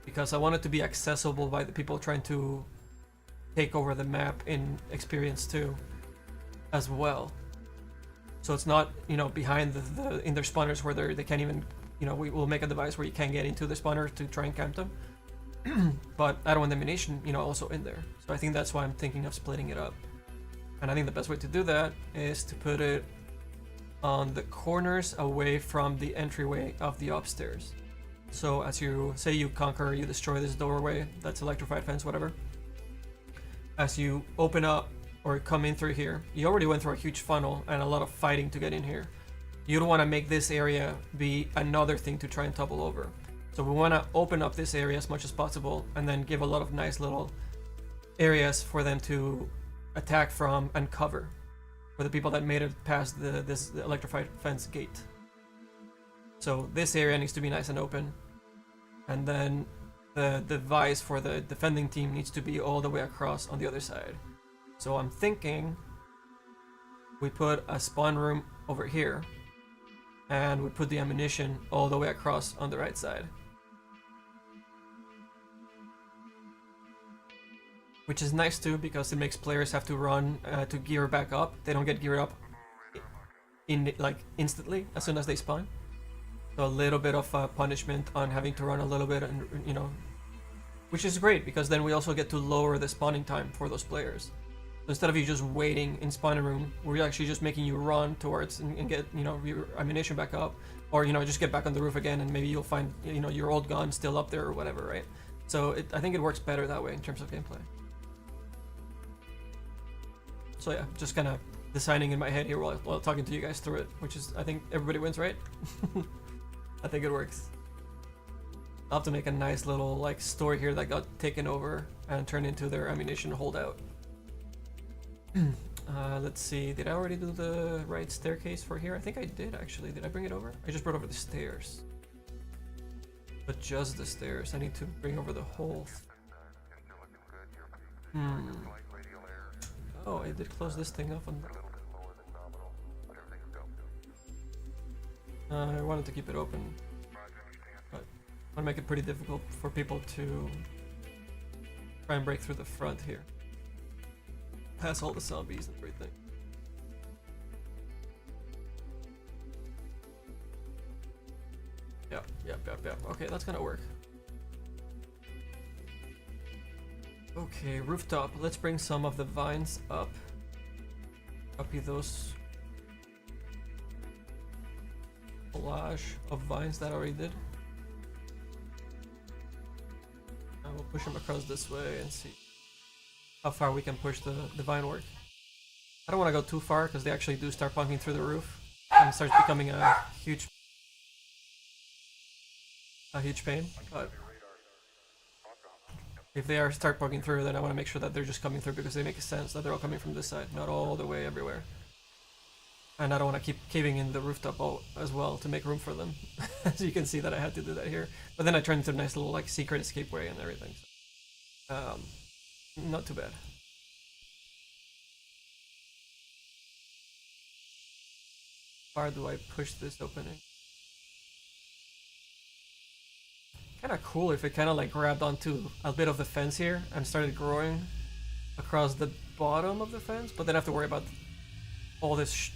because I want it to be accessible by the people trying to take over the map in Experience 2 as well. So it's not, you know, behind the in their spawners where they can't even, you know, we will make a device where you can't get into the spawner to try and camp them. But I don't want the ammunition, you know, also in there. So I think that's why I'm thinking of splitting it up. And I think the best way to do that is to put it on the corners away from the entryway of the upstairs. So as you say you conquer, you destroy this doorway, that's electrified fence, whatever. As you open up or come in through here, you already went through a huge funnel and a lot of fighting to get in here. You don't want to make this area be another thing to try and topple over. So we want to open up this area as much as possible and then give a lot of nice little areas for them to attack from and cover for the people that made it past this electrified fence gate. So this area needs to be nice and open, and then the device for the defending team needs to be all the way across on the other side. So I'm thinking we put a spawn room over here and we put the ammunition all the way across on the right side. Which is nice too, because it makes players have to run to gear back up. They don't get geared up instantly as soon as they spawn. So a little bit of punishment on having to run a little bit, and you know, which is great because then we also get to lower the spawning time for those players. So instead of you just waiting in spawning room, we're actually just making you run towards and get, you know, your ammunition back up, or, you know, just get back on the roof again and maybe you'll find, you know, your old gun still up there or whatever, right? So I think it works better that way in terms of gameplay. So yeah, just kind of designing in my head here while talking to you guys through it, which is, I think everybody wins, right? I think it works. I'll have to make a nice little like store here that got taken over and turned into their ammunition holdout. Let's see, did I already do the right staircase for here? I think I did actually. Did I bring it over? I just brought over the stairs. But just the stairs. I need to bring over the whole... Oh, I did close this thing up on... I wanted to keep it open, but I want to make it pretty difficult for people to try and break through the front here. Past all the zombies and everything. Yep. Okay, that's gonna work. Okay, rooftop. Let's bring some of the vines up. Copy those collage of vines that I already did. I will push them across this way and see how far we can push the vine work. I don't want to go too far because they actually do start bunking through the roof and it starts becoming a huge pain. But if they start bunking through, then I want to make sure that they're just coming through because they make sense that they're all coming from this side, not all the way everywhere. And I don't want to keep caving in the rooftop as well to make room for them. So you can see that I had to do that here. But then I turned into a nice little like secret escape way and everything. So, not too bad. How far do I push this opening? Kinda cool if it kinda like grabbed onto a bit of the fence here and started growing across the bottom of the fence, but then I have to worry about all this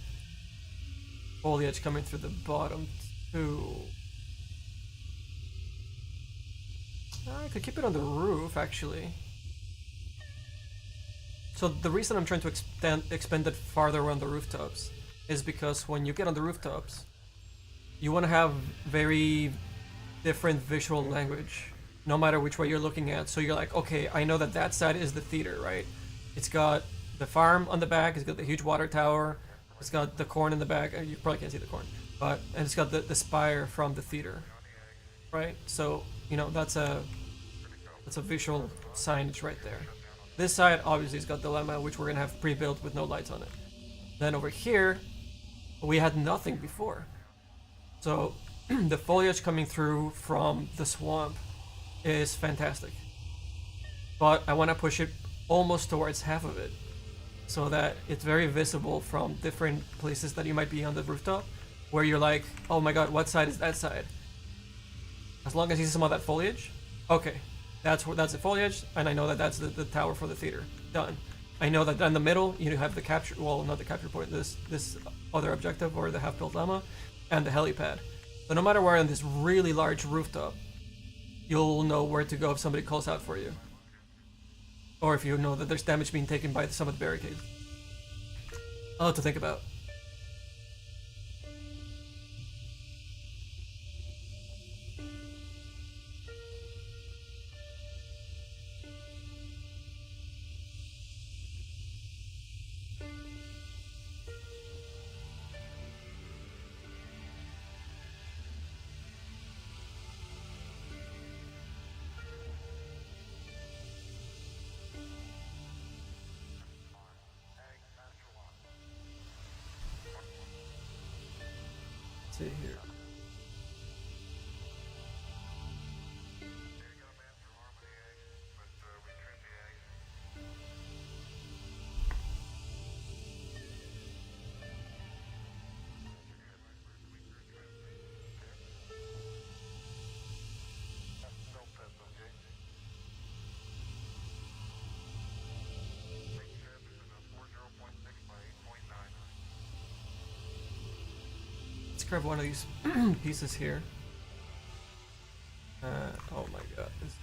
foliage coming through the bottom too. I could keep it on the roof actually. So the reason I'm trying to expand it farther around the rooftops is because when you get on the rooftops, you want to have very different visual language, no matter which way you're looking at. So you're like, okay, I know that that side is the theater, right? It's got the farm on the back, it's got the huge water tower, it's got the corn in the back. You probably can't see the corn, but and it's got the spire from the theater, right? So you know that's a visual signage right there. This side obviously has got Dilemma, which we're gonna have pre-built with no lights on it. Then over here, we had nothing before. So the foliage coming through from the swamp is fantastic. But I want to push it almost towards half of it so that it's very visible from different places that you might be on the rooftop where you're like, oh my god, what side is that side? As long as you see some of that foliage, okay, that's the foliage, and I know that that's the tower for the theater. Done. I know that in the middle you have the capture, well, not the capture point, this other objective or the half-built llama and the helipad. So no matter where on this really large rooftop, you'll know where to go if somebody calls out for you. Or if you know that there's damage being taken by some of the barricades. A lot to think about. See here. Let's grab one of these pieces here. Oh my god, this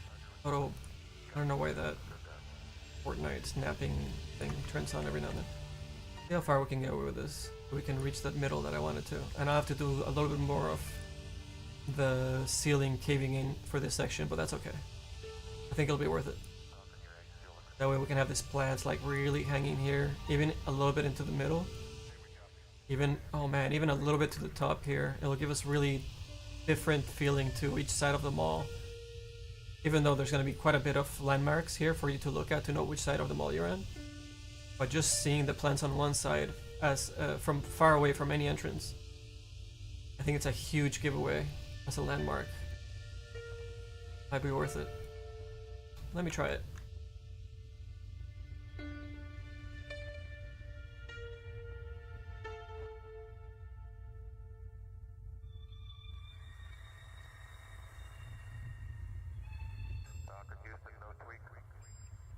photo, I don't know why that Fortnite snapping thing turns on every now and then. See how far we can go with this. We can reach that middle that I wanted to. And I'll have to do a little bit more of the ceiling caving in for this section, but that's okay. I think it'll be worth it. That way we can have this plants like really hanging here, even a little bit into the middle. Even, oh man, even a little bit to the top here. It'll give us really different feeling to each side of the mall. Even though there's going to be quite a bit of landmarks here for you to look at to know which side of the mall you're in. But just seeing the plants on one side as from far away from any entrance, I think it's a huge giveaway as a landmark. Might be worth it. Let me try it.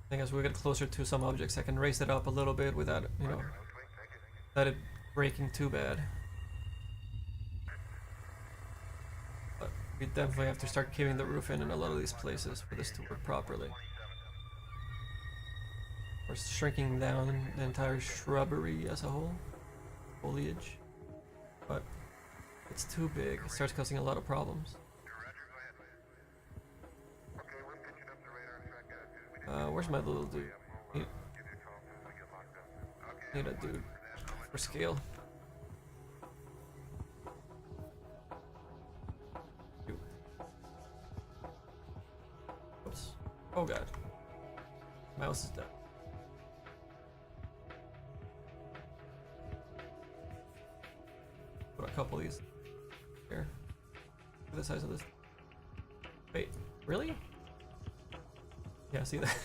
I think as we get closer to some objects, I can raise it up a little bit without, you know, without it breaking too bad. But we definitely have to start caving the roof in a lot of these places for this to work properly. We're shrinking down the entire shrubbery as a whole, foliage, but it's too big. It starts causing a lot of problems. Okay, we're pitching up the radar track. where's my little dude? Need a dude for scale. Oops. Oh god. Mouse is dead. Put a couple of these here. Look at the size of this. Wait, really? Yeah, see that?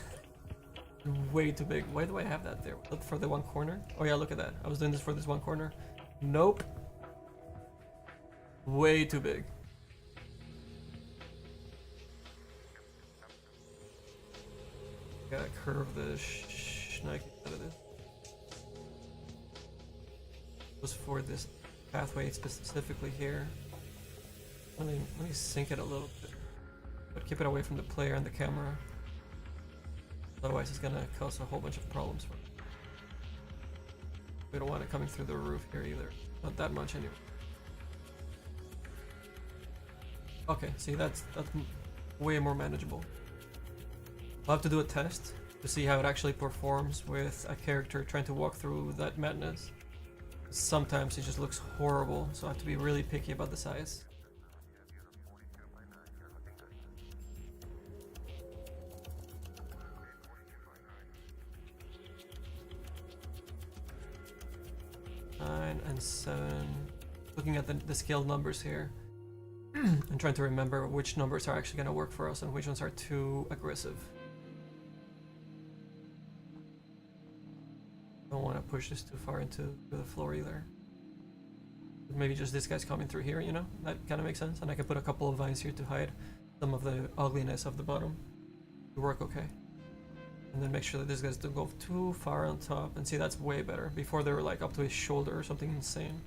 Way too big. Why do I have that there? Look for the one corner. Oh yeah, look at that. I was doing this for this one corner. Nope. Way too big. Gotta curve the schneck out of this. Was for this pathway specifically here. Let me sync it a little bit, but keep it away from the player and the camera. Otherwise, it's gonna cause a whole bunch of problems for us. We don't want it coming through the roof here either. Not that much anyway. Okay, see that's way more manageable. I'll have to do a test to see how it actually performs with a character trying to walk through that madness. Sometimes it just looks horrible, so I have to be really picky about the size. And 7. Looking at the scaled numbers here and trying to remember which numbers are actually going to work for us and which ones are too aggressive. Don't want to push this too far into the floor either. Maybe just this guy's coming through here, you know? That kind of makes sense. And I can put a couple of vines here to hide some of the ugliness of the bottom. To work okay. And then make sure that these guys don't go too far on top. And see, that's way better. Before they were like up to his shoulder or something insane.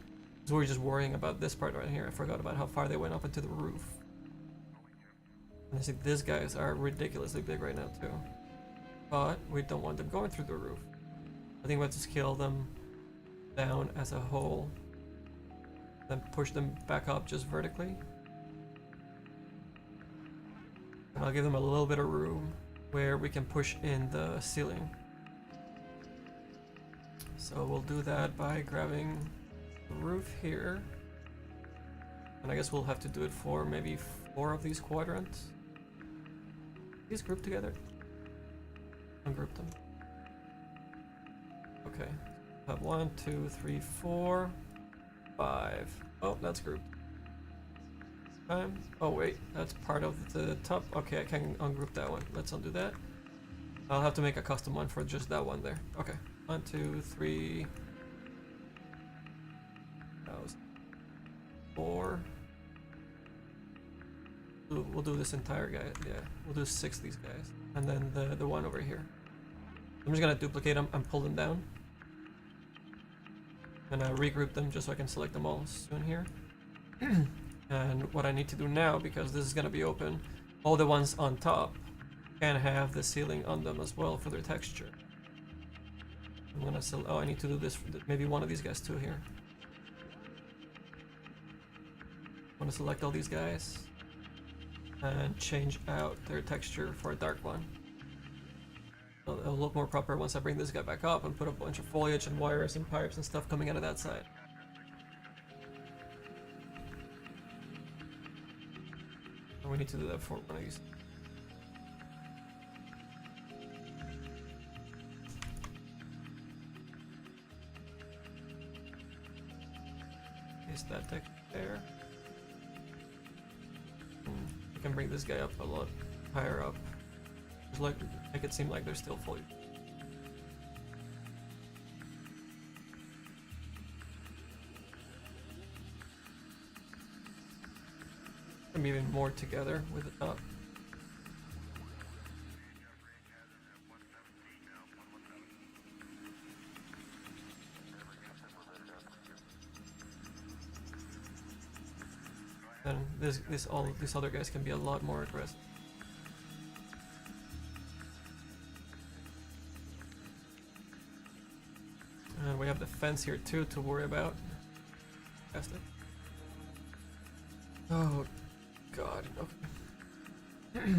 So we're just worrying about this part right here. I forgot about how far they went up into the roof. And I see these guys are ridiculously big right now too. But we don't want them going through the roof. I think we have to scale them down as a whole. Then push them back up just vertically. And I'll give them a little bit of room where we can push in the ceiling. So we'll do that by grabbing the roof here. And I guess we'll have to do it for maybe 4 of these quadrants. These group together. Ungroup them. Okay. Have 1, 2, 3, 4, 5. Oh, that's grouped. Oh wait, that's part of the top. Okay, I can ungroup that one. Let's undo that. I'll have to make a custom one for just that one there. Okay, 1, 2, 3. That was 4. We'll do this entire guy. Yeah, we'll do 6 of these guys, and then the one over here. I'm just gonna duplicate them and pull them down, and regroup them just so I can select them all soon here. And what I need to do now, because this is going to be open, all the ones on top can have the ceiling on them as well for their texture. I'm going to I need to do this for maybe one of these guys too here. I want to select all these guys and change out their texture for a dark one. So it'll look more proper once I bring this guy back up and put a bunch of foliage and wires and pipes and stuff coming out of that side. We need to do that for one of these. Paste that text there. I can bring this guy up a lot higher up. Just like make it seem like they're still fully. Even more together with the top. And all these other guys can be a lot more aggressive. And we have the fence here too to worry about. Cast it. Oh God, okay.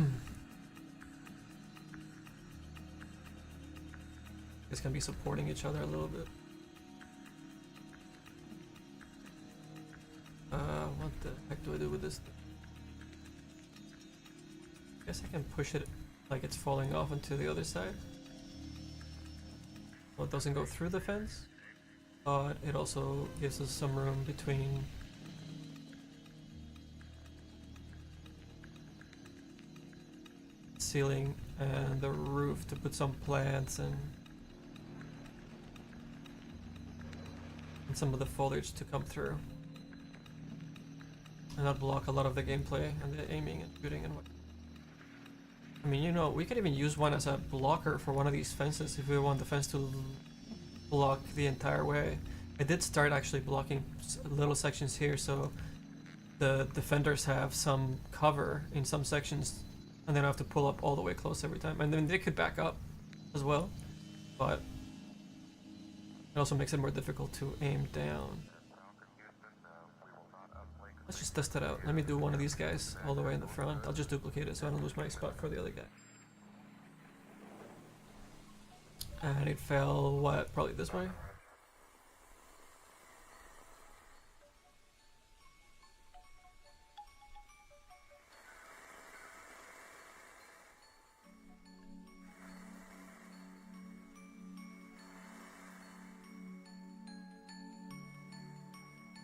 It's gonna be supporting each other a little bit. What the heck do I do with this thing? Guess I can push it like it's falling off into the other side. Well, it doesn't go through the fence, but it also gives us some room between the ceiling and the roof to put some plants and some of the foliage to come through. And not block a lot of the gameplay and the aiming and shooting and what. I mean, you know, we could even use one as a blocker for one of these fences if we want the fence to block the entire way. I did start actually blocking little sections here so the defenders have some cover in some sections and then I have to pull up all the way close every time. And then they could back up as well, but it also makes it more difficult to aim down. Let's just test it out. Let me do one of these guys all the way in the front. I'll just duplicate it so I don't lose my spot for the other guy. And it fell, what, probably this way?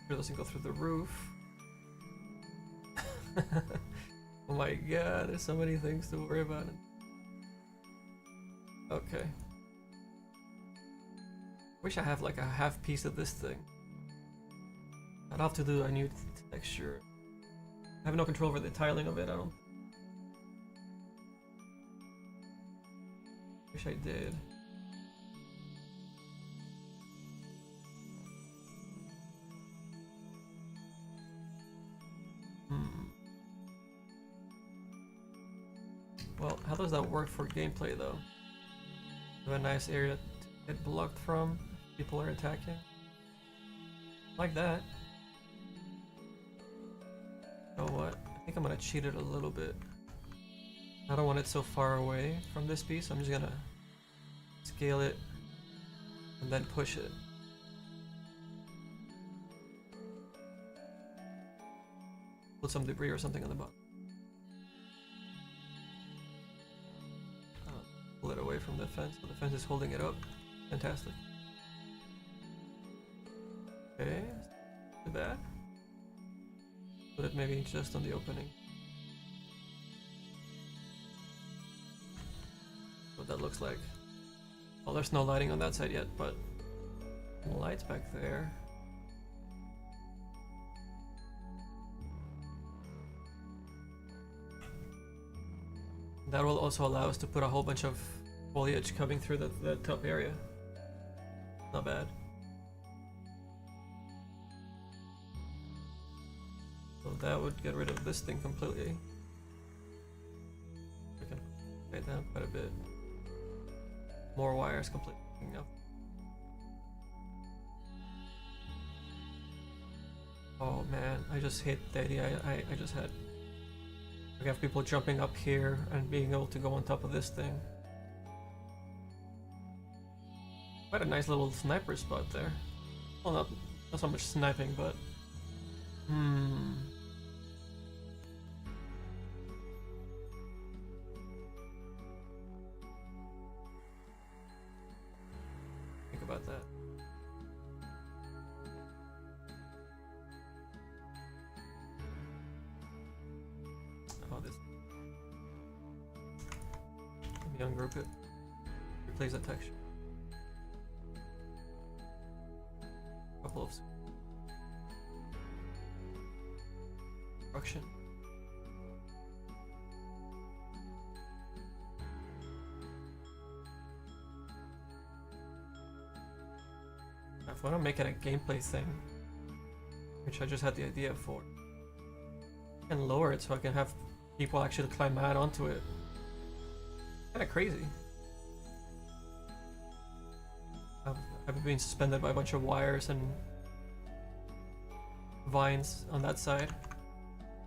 It doesn't go through the roof. Oh my god, there's so many things to worry about. Okay. Wish I have like a half piece of this thing. I'd have to do a new texture. I have no control over the tiling of it, I don't. Wish I did. Well, how does that work for gameplay though? We have a nice area to get blocked from. People are attacking. Like that. You know what? I think I'm gonna cheat it a little bit. I don't want it so far away from this piece. I'm just gonna scale it and then push it. Put some debris or something on the bottom. Pull it away from the fence, so the fence is holding it up. Fantastic. Okay, too bad. Put it maybe just on the opening. What that looks like. Well, there's no lighting on that side yet, but lights back there. That will also allow us to put a whole bunch of foliage coming through the top area. Not bad. So that would get rid of this thing completely. We can fade down quite a bit. More wires completely. Up. Oh man, I just hate the idea I just had. We have people jumping up here and being able to go on top of this thing. Quite a nice little sniper spot there. Well, not so much sniping, but think about that. Oh, this. Let me ungroup it. Replace that texture. Couple of construction. If I want to make it a gameplay thing, which I just had the idea for, I can lower it so I can have people actually climb out onto it. Kinda crazy. I've been suspended by a bunch of wires and vines on that side.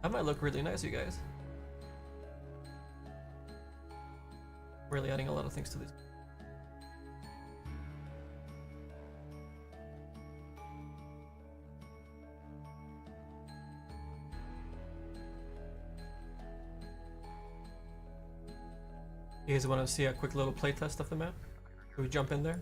That might look really nice, you guys. Really adding a lot of things to this. You guys want to see a quick little playtest of the map? Should we jump in there?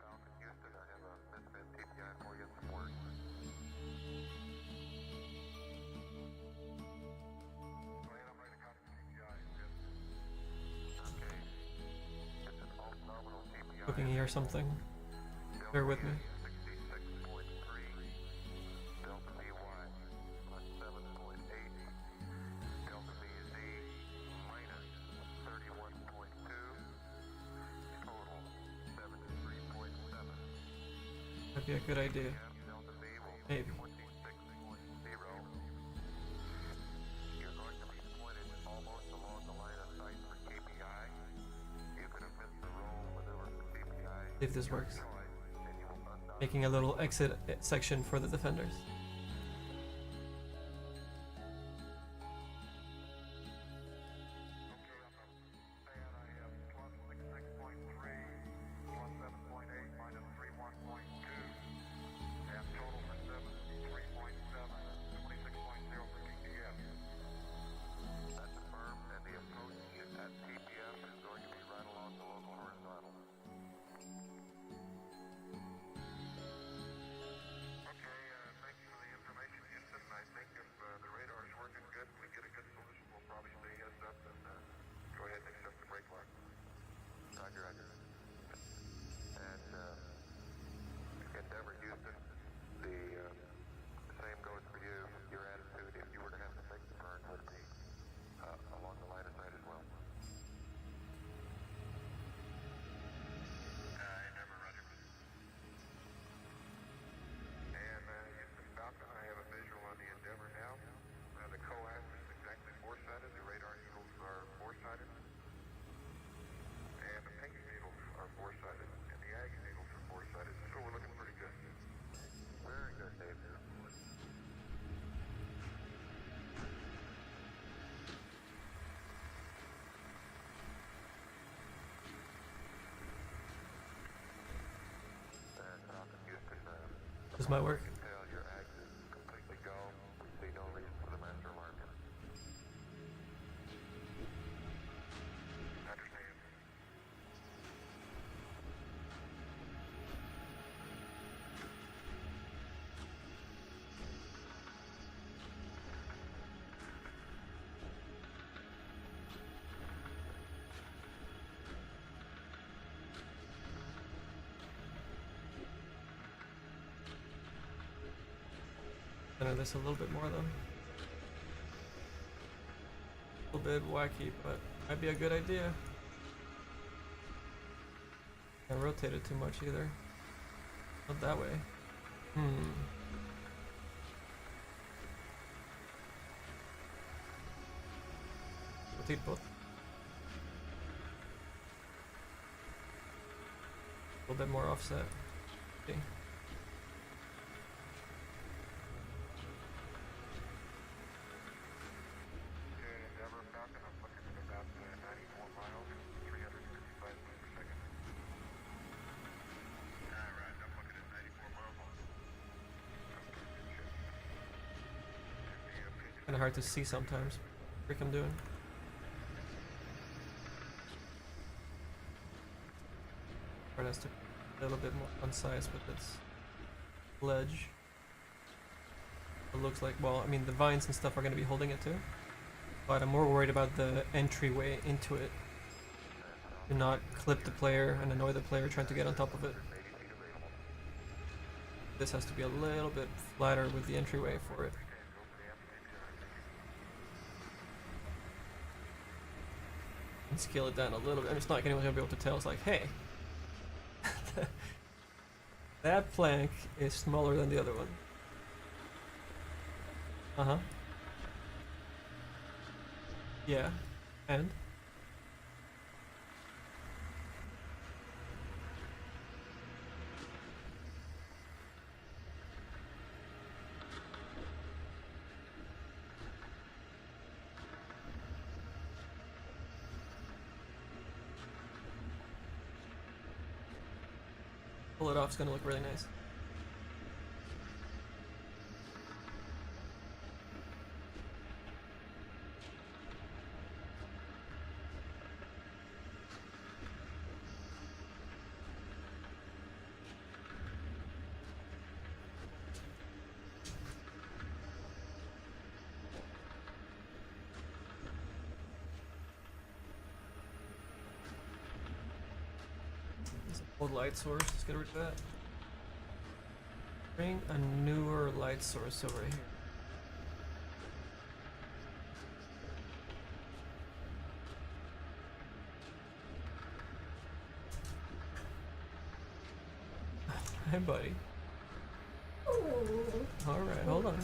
Falcon Houston, I have a misfit TPI for you in support. I'm ready to copy TPI. Okay. It's an alt nominal TPI. Looking here something. Bear with me. 66.3. Delta VY plus 7.8. Delta VZ minus 31.2. Total 73.7. That'd be a good idea. Delta V will be Maybe. 26.0. You're going to be pointed almost along the line of sight for KPI. You could have missed the roll maneuver for KPI. See if this works. And you will undoubtedly Making a little exit section for the defenders. Okay, on the fan I have plus 66.3, plus 7.8, minus 31.2. And total for 73.7, 26.0 for TPF. That's affirmed, and the approach at TPF is going to be right along the local horizontal. Okay, thank you for the information, Houston. I think if the radar is working good, we get a good solution, we'll probably stay heads up and go ahead and accept the brake line. Roger, roger. And Endeavor, Houston, the same goes for you. Your attitude, if you were to have to make the turn, would be along the line of sight as well. Endeavor, roger. And Houston Falcon, I have a visual on the Endeavor now. The coax is exactly four-sided. The radar needles are four-sided. And the pink needles are four-sided. And the ag needles are four-sided. So we're looking pretty good. Very good, Dave. And Falcon Houston, This might work. tell your axis is completely go. We see no reason for the master marker. Understand. I know this a little bit more though. A little bit wacky, but might be a good idea. Can't rotate it too much either. Not that way. Rotate both. A little bit more offset. Okay. Endeavor Falcon, I'm looking at about 94 miles, 355 miles per second. Alright, I'm looking at 94 miles. Kinda hard to see sometimes. What I'm doing. Or has to be a little bit more concise with its ledge. It looks like, well, I mean, the vines and stuff are going to be holding it too. But I'm more worried about the entryway into it. Do not clip the player and annoy the player trying to get on top of it. This has to be a little bit flatter with the entryway for it. And scale it down a little bit. I'm just not anyone's gonna be able to tell. It's like, hey, that plank is smaller than the other one. Uh-huh. Yeah. And? Pull it off, it's gonna look really nice. There's an old light source, let's get rid of that. Bring a newer light source over here. Hi, buddy. Alright, hold on.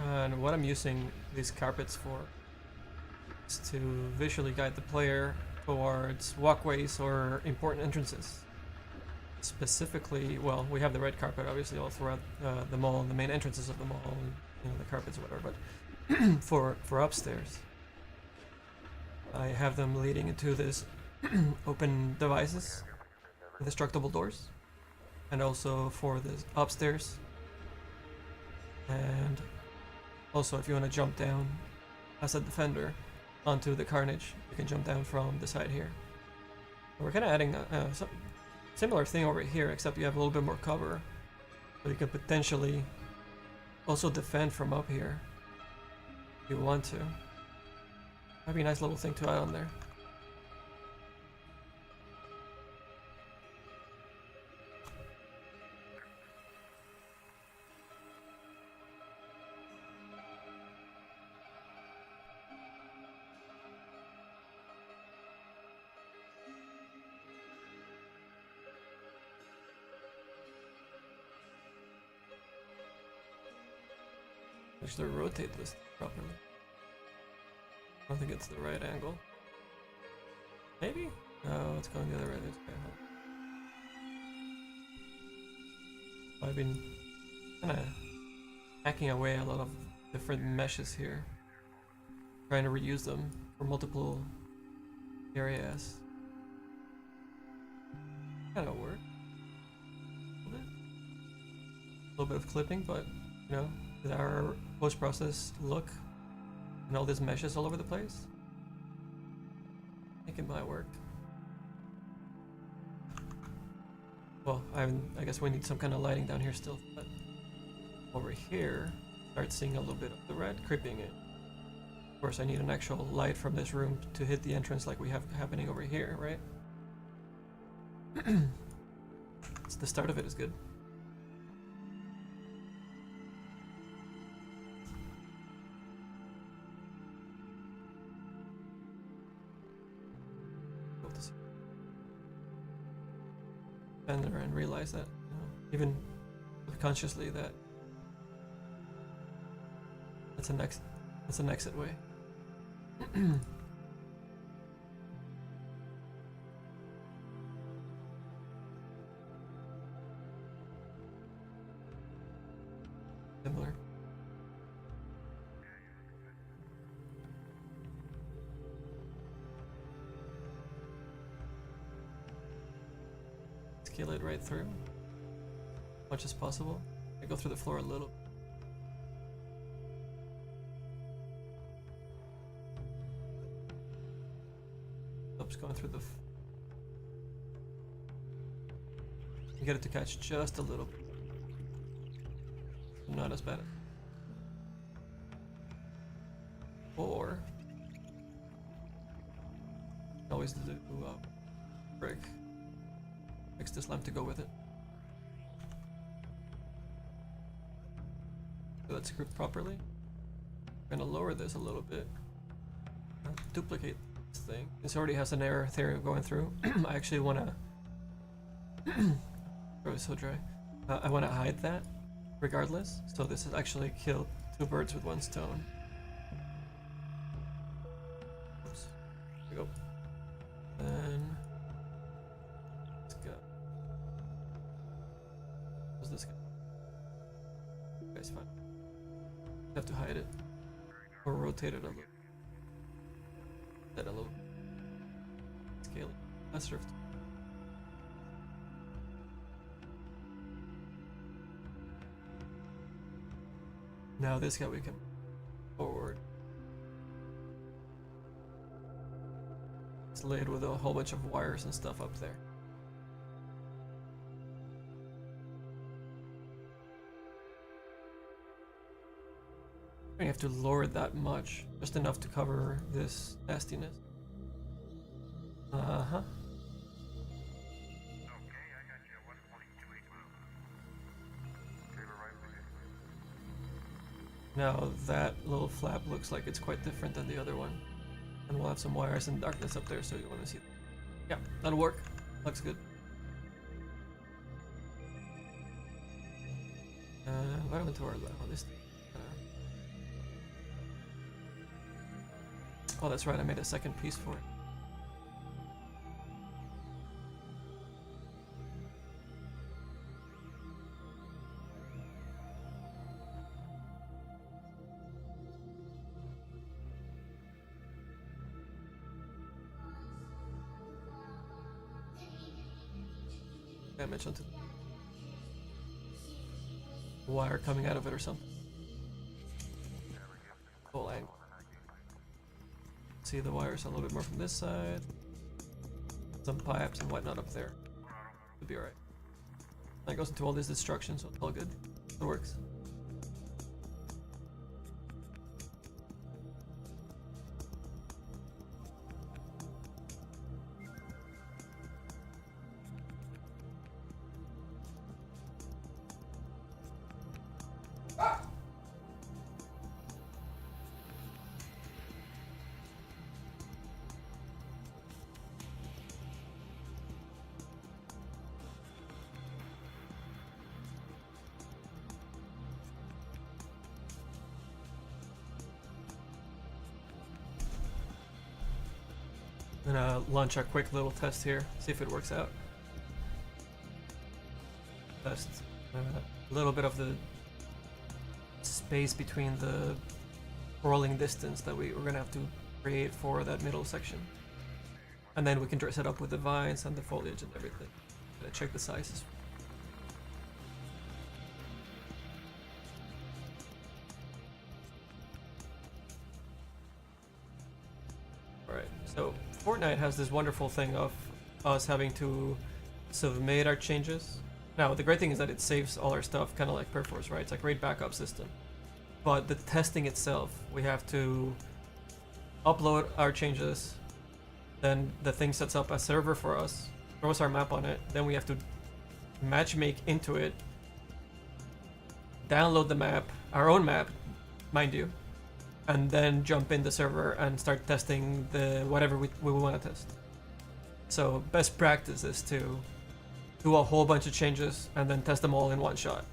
And what I'm using these carpets for is to visually guide the player towards walkways or important entrances. Specifically, well, we have the red carpet obviously all throughout the mall, the main entrances of the mall, and the carpets or whatever. But for upstairs, I have them leading into this open devices, indestructible doors, and also for the upstairs. And also, if you want to jump down as a defender onto the carnage, you can jump down from the side here. We're kind of adding a similar thing over here, except you have a little bit more cover, so you can potentially also defend from up here if you want to. That'd be a nice little thing to add on there. Actually rotate this properly. I don't think it's the right angle. Maybe? No, it's going the other way. Okay, I've been kind of hacking away a lot of different meshes here, trying to reuse them for multiple areas. Kind of work. A little bit of clipping, but you know, with our post-process look and all these meshes all over the place, I think it might work. Well, I guess we need some kind of lighting down here still, but over here, start seeing a little bit of the red creeping in. Of course, I need an actual light from this room to hit the entrance like we have happening over here, right? So the start of it is good. And realize that, you know, even consciously, that that's an exit way. Similar. Scale it right through, as much as possible. I go through the floor a little. Oops, going through the. You get it to catch just a little bit. Not as bad. Or always do brick. Fix this lamp to go with it. So that's grouped properly. I'm gonna lower this a little bit. Duplicate this thing. This already has an error there going through. I actually wanna. Oh, it's so dry. I wanna hide that, regardless. So this is actually kill two birds with one stone. Oops. There we go. Then. This guy. Guy's fine. Have to hide it or rotate it a little. That a little. Scale it. That's served. Now this guy we can forward. It's laid with a whole bunch of wires and stuff up there. You have to lower it that much, just enough to cover this nastiness. Uh-huh. Okay, I got you at 1.28 miles. Taylor right for you. Now that little flap looks like it's quite different than the other one. And we'll have some wires and darkness up there so you want to see it. Yeah, that'll work. Looks good. What happened to our this thing? Oh, that's right, I made a second piece for it. Damage onto the wire coming out of it or something. Full angle. See the wires a little bit more from this side. Some pipes and whatnot up there. Should be alright. That goes into all this destruction, so it's all good. It works. I'm gonna launch a quick little test here, see if it works out. Test a little bit of the space between the rolling distance that we're gonna have to create for that middle section. And then we can dress it up with the vines and the foliage and everything. Gonna check the sizes. Alright, so Fortnite has this wonderful thing of us having to submit our changes. Now, the great thing is that it saves all our stuff, kind of like Perforce, right? It's a great backup system. But the testing itself, we have to upload our changes, then the thing sets up a server for us, throws our map on it, then we have to matchmake into it, download the map, our own map, mind you, and then jump in the server and start testing the whatever we want to test. So best practice is to do a whole bunch of changes and then test them all in one shot.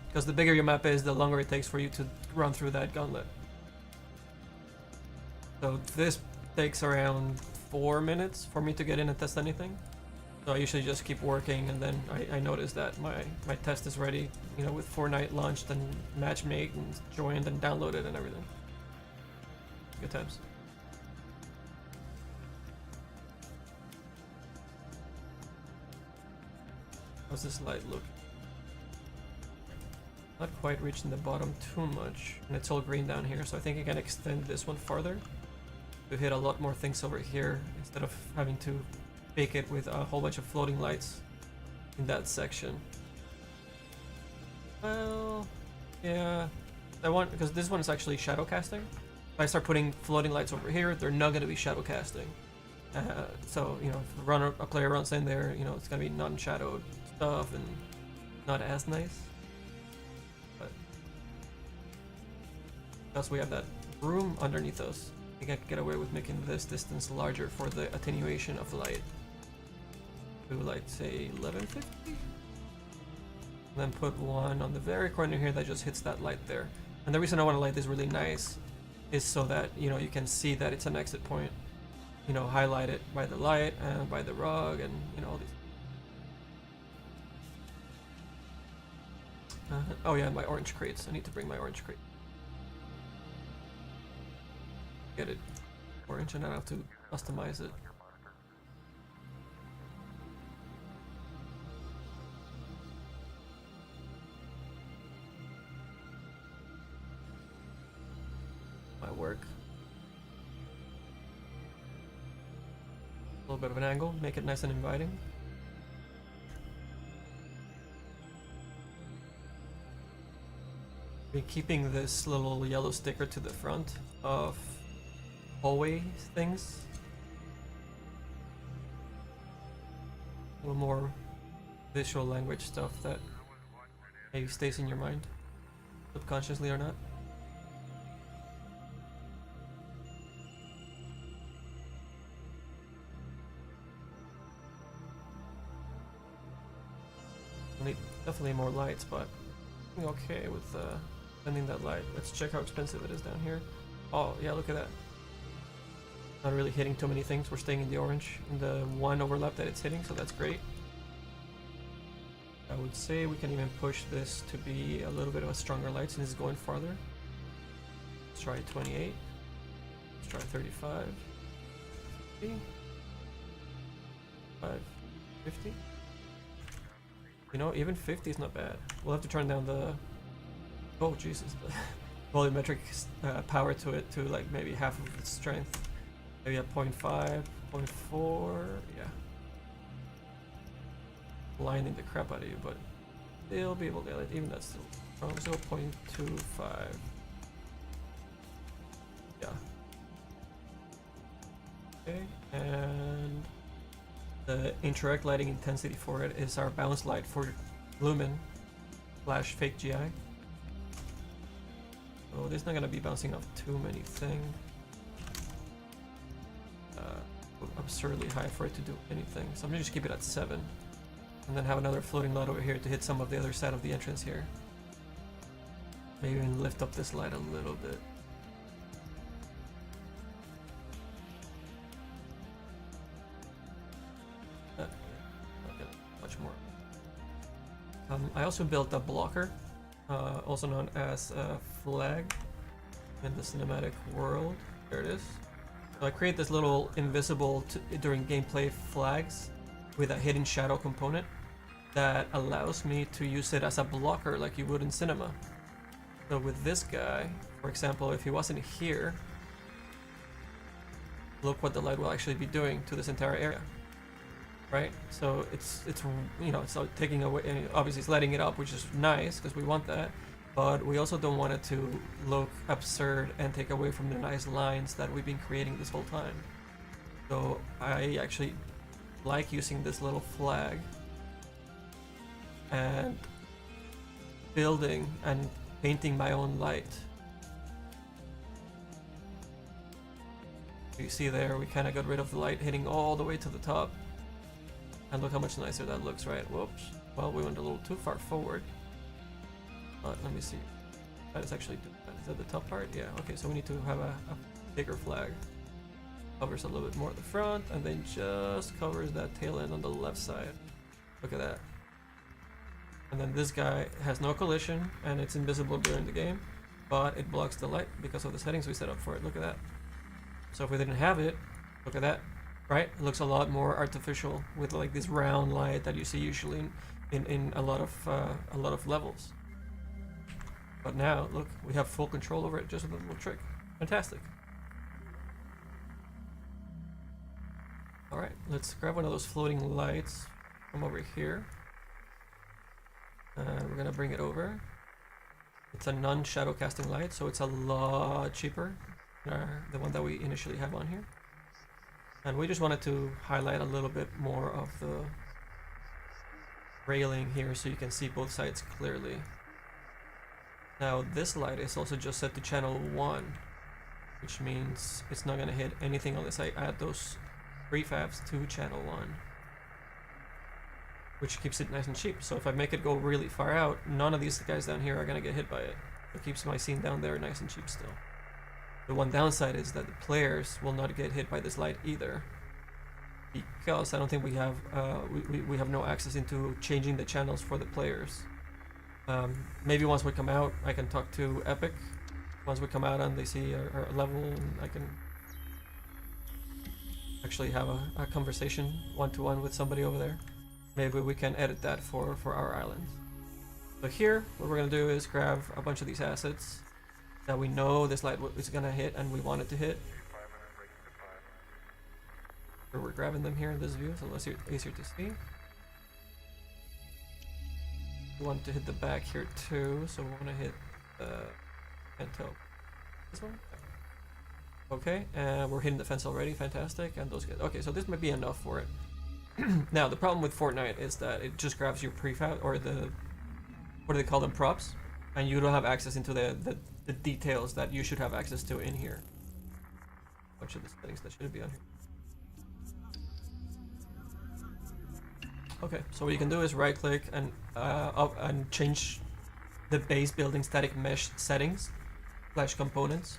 Because the bigger your map is, the longer it takes for you to run through that gauntlet. So this takes around 4 minutes for me to get in and test anything. So I usually just keep working, and then I notice that my test is ready, you know, with Fortnite launched and matchmade and joined and downloaded and everything. Good times. How's this light look? Not quite reaching the bottom too much, and it's all green down here, so I think I can extend this one farther to hit a lot more things over here instead of having to bake it with a whole bunch of floating lights in that section. Well, yeah, I want, because this one is actually shadow casting. If I start putting floating lights over here, they're not going to be shadow casting. So, you know, if a player runs in there, you know, it's going to be non-shadowed stuff and not as nice. But plus we have that room underneath us. I think I could get away with making this distance larger for the attenuation of the light. Do like, say, 1150? And then put one on the very corner here that just hits that light there. And the reason I want to light this really nice is so that, you know, you can see that it's an exit point. You know, highlight it by the light and by the rug and, you know, all these. Oh yeah, my orange crates. I need to bring my orange crate. Get it orange and I don't have to customize it. My work. A little bit of an angle, make it nice and inviting. Be keeping this little yellow sticker to the front of hallway things. A little more visual language stuff that maybe stays in your mind, subconsciously or not. Need definitely more lights, but I'm okay with sending that light. Let's check how expensive it is down here. Oh yeah, look at that. Not really hitting too many things. We're staying in the orange in the one overlap that it's hitting, so that's great. I would say we can even push this to be a little bit of a stronger light since it's going farther. Let's try 28. Let's try 35. 50. 5. 50. You know, even 50 is not bad. We'll have to turn down the, oh Jesus, the volumetric power to it to like maybe half of its strength. Maybe a 0.5, 0.4, yeah. Blinding the crap out of you, but they'll be able to, even that's still strong. 0.25. Yeah. Okay, and the interact lighting intensity for it is our bounce light for Lumen / fake GI. So this is not gonna be bouncing off too many things. Absurdly high for it to do anything. So I'm gonna just keep it at 7. And then have another floating light over here to hit some of the other side of the entrance here. Maybe even lift up this light a little bit. I also built a blocker, also known as a flag in the cinematic world. There it is. So I create this little invisible during gameplay flags with a hidden shadow component that allows me to use it as a blocker like you would in cinema. So with this guy, for example, if he wasn't here, look what the light will actually be doing to this entire area, right? So it's you know, it's not taking away, obviously it's lighting it up, which is nice because we want that, but we also don't want it to look absurd and take away from the nice lines that we've been creating this whole time. So I actually like using this little flag and building and painting my own light. You see there, we kind of got rid of the light hitting all the way to the top. And look how much nicer that looks, right? Whoops. Well, we went a little too far forward. But let me see. That is actually, is that the top part? Yeah, okay, so we need to have a bigger flag. Covers a little bit more at the front, and then just covers that tail end on the left side. Look at that. And then this guy has no collision, and it's invisible during the game, but it blocks the light because of the settings we set up for it. Look at that. So if we didn't have it, look at that, right? It looks a lot more artificial with like this round light that you see usually in a lot of levels. But now, look, we have full control over it just with a little trick. Fantastic. All right, let's grab one of those floating lights from over here. And we're gonna bring it over. It's a non-shadow casting light, so it's a lot cheaper. The one that we initially have on here, and we just wanted to highlight a little bit more of the railing here so you can see both sides clearly. Now this light is also just set to channel 1, which means it's not going to hit anything unless I add those prefabs to channel 1, which keeps it nice and cheap. So if I make it go really far out, none of these guys down here are going to get hit by it. It keeps my scene down there nice and cheap still. The one downside is that the players will not get hit by this light either, because I don't think we have we have no access into changing the channels for the players. Maybe once we come out, I can talk to Epic. Once we come out and they see our level, and I can actually have a conversation one-to-one with somebody over there. Maybe we can edit that for our island. So here, what we're gonna do is grab a bunch of these assets that we know this light is gonna hit and we want it to hit. So we're grabbing them here in this view, so it's easier to see. We want to hit the back here too, so we want to hit Canto. This one? Okay, and we're hitting the fence already, fantastic, and those get okay, so this might be enough for it. Now the problem with Fortnite is that it just grabs your prefab, or the, what do they call them, props, and you don't have access into the details that you should have access to in here. A bunch of the settings that should be on here. Okay, so what you can do is right click and change the base building static mesh settings / components.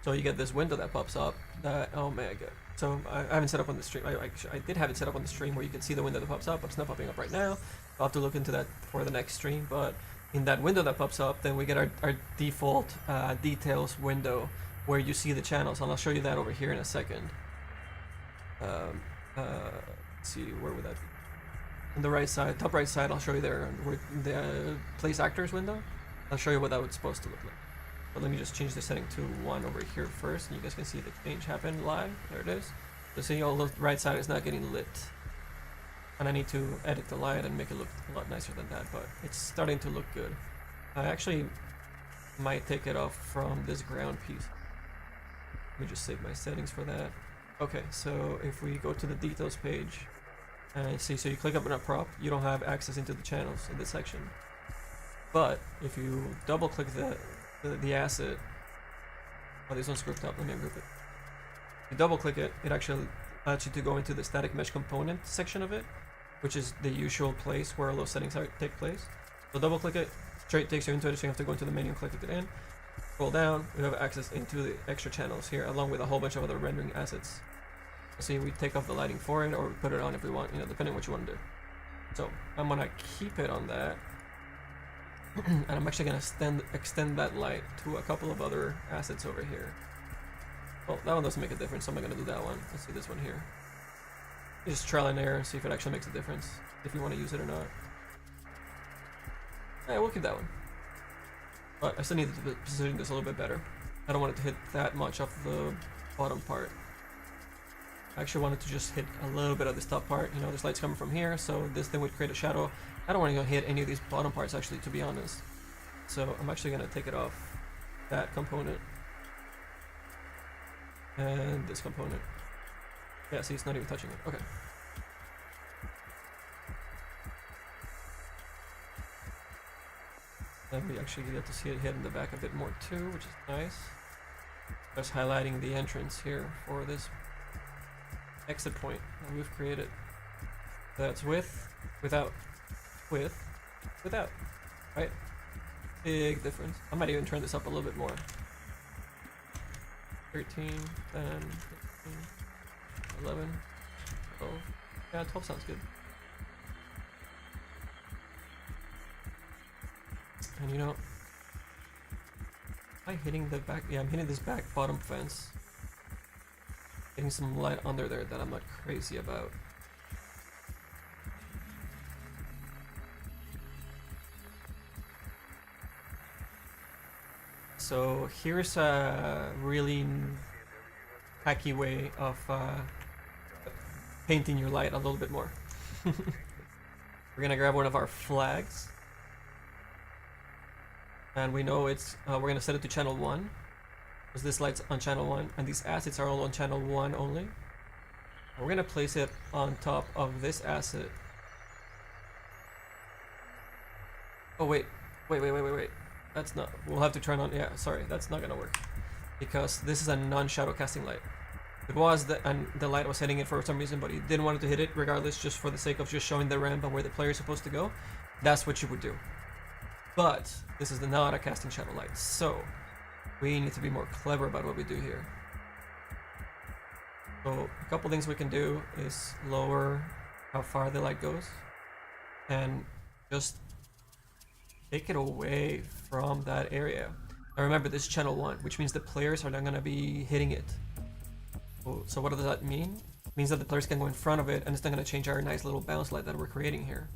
So you get this window that pops up that, oh my god. So I haven't set up on the stream. I did have it set up on the stream where you can see the window that pops up, but it's not popping up right now. I'll have to look into that for the next stream, but in that window that pops up, then we get our default details window where you see the channels, and I'll show you that over here in a second. Let's see, where would that be? On the right side, top right side, I'll show you there, where the place actors window. I'll show you what that was supposed to look like. But let me just change the setting to 1 over here first, and you guys can see the change happen live. There it is. So see, all the right side is not getting lit. And I need to edit the light and make it look a lot nicer than that, but it's starting to look good. I actually might take it off from this ground piece. Let me just save my settings for that. Okay, so if we go to the details page, and see, so you click up on a prop, you don't have access into the channels in this section. But if you double click the asset, oh, this one's grouped up, let me ungroup it. If you double click it, it actually allows you to go into the static mesh component section of it, which is the usual place where all those settings take place. So double click it, straight takes you into it, so you have to go into the menu and click it in. Scroll down, we have access into the extra channels here, along with a whole bunch of other rendering assets. See, we take off the lighting for it, or we put it on if we want, you know, depending on what you want to do. So I'm gonna keep it on that, And I'm actually gonna extend that light to a couple of other assets over here. Well, that one doesn't make a difference, so I'm not gonna do that one. Let's see this one here. You just trial and error and see if it actually makes a difference, if you want to use it or not. Yeah, we'll keep that one. But I still need to position this a little bit better. I don't want it to hit that much of the bottom part. I actually wanted to just hit a little bit of this top part. You know, this light's coming from here, so this thing would create a shadow. I don't want to hit any of these bottom parts, actually, to be honest. So I'm actually going to take it off that component. And this component. Yeah, see, it's not even touching it. Okay. Then we actually get to see it hit in the back a bit more too, which is nice. Just highlighting the entrance here for this exit point that we've created. That's with, without, with, without, right? Big difference. I might even turn this up a little bit more. 13, 10, 15, 11, 12. Yeah, 12 sounds good. And you know, am I hitting the back? Yeah, I'm hitting this back bottom fence. Getting some light under there that I'm not crazy about. So here's a really hacky way of painting your light a little bit more. We're gonna grab one of our flags. And we know it's, we're gonna set it to channel 1. Because this light's on channel 1, and these assets are all on channel 1 only. And we're gonna place it on top of this asset. Oh wait. That's not, we'll have to turn on, yeah, sorry, that's not gonna work. Because this is a non-shadow casting light. It was, and the light was hitting it for some reason, but he didn't want it to hit it regardless, just for the sake of just showing the ramp and where the player is supposed to go. That's what you would do. But this is not a casting shadow light, so we need to be more clever about what we do here. So a couple things we can do is lower how far the light goes and just take it away from that area. Now remember, this is channel 1, which means the players are not going to be hitting it. So what does that mean? It means that the players can go in front of it, and it's not going to change our nice little bounce light that we're creating here.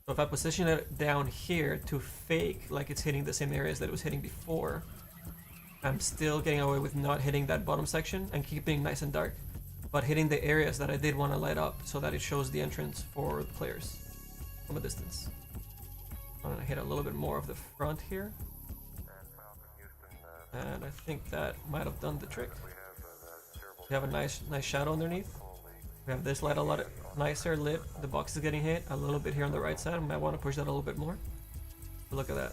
So if I position it down here to fake like it's hitting the same areas that it was hitting before, I'm still getting away with not hitting that bottom section and keeping nice and dark, but hitting the areas that I did want to light up so that it shows the entrance for the players from a distance. I'm gonna hit a little bit more of the front here, and I think that might have done the trick. We have a nice shadow underneath. We have this light a lot nicer lit. The box is getting hit a little bit here on the right side. I might want to push that a little bit more. But look at that.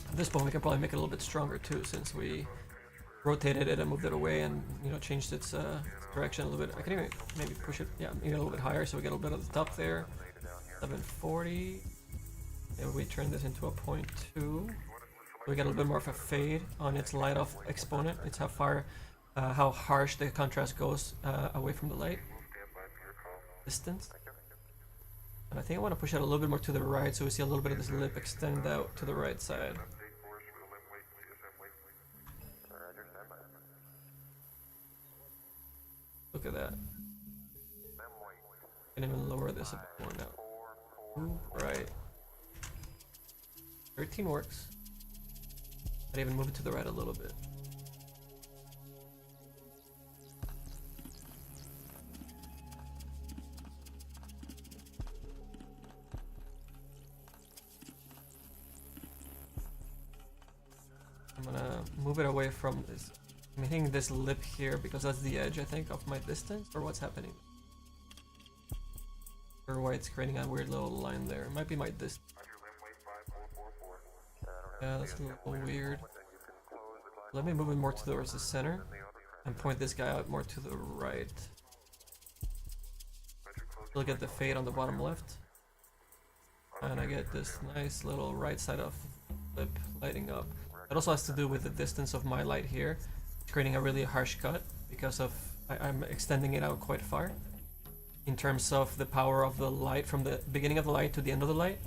At this point, we can probably make it a little bit stronger too, since we rotated it and moved it away and, you know, changed its direction a little bit. I can even maybe push it, yeah, maybe a little bit higher so we get a little bit of the top there. 740. Maybe we turn this into a 0.2. So we get a little bit more of a fade on its light off exponent. It's how far, how harsh the contrast goes away from the light. Distance. And I think I want to push it a little bit more to the right so we see a little bit of this lip extend out to the right side. Look at that. I can even lower this a bit more now. Ooh, right. 13 works. I'd even move it to the right a little bit. I'm gonna move it away from this. I'm hitting this lip here because that's the edge, I think, of my distance, or what's happening. Or why it's creating a weird little line there. It might be my distance. Yeah, that's a little weird. Let me move it more towards the center and point this guy out more to the right. Look at the fade on the bottom left. And I get this nice little right side of lip lighting up. That also has to do with the distance of my light here. It's creating a really harsh cut because of I'm extending it out quite far in terms of the power of the light from the beginning of the light to the end of the light.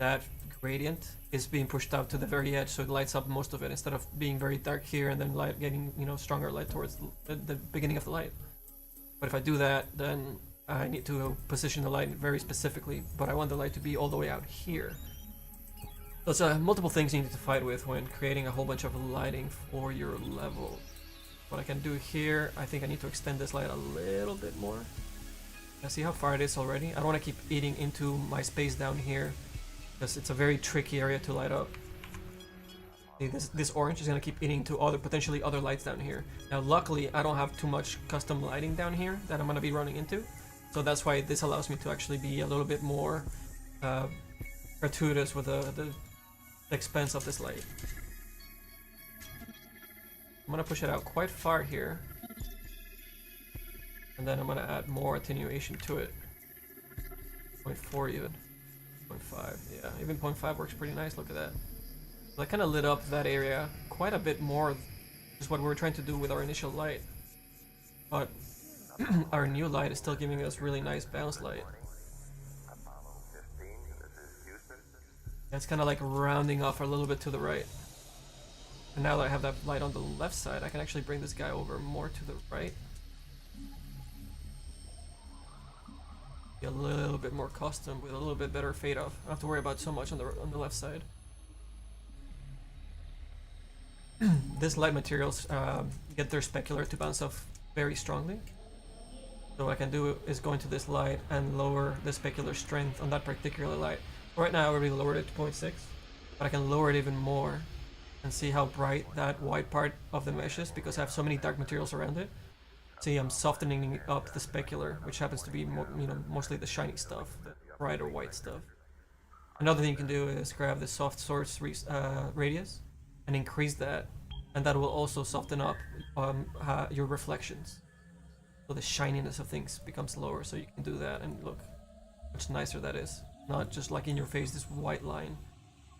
that gradient is being pushed out to the very edge, so it lights up most of it instead of being very dark here and then light getting, you know, stronger light towards the beginning of the light. But if I do that, then I need to position the light very specifically, but I want the light to be all the way out here. So it's multiple things you need to fight with when creating a whole bunch of lighting for your level. What I can do here, I think I need to extend this light a little bit more. I see how far it is already. I don't want to keep eating into my space down here, because it's a very tricky area to light up. See, this orange is going to keep eating into potentially other lights down here. Now luckily I don't have too much custom lighting down here that I'm going to be running into, so that's why this allows me to actually be a little bit more gratuitous with the expense of this light. I'm going to push it out quite far here, and then I'm going to add more attenuation to it. 0.4 even. 0.5, yeah, even 0.5 works pretty nice, look at that. So I kind of lit up that area quite a bit more, is what we were trying to do with our initial light. But our new light is still giving us really nice bounce light. It's kind of like rounding off a little bit to the right. And now that I have that light on the left side, I can actually bring this guy over more to the right. Be a little bit more custom with a little bit better fade off. I don't have to worry about so much on the left side. This light materials get their specular to bounce off very strongly. So what I can do is go into this light and lower the specular strength on that particular light. Right now I already lowered it to 0.6, but I can lower it even more and see how bright that white part of the mesh is because I have so many dark materials around it. See, I'm softening up the specular, which happens to be mostly the shiny stuff, the brighter white stuff. Another thing you can do is grab the soft source radius and increase that, and that will also soften up your reflections. So the shininess of things becomes lower, so you can do that, and look how much nicer that is. Not just like in your face, this white line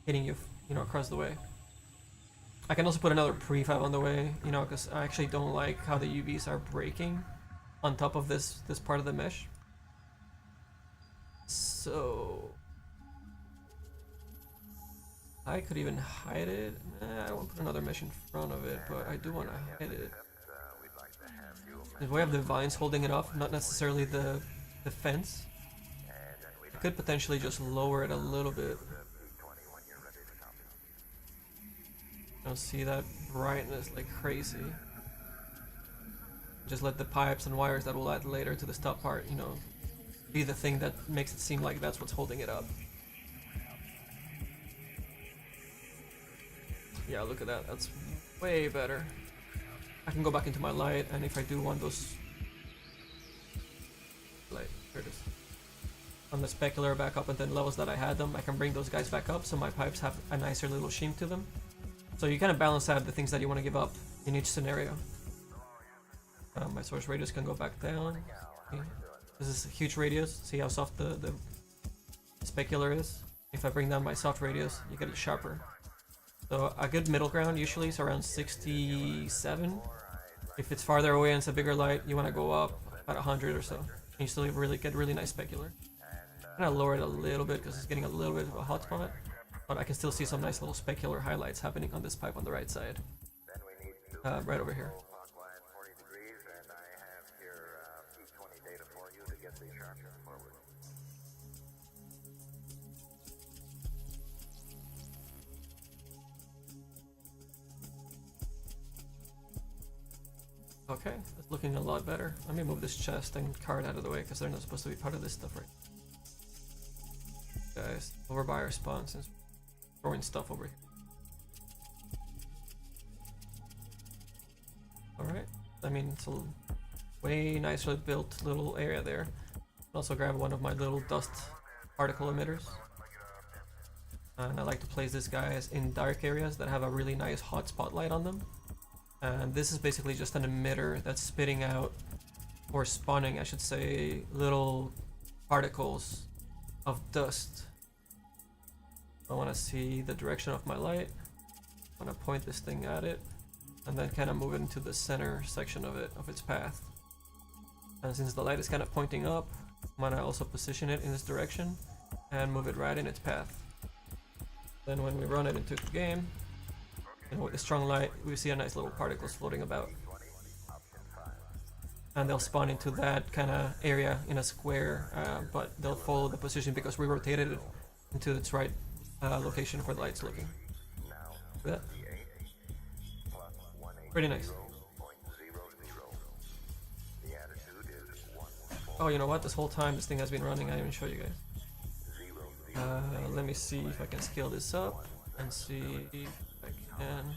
hitting you, across the way. I can also put another prefab on the way, because I actually don't like how the UVs are breaking on top of this part of the mesh. So I could even hide it. I don't want to put another mesh in front of it, but I do want to hide it. If we have the vines holding it off, not necessarily the fence, I could potentially just lower it a little bit. See that brightness like crazy. Just let the pipes and wires that we'll add later to the stop part, be the thing that makes it seem like that's what's holding it up. Yeah, look at that. That's way better. I can go back into my light, and if I do want those light, there it is. On the specular back up and then levels that I had them, I can bring those guys back up so my pipes have a nicer little sheen to them. So you kind of balance out the things that you want to give up in each scenario. My source radius can go back down. Okay. This is a huge radius. See how soft the specular is? If I bring down my soft radius, you get it sharper. So a good middle ground usually is around 67. If it's farther away and it's a bigger light, you want to go up about 100 or so. And you still get really nice specular. I'm gonna lower it a little bit because it's getting a little bit of a hot spot. But I can still see some nice little specular highlights happening on this pipe on the right side. Right over here. Okay, it's looking a lot better. Let me move this chest and card out of the way because they're not supposed to be part of this stuff, right? Guys, over by our spawn since we're throwing stuff over here. Alright, I mean, it's a way nicer built little area there. Also grab one of my little dust particle emitters. And I like to place these guys in dark areas that have a really nice hot spotlight on them. And this is basically just an emitter that's spitting out, or spawning I should say, little particles of dust. I want to see the direction of my light. I want to point this thing at it, and then kind of move it into the center section of its path. And since the light is kind of pointing up, I'm going to also position it in this direction and move it right in its path. Then when we run it into the game, with the strong light, we see a nice little particles floating about. And they'll spawn into that kind of area in a square, but they'll follow the position because we rotated it into its right location for the light's looking. Look at that. Pretty nice. Oh, you know what? This whole time this thing has been running, I didn't even show you guys. Let me see if I can scale this up and see if I can.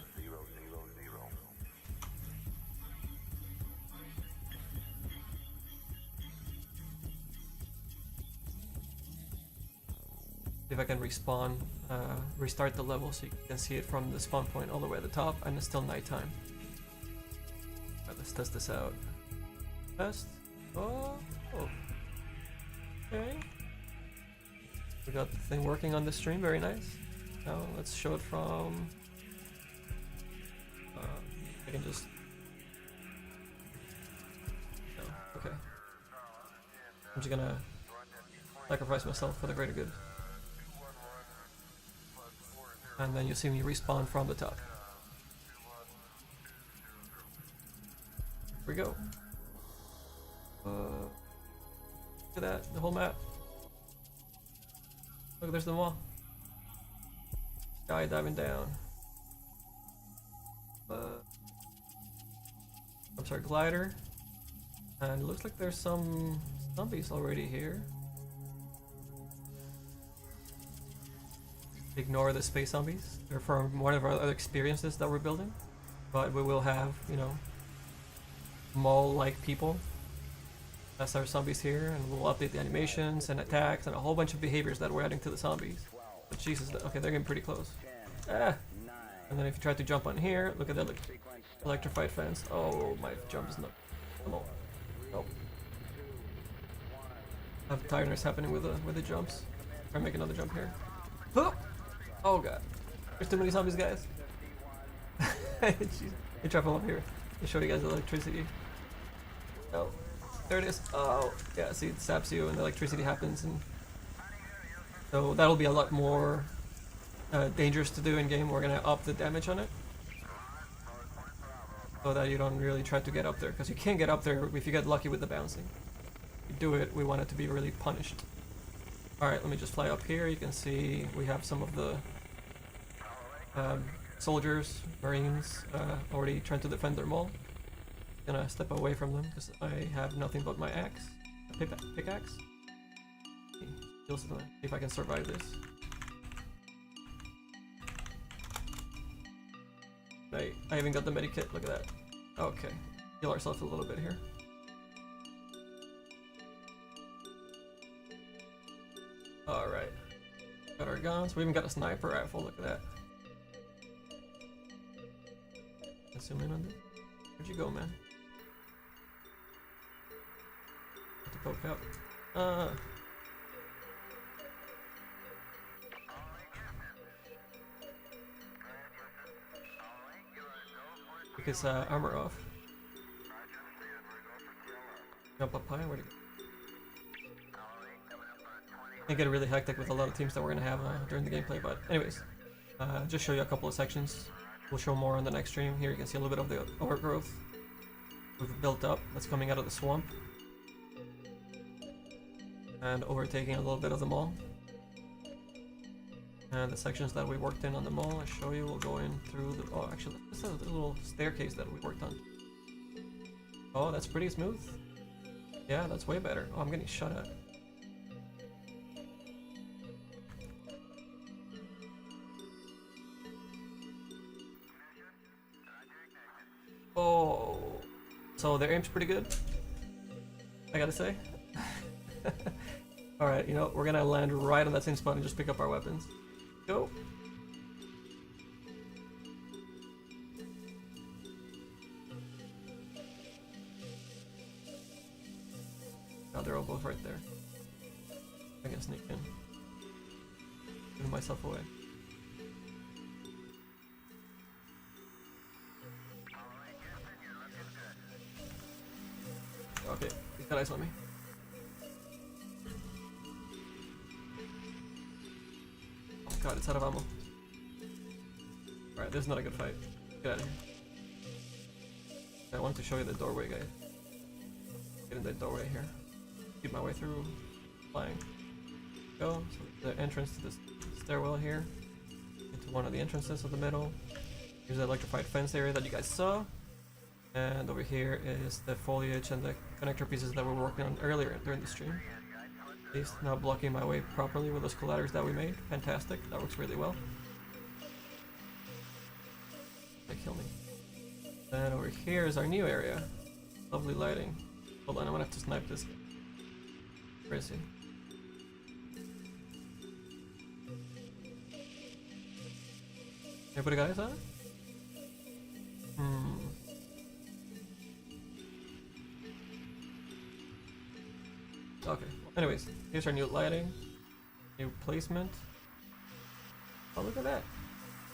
If I can respawn, restart the level so you can see it from the spawn point all the way at the top, and it's still nighttime. Alright, let's test this out. Test. Oh. Okay. We got the thing working on the stream, very nice. Now let's show it from. I can just. No, okay. I'm just gonna sacrifice myself for the greater good. And then you see me respawn from the top. Here we go. Look at that, the whole map. Look, there's the wall. Sky diving down. I'm sorry, glider. And it looks like there's some zombies already here. Ignore the space zombies. They're from one of our other experiences that we're building. But we will have, you know, mall-like people. That's our zombies here, and we'll update the animations and attacks and a whole bunch of behaviors that we're adding to the zombies. But Jesus, okay, they're getting pretty close. Ah! And then if you try to jump on here, look at that electrified fence. Oh, my jump is not. Come on. Nope. I have tiredness happening with the jumps. Try and make another jump here. Oh god. There's too many zombies, guys. Jeez. Hey, try from up here. I'll show you guys the electricity. Oh. There it is. Oh, yeah, see, it saps you and the electricity happens, and so that'll be a lot more dangerous to do in game. We're gonna up the damage on it so that you don't really try to get up there, because you can't get up there if you get lucky with the bouncing. If you do it, we want it to be really punished. Alright, let me just fly up here. You can see we have some of the soldiers, marines, already trying to defend their mall. Gonna step away from them because I have nothing but my axe, pickaxe. See if I can survive this. I even got the medikit. Look at that. Okay, heal ourselves a little bit here. All right, got our guns. We even got a sniper rifle. Look at that. Let's zoom in on this. Where'd you go, man? Poke out. Take his armor off. Jump up high. Where'd he go? It get really hectic with a lot of teams that we're gonna have during the gameplay, but anyways, just show you a couple of sections. We'll show more on the next stream. Here you can see a little bit of the overgrowth we've built up that's coming out of the swamp. And overtaking a little bit of the mall. And the sections that we worked in on the mall, I'll show you. We'll go in through the. Oh, actually, this is a little staircase that we worked on. Oh, that's pretty smooth. Yeah, that's way better. Oh, I'm getting shot at. Oh, so their aim's pretty good, I gotta say. Alright, you know, we're gonna land right on that same spot and just pick up our weapons. Go! Oh, they're all both right there. I can sneak in. Giving myself away. Okay, he's got eyes on me. Oh god, it's out of ammo. Alright, this is not a good fight. Get out of here. I wanted to show you the doorway, guys. Get in the doorway here. Keep my way through. Flying. Go. So the entrance to this stairwell here. Into one of the entrances of the middle. Here's the electrified fence area that you guys saw. And over here is the foliage and the connector pieces that we were working on earlier during the stream. At least now blocking my way properly with those colliders that we made. Fantastic. That works really well. They kill me. Then over here is our new area. Lovely lighting. Hold on, I'm gonna have to snipe this guy. Where is he? Anybody got eyes on it? Okay. Anyways, here's our new lighting. New placement. Oh, look at that.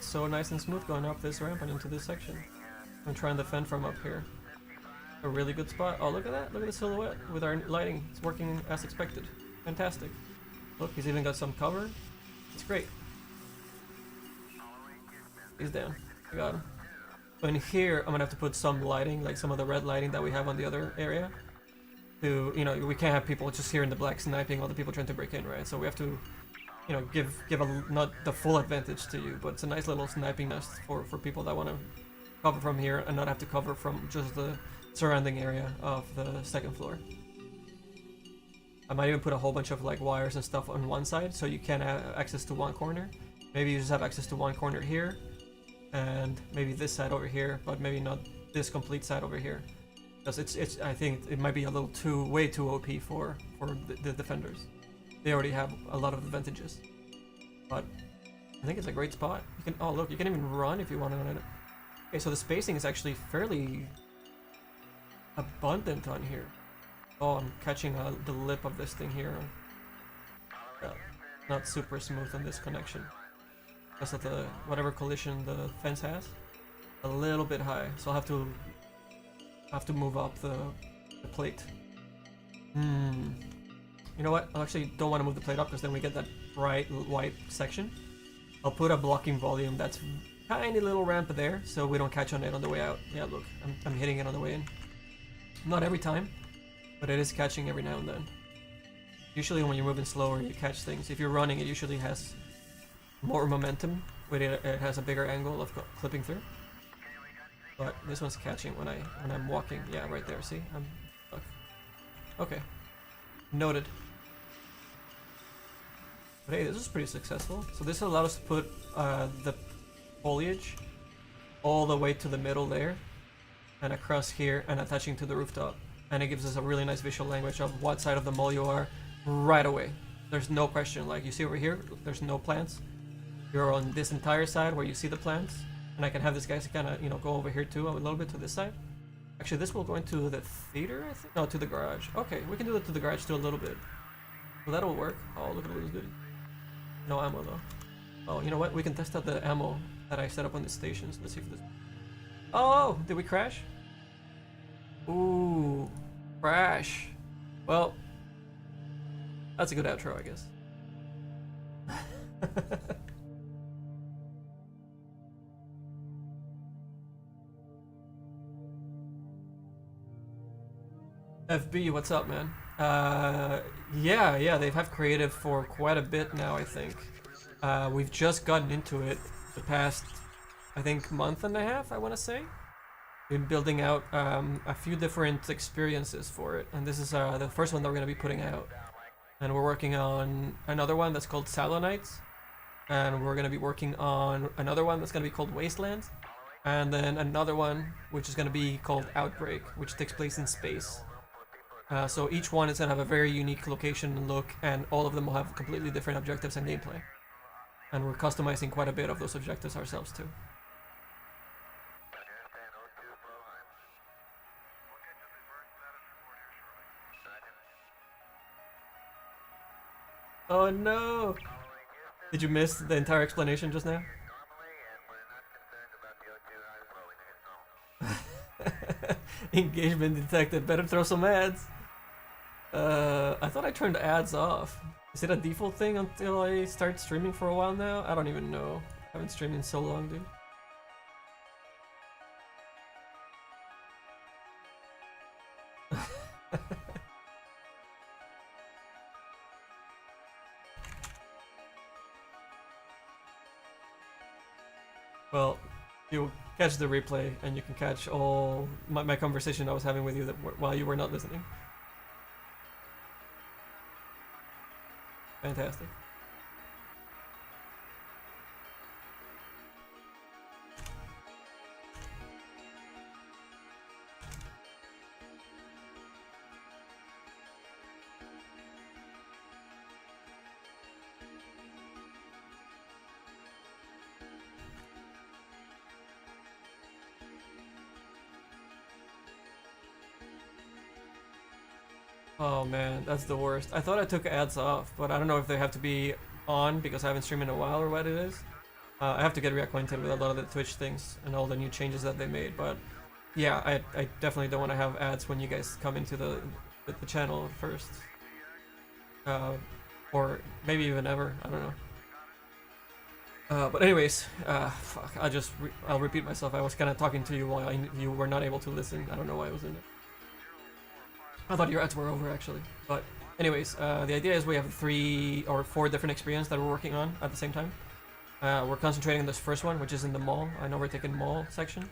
So nice and smooth going up this ramp and into this section. I'm trying to fend from up here. A really good spot. Oh, look at that. Look at the silhouette with our lighting. It's working as expected. Fantastic. Look, he's even got some cover. It's great. He's down. I got him. So in here, I'm gonna have to put some lighting, like some of the red lighting that we have on the other area. To, you know, we can't have people just here in the black sniping all the people trying to break in, right? So we have to, you know, give not the full advantage to you, but it's a nice little sniping nest for people that want to cover from here and not have to cover from just the surrounding area of the second floor. I might even put a whole bunch of like wires and stuff on one side so you can have access to one corner. Maybe you just have access to one corner here and maybe this side over here, but maybe not this complete side over here. Because it's I think it might be a little way too OP for the defenders. They already have a lot of advantages. But I think it's a great spot. You can, oh look, you can even run if you want to. Okay, so the spacing is actually fairly abundant on here. Oh, I'm catching the lip of this thing here. Not super smooth on this connection. Because of the whatever collision the fence has. A little bit high, so I'll have to move up the plate. You know what? I actually don't want to move the plate up because then we get that bright white section. I'll put a blocking volume that's tiny little ramp there so we don't catch on it on the way out. Yeah, look, I'm hitting it on the way in. Not every time, but it is catching every now and then. Usually when you're moving slower, you catch things. If you're running, it usually has more momentum, but it has a bigger angle of clipping through. But this one's catching when I'm walking. Yeah, right there. See, I'm stuck. Okay, noted. But hey, this is pretty successful. So this allowed us to put the foliage all the way to the middle there, and across here, and attaching to the rooftop. And it gives us a really nice visual language of what side of the mall you are right away. There's no question. Like you see over here, there's no plants. You're on this entire side where you see the plants. And I can have this guy kind of, you know, go over here too, a little bit to this side. Actually, this will go into the theater, I think? No, to the garage. Okay, we can do it to the garage too a little bit. Well, that'll work. Oh, look at this good. No ammo though. Oh, you know what? We can test out the ammo that I set up on the stations. Let's see if this... Oh, did we crash? Ooh, crash. Well, that's a good outro, I guess. FB, what's up, man? Yeah, they have creative for quite a bit now, I think. We've just gotten into it the past, I think, month and a half, I want to say. Been building out a few different experiences for it, and this is the first one that we're going to be putting out. And we're working on another one that's called Salonites, and we're going to be working on another one that's going to be called Wastelands, and then another one which is going to be called Outbreak, which takes place in space. So each one is going to have a very unique location and look, and all of them will have completely different objectives and gameplay. And we're customizing quite a bit of those objectives ourselves too. Oh no! Did you miss the entire explanation just now? Engagement detected. Better throw some ads. I thought I turned ads off. Is it a default thing until I start streaming for a while now? I don't even know. I haven't streamed in so long, dude. Well, you catch the replay and you can catch all my conversation I was having with you while you were not listening. Fantastic. Oh man, that's the worst. I thought I took ads off, but I don't know if they have to be on because I haven't streamed in a while or what it is. I have to get reacquainted with a lot of the Twitch things and all the new changes that they made, but yeah, I definitely don't want to have ads when you guys come into the channel first. Or maybe even ever, I don't know. But anyways, fuck, I'll repeat myself. I was kind of talking to you while you were not able to listen. I don't know why I was in it. I thought your ads were over actually. But anyways, the idea is we have 3 or 4 different experiences that we're working on at the same time. We're concentrating on this first one, which is in the mall. I know we're taking mall section.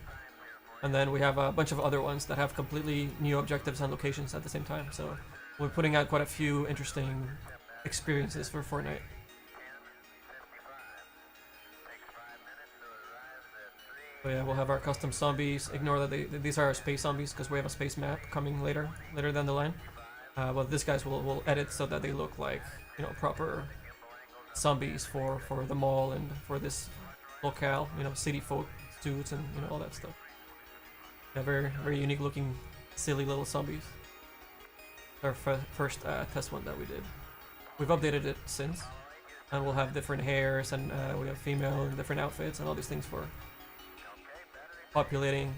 And then we have a bunch of other ones that have completely new objectives and locations at the same time. So we're putting out quite a few interesting experiences for Fortnite. So yeah, we'll have our custom zombies. Ignore that these are our space zombies because we have a space map coming later down the line. But these guys will edit so that they look like, you know, proper zombies for the mall and for this locale, you know, city folk suits and, you know, all that stuff. Yeah, very very unique looking, silly little zombies. Our first test one that we did. We've updated it since, and we'll have different hairs and we have female and different outfits and all these things for populating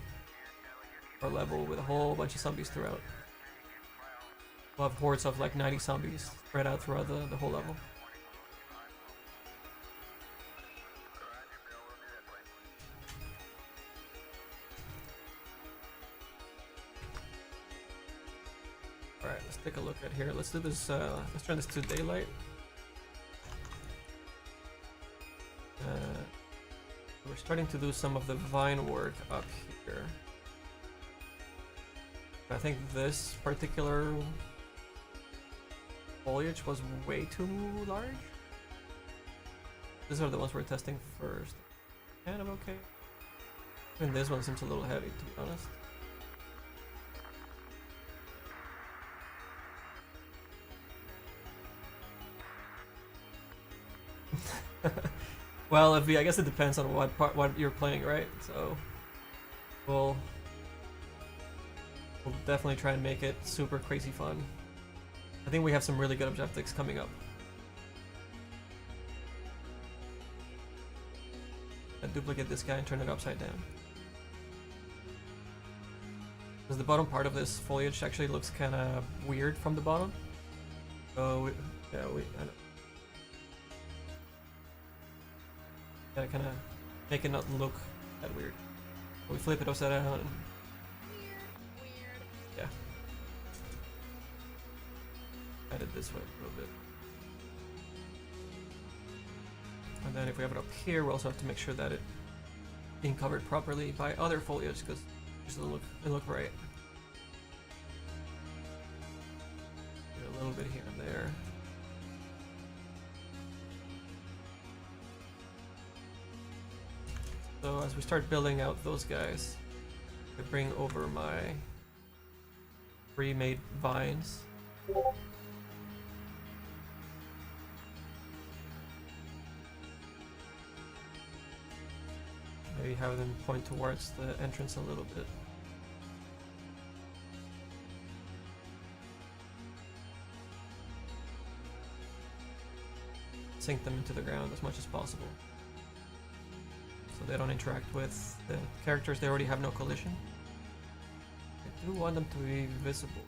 our level with a whole bunch of zombies throughout. We'll have hordes of like 90 zombies spread out throughout the whole level. Alright, let's take a look at here. Let's do this, let's turn this to daylight. We're starting to do some of the vine work up here. I think this particular foliage was way too large. These are the ones we're testing first. Kind of okay. And this one seems a little heavy, to be honest. Well, I guess it depends on what you're playing, right? So we'll definitely try and make it super crazy fun. I think we have some really good objectives coming up. And duplicate this guy and turn it upside down. Because the bottom part of this foliage actually looks kind of weird from the bottom. So I know. Gotta kind of make it not look that weird. We flip it upside down. And Weird. yeah. Add it this way a little bit. And then if we have it up here, we also have to make sure that it's being covered properly by other foliage because it doesn't look right. Do a little bit here and there. So as we start building out those guys, I bring over my pre-made vines. Maybe have them point towards the entrance a little bit. Sink them into the ground as much as possible, so they don't interact with the characters. They already have no collision. I do want them to be visible.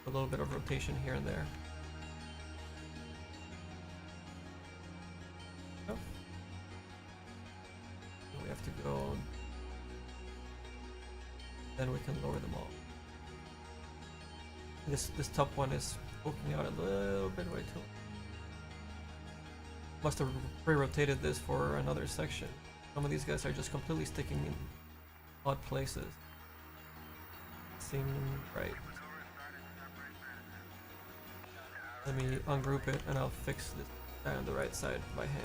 A little bit of rotation here and there. Oh. We have to go. Then we can lower them all. This top one is poking out a little bit way too. must have pre-rotated this for another section. Some of these guys are just completely sticking in odd places. Seem right. Let me ungroup it and I'll fix this guy on the right side by hand.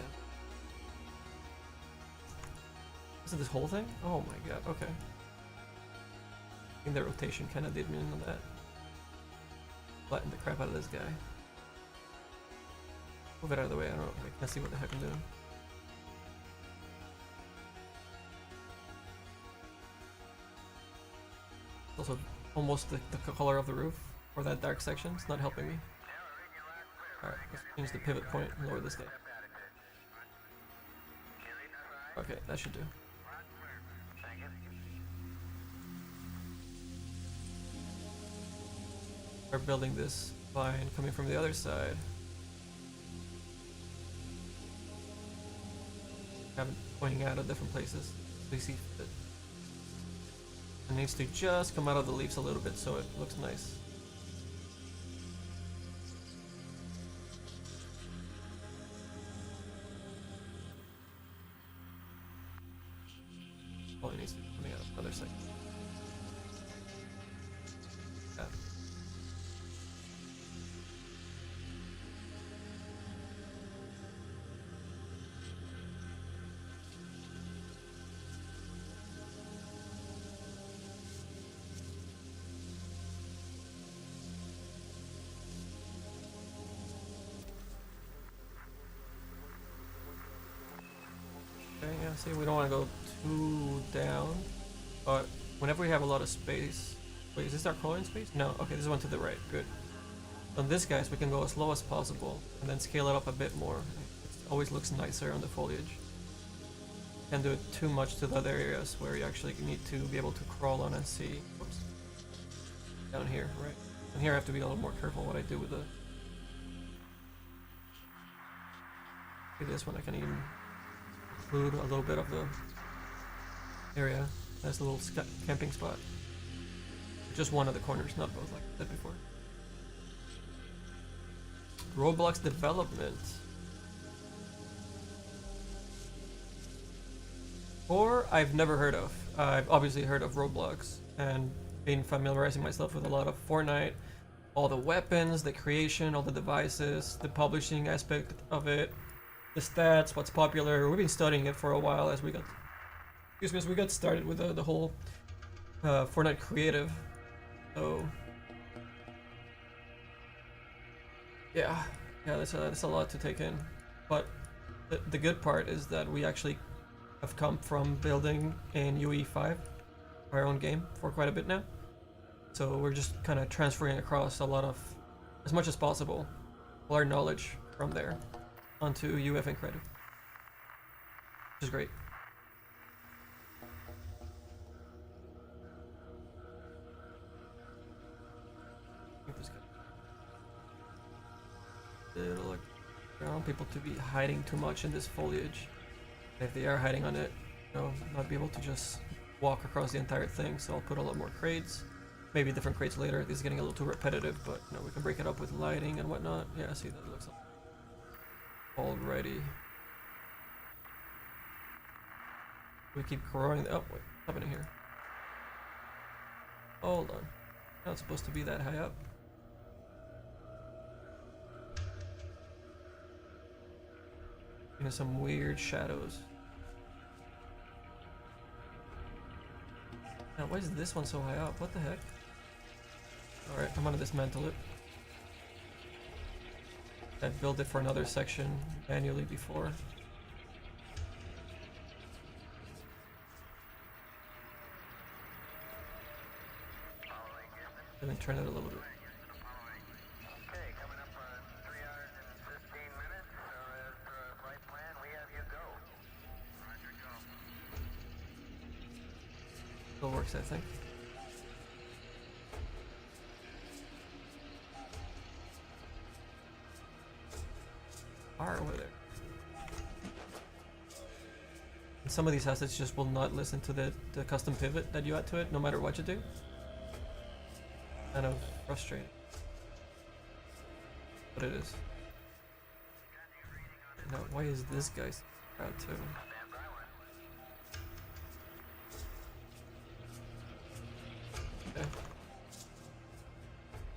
Is it this whole thing? Oh my god, okay. I think the rotation kinda did me in on that. Flatten the crap out of this guy. Move it out of the way, I don't know, I can't see what the heck I'm doing. Also, almost the color of the roof, or that dark section, it's not helping me. Alright, let's change the pivot point and lower this guy. Okay, that should do. Start building this vine coming from the other side. Have it pointing out at different places so you see it. It needs to just come out of the leaves a little bit so it looks nice. Probably needs to be coming out of the other side. Yeah. Okay, yeah, see, we don't want to go too down, but whenever we have a lot of space... Wait, is this our crawling space? No, okay, this is one to the right, good. On this, guys, we can go as low as possible, and then scale it up a bit more. It always looks nicer on the foliage. Can't do it too much to the other areas where you actually need to be able to crawl on and see. Whoops. Down here, right? And here I have to be a little more careful what I do with the... See this one, I can even include a little bit of the area. Nice little camping spot. Just one of the corners, not both like I said before. Roblox development. Or I've never heard of. I've obviously heard of Roblox and been familiarizing myself with a lot of Fortnite, all the weapons, the creation, all the devices, the publishing aspect of it, the stats, what's popular. We've been studying it for a while as we got, as we got started with the whole Fortnite creative. So yeah, that's a lot to take in. But the good part is that we actually have come from building in UE5, our own game, for quite a bit now. So we're just kind of transferring across a lot of, as much as possible, all our knowledge from there onto UF and Creative, which is great. It'll look, I don't want people to be hiding too much in this foliage. If they are hiding on it, you know, not be able to just walk across the entire thing. So I'll put a lot more crates, maybe different crates later. This is getting a little too repetitive, but you know, we can break it up with lighting and whatnot. Yeah, see, that looks alrighty. We keep growing. Oh wait, what's happening here? Hold on, not supposed to be that high up. Into some weird shadows. Now, why is this one so high up? What the heck? Alright, I'm gonna dismantle it. I built it for another section manually before. Let me turn it a little bit. Okay, coming up on 3 hours and 15 minutes. As per flight plan, we have you go. Roger, go. Still works, I think. Far over there. And some of these assets just will not listen to the custom pivot that you add to it, no matter what you do. Kind of frustrating. But it is. Now, why is this guy out too? Okay.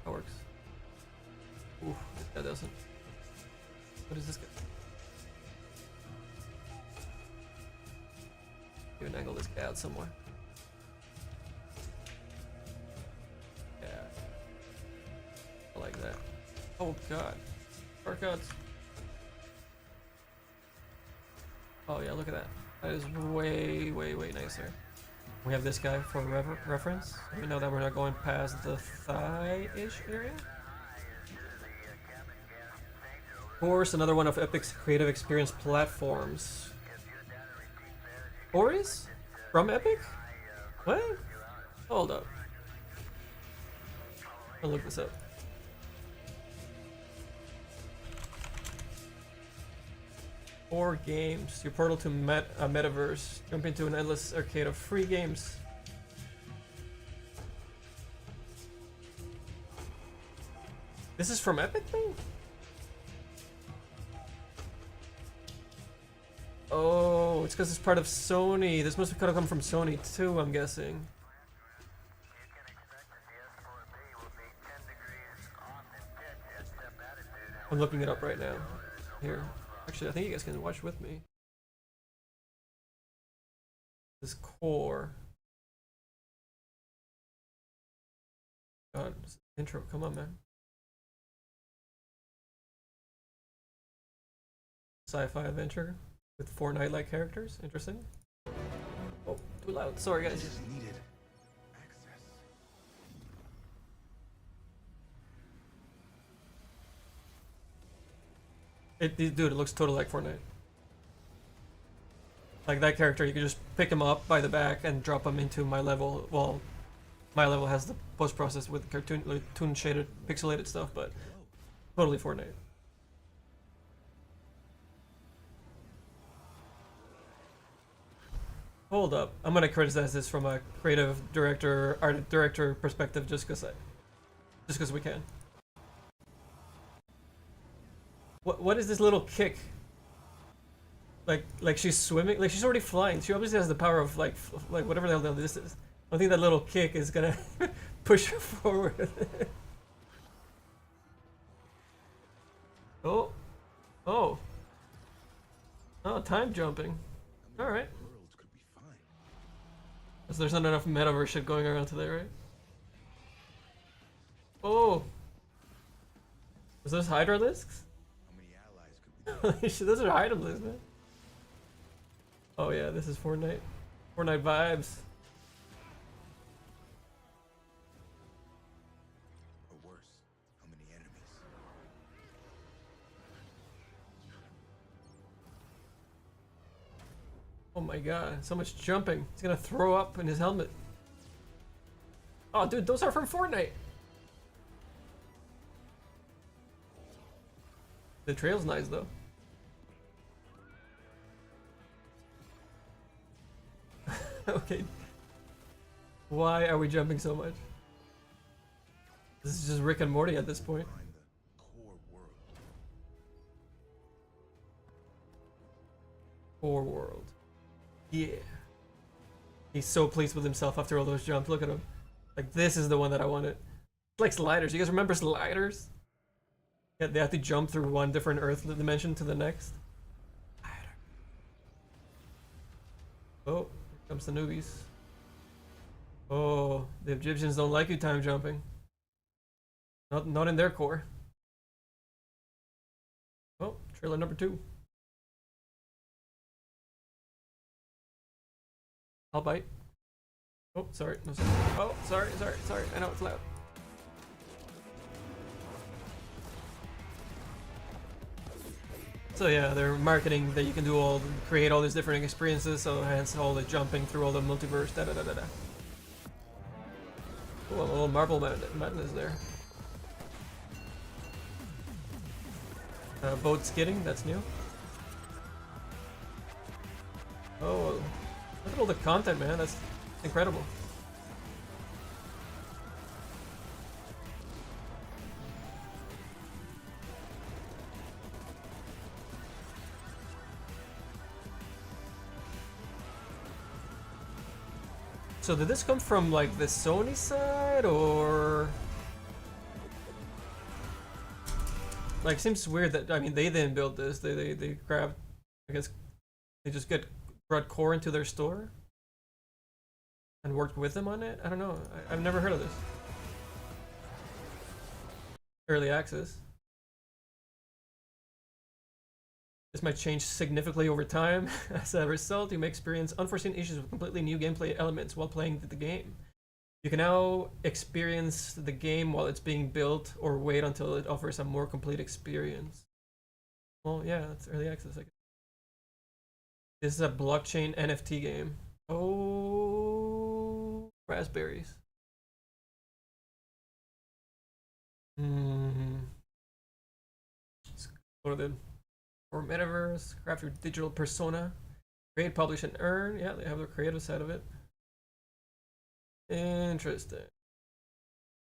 That works. Ooh, that doesn't. What is this guy? Even angle this guy out somewhere. Yeah. I like that. Oh god. Shortcuts. Oh yeah, look at that. That is way, way, way nicer. We have this guy for reference. We know that we're not going past the thigh-ish area. Of course, another one of Epic's creative experience platforms. Boris? From Epic? What? Hold up. I'll look this up. Four games. Your portal to metaverse. Jump into an endless arcade of free games. This is from Epic thing? Oh, it's because it's part of Sony. This must have kind of come from Sony too, I'm guessing. I'm looking it up right now. Here. Actually, I think you guys can watch with me. This core. God, this intro, come on, man. Sci-fi adventure with Fortnite-like characters. Interesting. Oh, too loud. Sorry, guys. Needed access. Dude, it looks totally like Fortnite. Like that character, you can just pick him up by the back and drop him into my level. Well, my level has the post-process with cartoon shaded, pixelated stuff, but totally Fortnite. Hold up, I'm gonna criticize this from a creative director, art director perspective, just because we can. What is this little kick? Like she's swimming, like she's already flying. She obviously has the power of like whatever the hell this is. I think that little kick is gonna push her forward. Oh, oh, oh! Time jumping. All right. Worlds could be fine. So there's not enough metaverse shit going around today, right? Oh, is those Hydralisks? How many allies could we Those are Hydralisks, man. Oh yeah, this is Fortnite. Fortnite vibes. or worse? How many enemies? Oh my god, so much jumping. He's gonna throw up in his helmet. Oh dude, those are from Fortnite. The trail's nice though. Okay. Why are we jumping so much? This is just Rick and Morty at this point. Find the core world. Core world. Yeah. He's so pleased with himself after all those jumps. Look at him. Like, this is the one that I wanted. It's like sliders. You guys remember sliders? Yeah, they have to jump through one different Earth dimension to the next. Oh, here comes the newbies. Oh, the Egyptians don't like you time jumping. Not in their core. Oh, trailer number 2. I'll bite. Oh, sorry. No, sorry. Oh, sorry. I know it's loud. So yeah, they're marketing that you can do create all these different experiences. So hence all the jumping through all the multiverse. Da da da da da. Oh, a little Marvel madness there. Boat skidding, that's new. Oh, look at all the content, man. That's incredible. So did this come from like the Sony side or like seems weird that I mean they didn't build this. They grabbed I guess they just brought Core into their store and worked with them on it. I don't know. I've never heard of this. Early access. This might change significantly over time. As a result, you may experience unforeseen issues with completely new gameplay elements while playing the game. You can now experience the game while it's being built or wait until it offers a more complete experience. Well, yeah, it's early access, I guess. This is a blockchain NFT game. Oh, raspberries. Let's go to the or metaverse, craft your digital persona, create, publish, and earn. Yeah, they have the creative side of it. Interesting.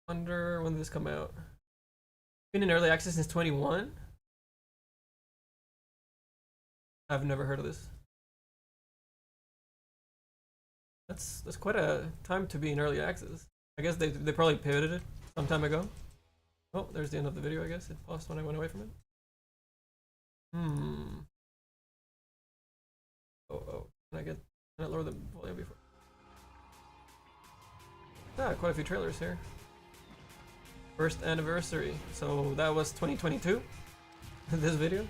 Wonder when did this come out? Been in early access since 21. I've never heard of this. That's quite a time to be in early access. I guess they probably pivoted it some time ago. Oh, there's the end of the video. I guess it paused when I went away from it. Oh, can I lower the volume before? Ah, quite a few trailers here. First anniversary. So that was 2022. This video.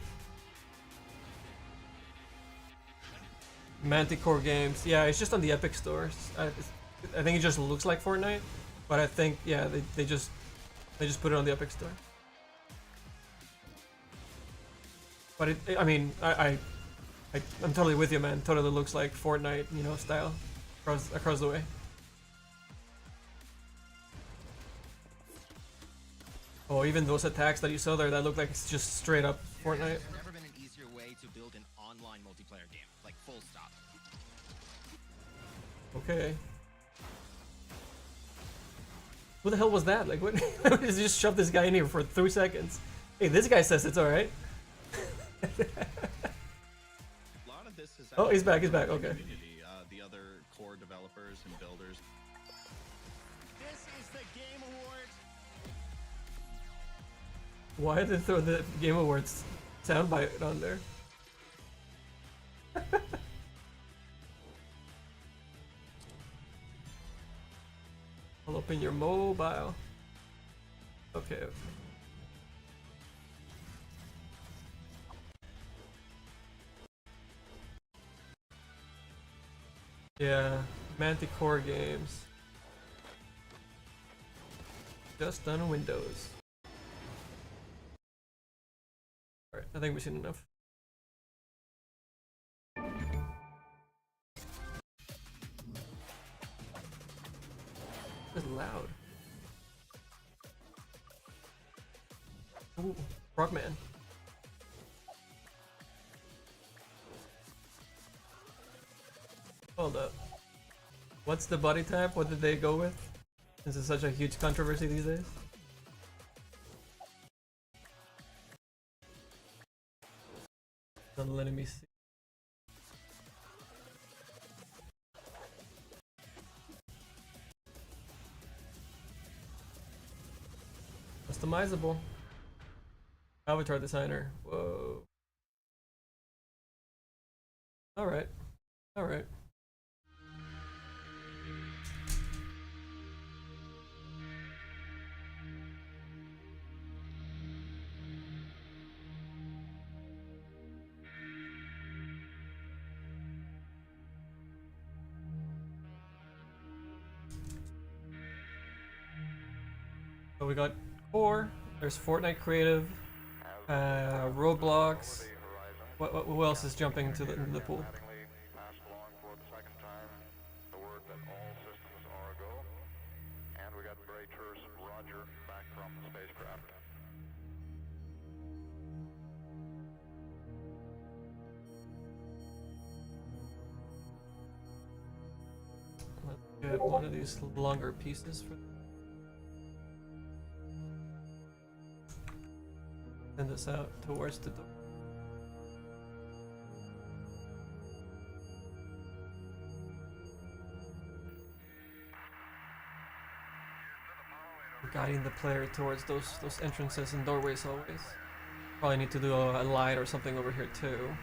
Manticore Games. Yeah, it's just on the Epic stores. I think it just looks like Fortnite, but I think yeah they just put it on the Epic store. But I mean I'm totally with you, man. Totally looks like Fortnite, you know, style across the way. Oh, even those attacks that you saw there, that look like it's just straight up Fortnite. There's never been an easier way to build an online multiplayer game, like full stop. Okay. Who the hell was that? Like, what? Just shove this guy in here for 3 seconds. Hey, this guy says it's alright. Oh, he's back. Okay. The other core developers and builders. This is the Game Awards. Why did they throw the Game Awards soundbite on there? I'll open your mobile. Okay. Yeah, Manticore Games. Just on Windows. Alright, I think we've seen enough. It's loud. Ooh, Frogman. Hold up. What's the body type? What did they go with? This is such a huge controversy these days. Not letting me see. Customizable. Avatar designer. Whoa. Alright. Alright. So we got Core, there's Fortnite Creative, Roblox. Who else is jumping into the pool? Passed along for the second time the word that all systems are a go, and we got very terse Roger back from the spacecraft. Let's get one of these longer pieces for. Send this out towards the door. guiding the player towards those entrances and doorways always. Probably need to do a light or something over here too,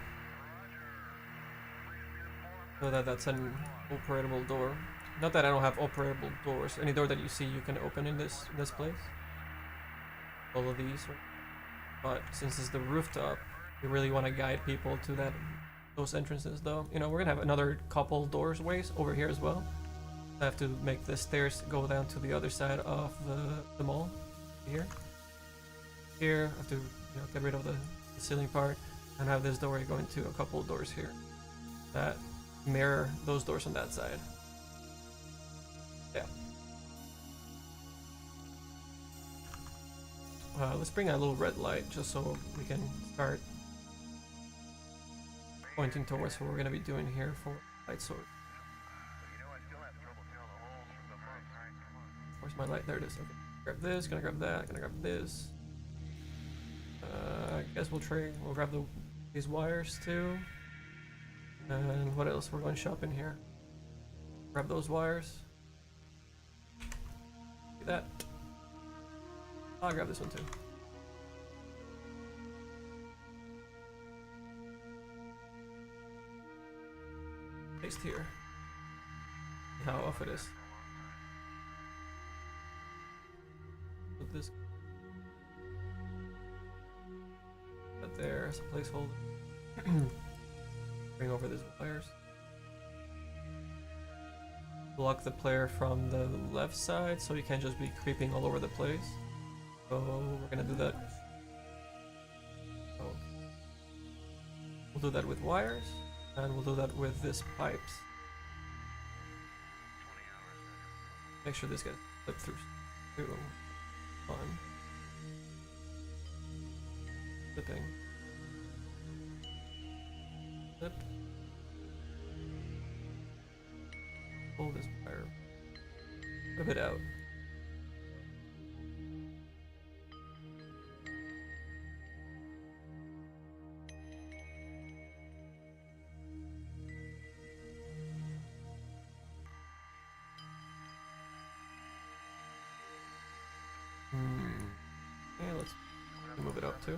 so that that's an operable door. Not that I don't have operable doors. Any door that you see you can open in this place. All of these, but since it's the rooftop, we really want to guide people to those entrances. Though, you know, we're gonna have another couple doorways over here as well. I have to make the stairs go down to the other side of the mall. Here, I have to, you know, get rid of the ceiling part and have this doorway going to a couple of doors here that mirror those doors on that side. Yeah. Let's bring a little red light just so we can start pointing towards what we're gonna be doing here for light source. Where's my light? There it is. Okay. Grab this, gonna grab that, gonna grab this. I guess we'll grab these wires too. And what else? We're going shopping here. Grab those wires. Get that. I'll grab this one too. Paste here. See how off it is. Put this right there as a placeholder. Bring over these wires. Block the player from the left side so you can't just be creeping all over the place. So we're gonna do that. Oh. We'll do that with wires, and we'll do that with these pipes. Make sure this gets slip through. On. Slipping. Slip. Pull this wire. Rip it out. Yeah, let's move it up too.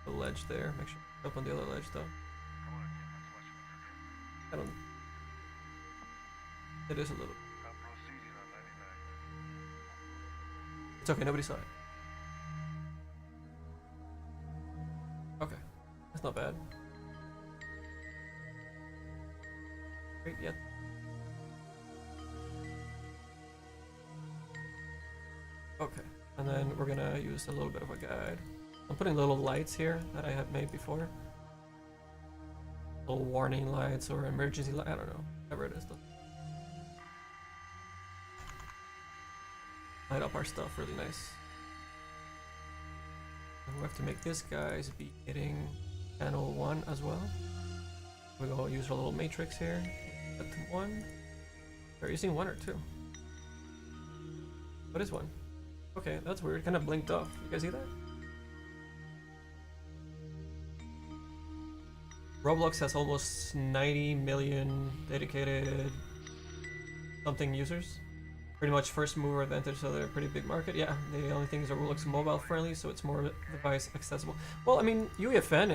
The ledge there. Make sure it's up on the other ledge though. I don't. It is a little. It's okay. Nobody saw it. Okay, that's not bad. Great yet. Okay, and then we're gonna use a little bit of a guide. I'm putting little lights here that I have made before. Little warning lights or emergency light, I don't know, whatever it is though. Light up our stuff really nice. And we have to make this guys be hitting channel 1 as well. We're gonna use our little matrix here. Set to 1. Are you using 1 or 2? What is 1? Okay, that's weird. Kind of blinked off. You guys see that? Roblox has almost 90 million dedicated something users. Pretty much first mover advantage, so they're a pretty big market. Yeah, the only thing is that Roblox is mobile friendly, so it's more device accessible. Well, I mean, UEFN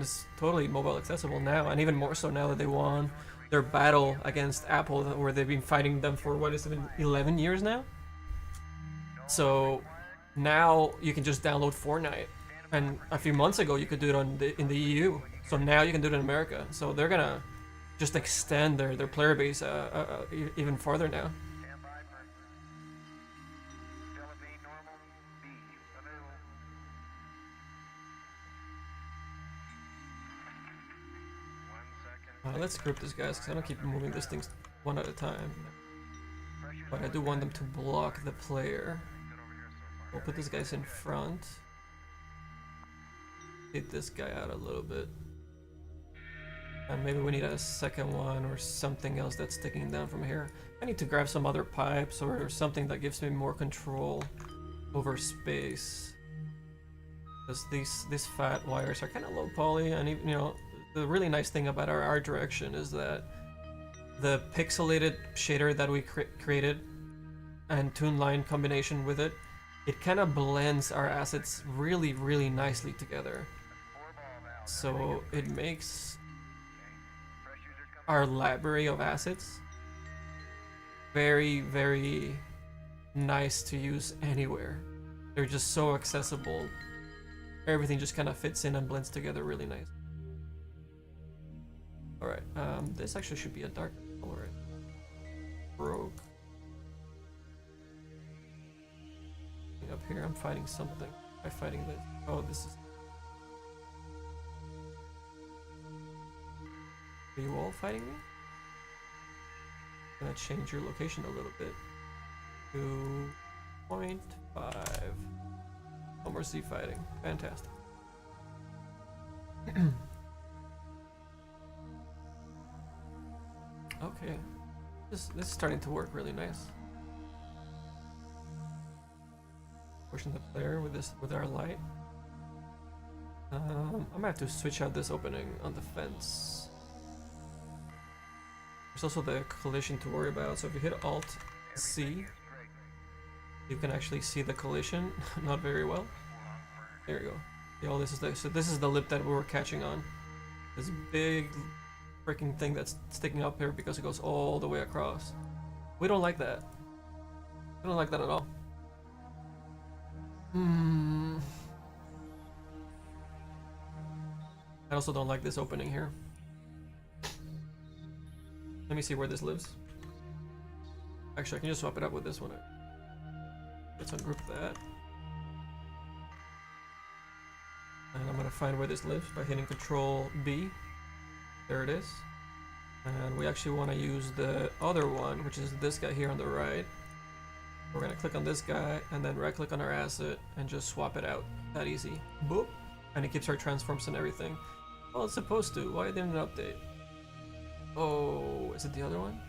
is totally mobile accessible now, and even more so now that they won their battle against Apple, where they've been fighting them for what is it, 11 years now. So now you can just download Fortnite, and a few months ago you could do it in the EU. So now you can do it in America. So they're gonna just extend their player base even farther now. Let's group these guys because I don't keep moving these things one at a time. But I do want them to block the player. We'll put these guys in front. Hit this guy out a little bit. And maybe we need a second one or something else that's sticking down from here. I need to grab some other pipes or something that gives me more control over space. Because these fat wires are kind of low poly, and even, you know, the really nice thing about our art direction is that the pixelated shader that we created and toon line combination with it, it kind of blends our assets really, really nicely together. So it makes our library of assets very, very nice to use anywhere. They're just so accessible. Everything just kind of fits in and blends together really nice. Alright, this actually should be a dark color. Broke. Up here, I'm fighting something. I'm fighting this. Oh, this is. Are you all fighting me? I'm gonna change your location a little bit. 2.5. No more sea fighting. Fantastic. Okay. This is starting to work really nice. Pushing the player with our light. I'm gonna have to switch out this opening on the fence. There's also the collision to worry about, so if you hit Alt C, you can actually see the collision. Not very well. There you go. Yeah, this is the lip that we were catching on. This big freaking thing that's sticking up here because it goes all the way across. We don't like that. We don't like that at all. I also don't like this opening here. Let me see where this lives. Actually, I can just swap it up with this one. Let's ungroup that. And I'm gonna find where this lives by hitting Control B. There it is. And we actually want to use the other one, which is this guy here on the right. We're gonna click on this guy and then right click on our asset and just swap it out. That easy. Boop. And it keeps our transforms and everything. Well, it's supposed to. Why didn't it update? Oh, is it the other one?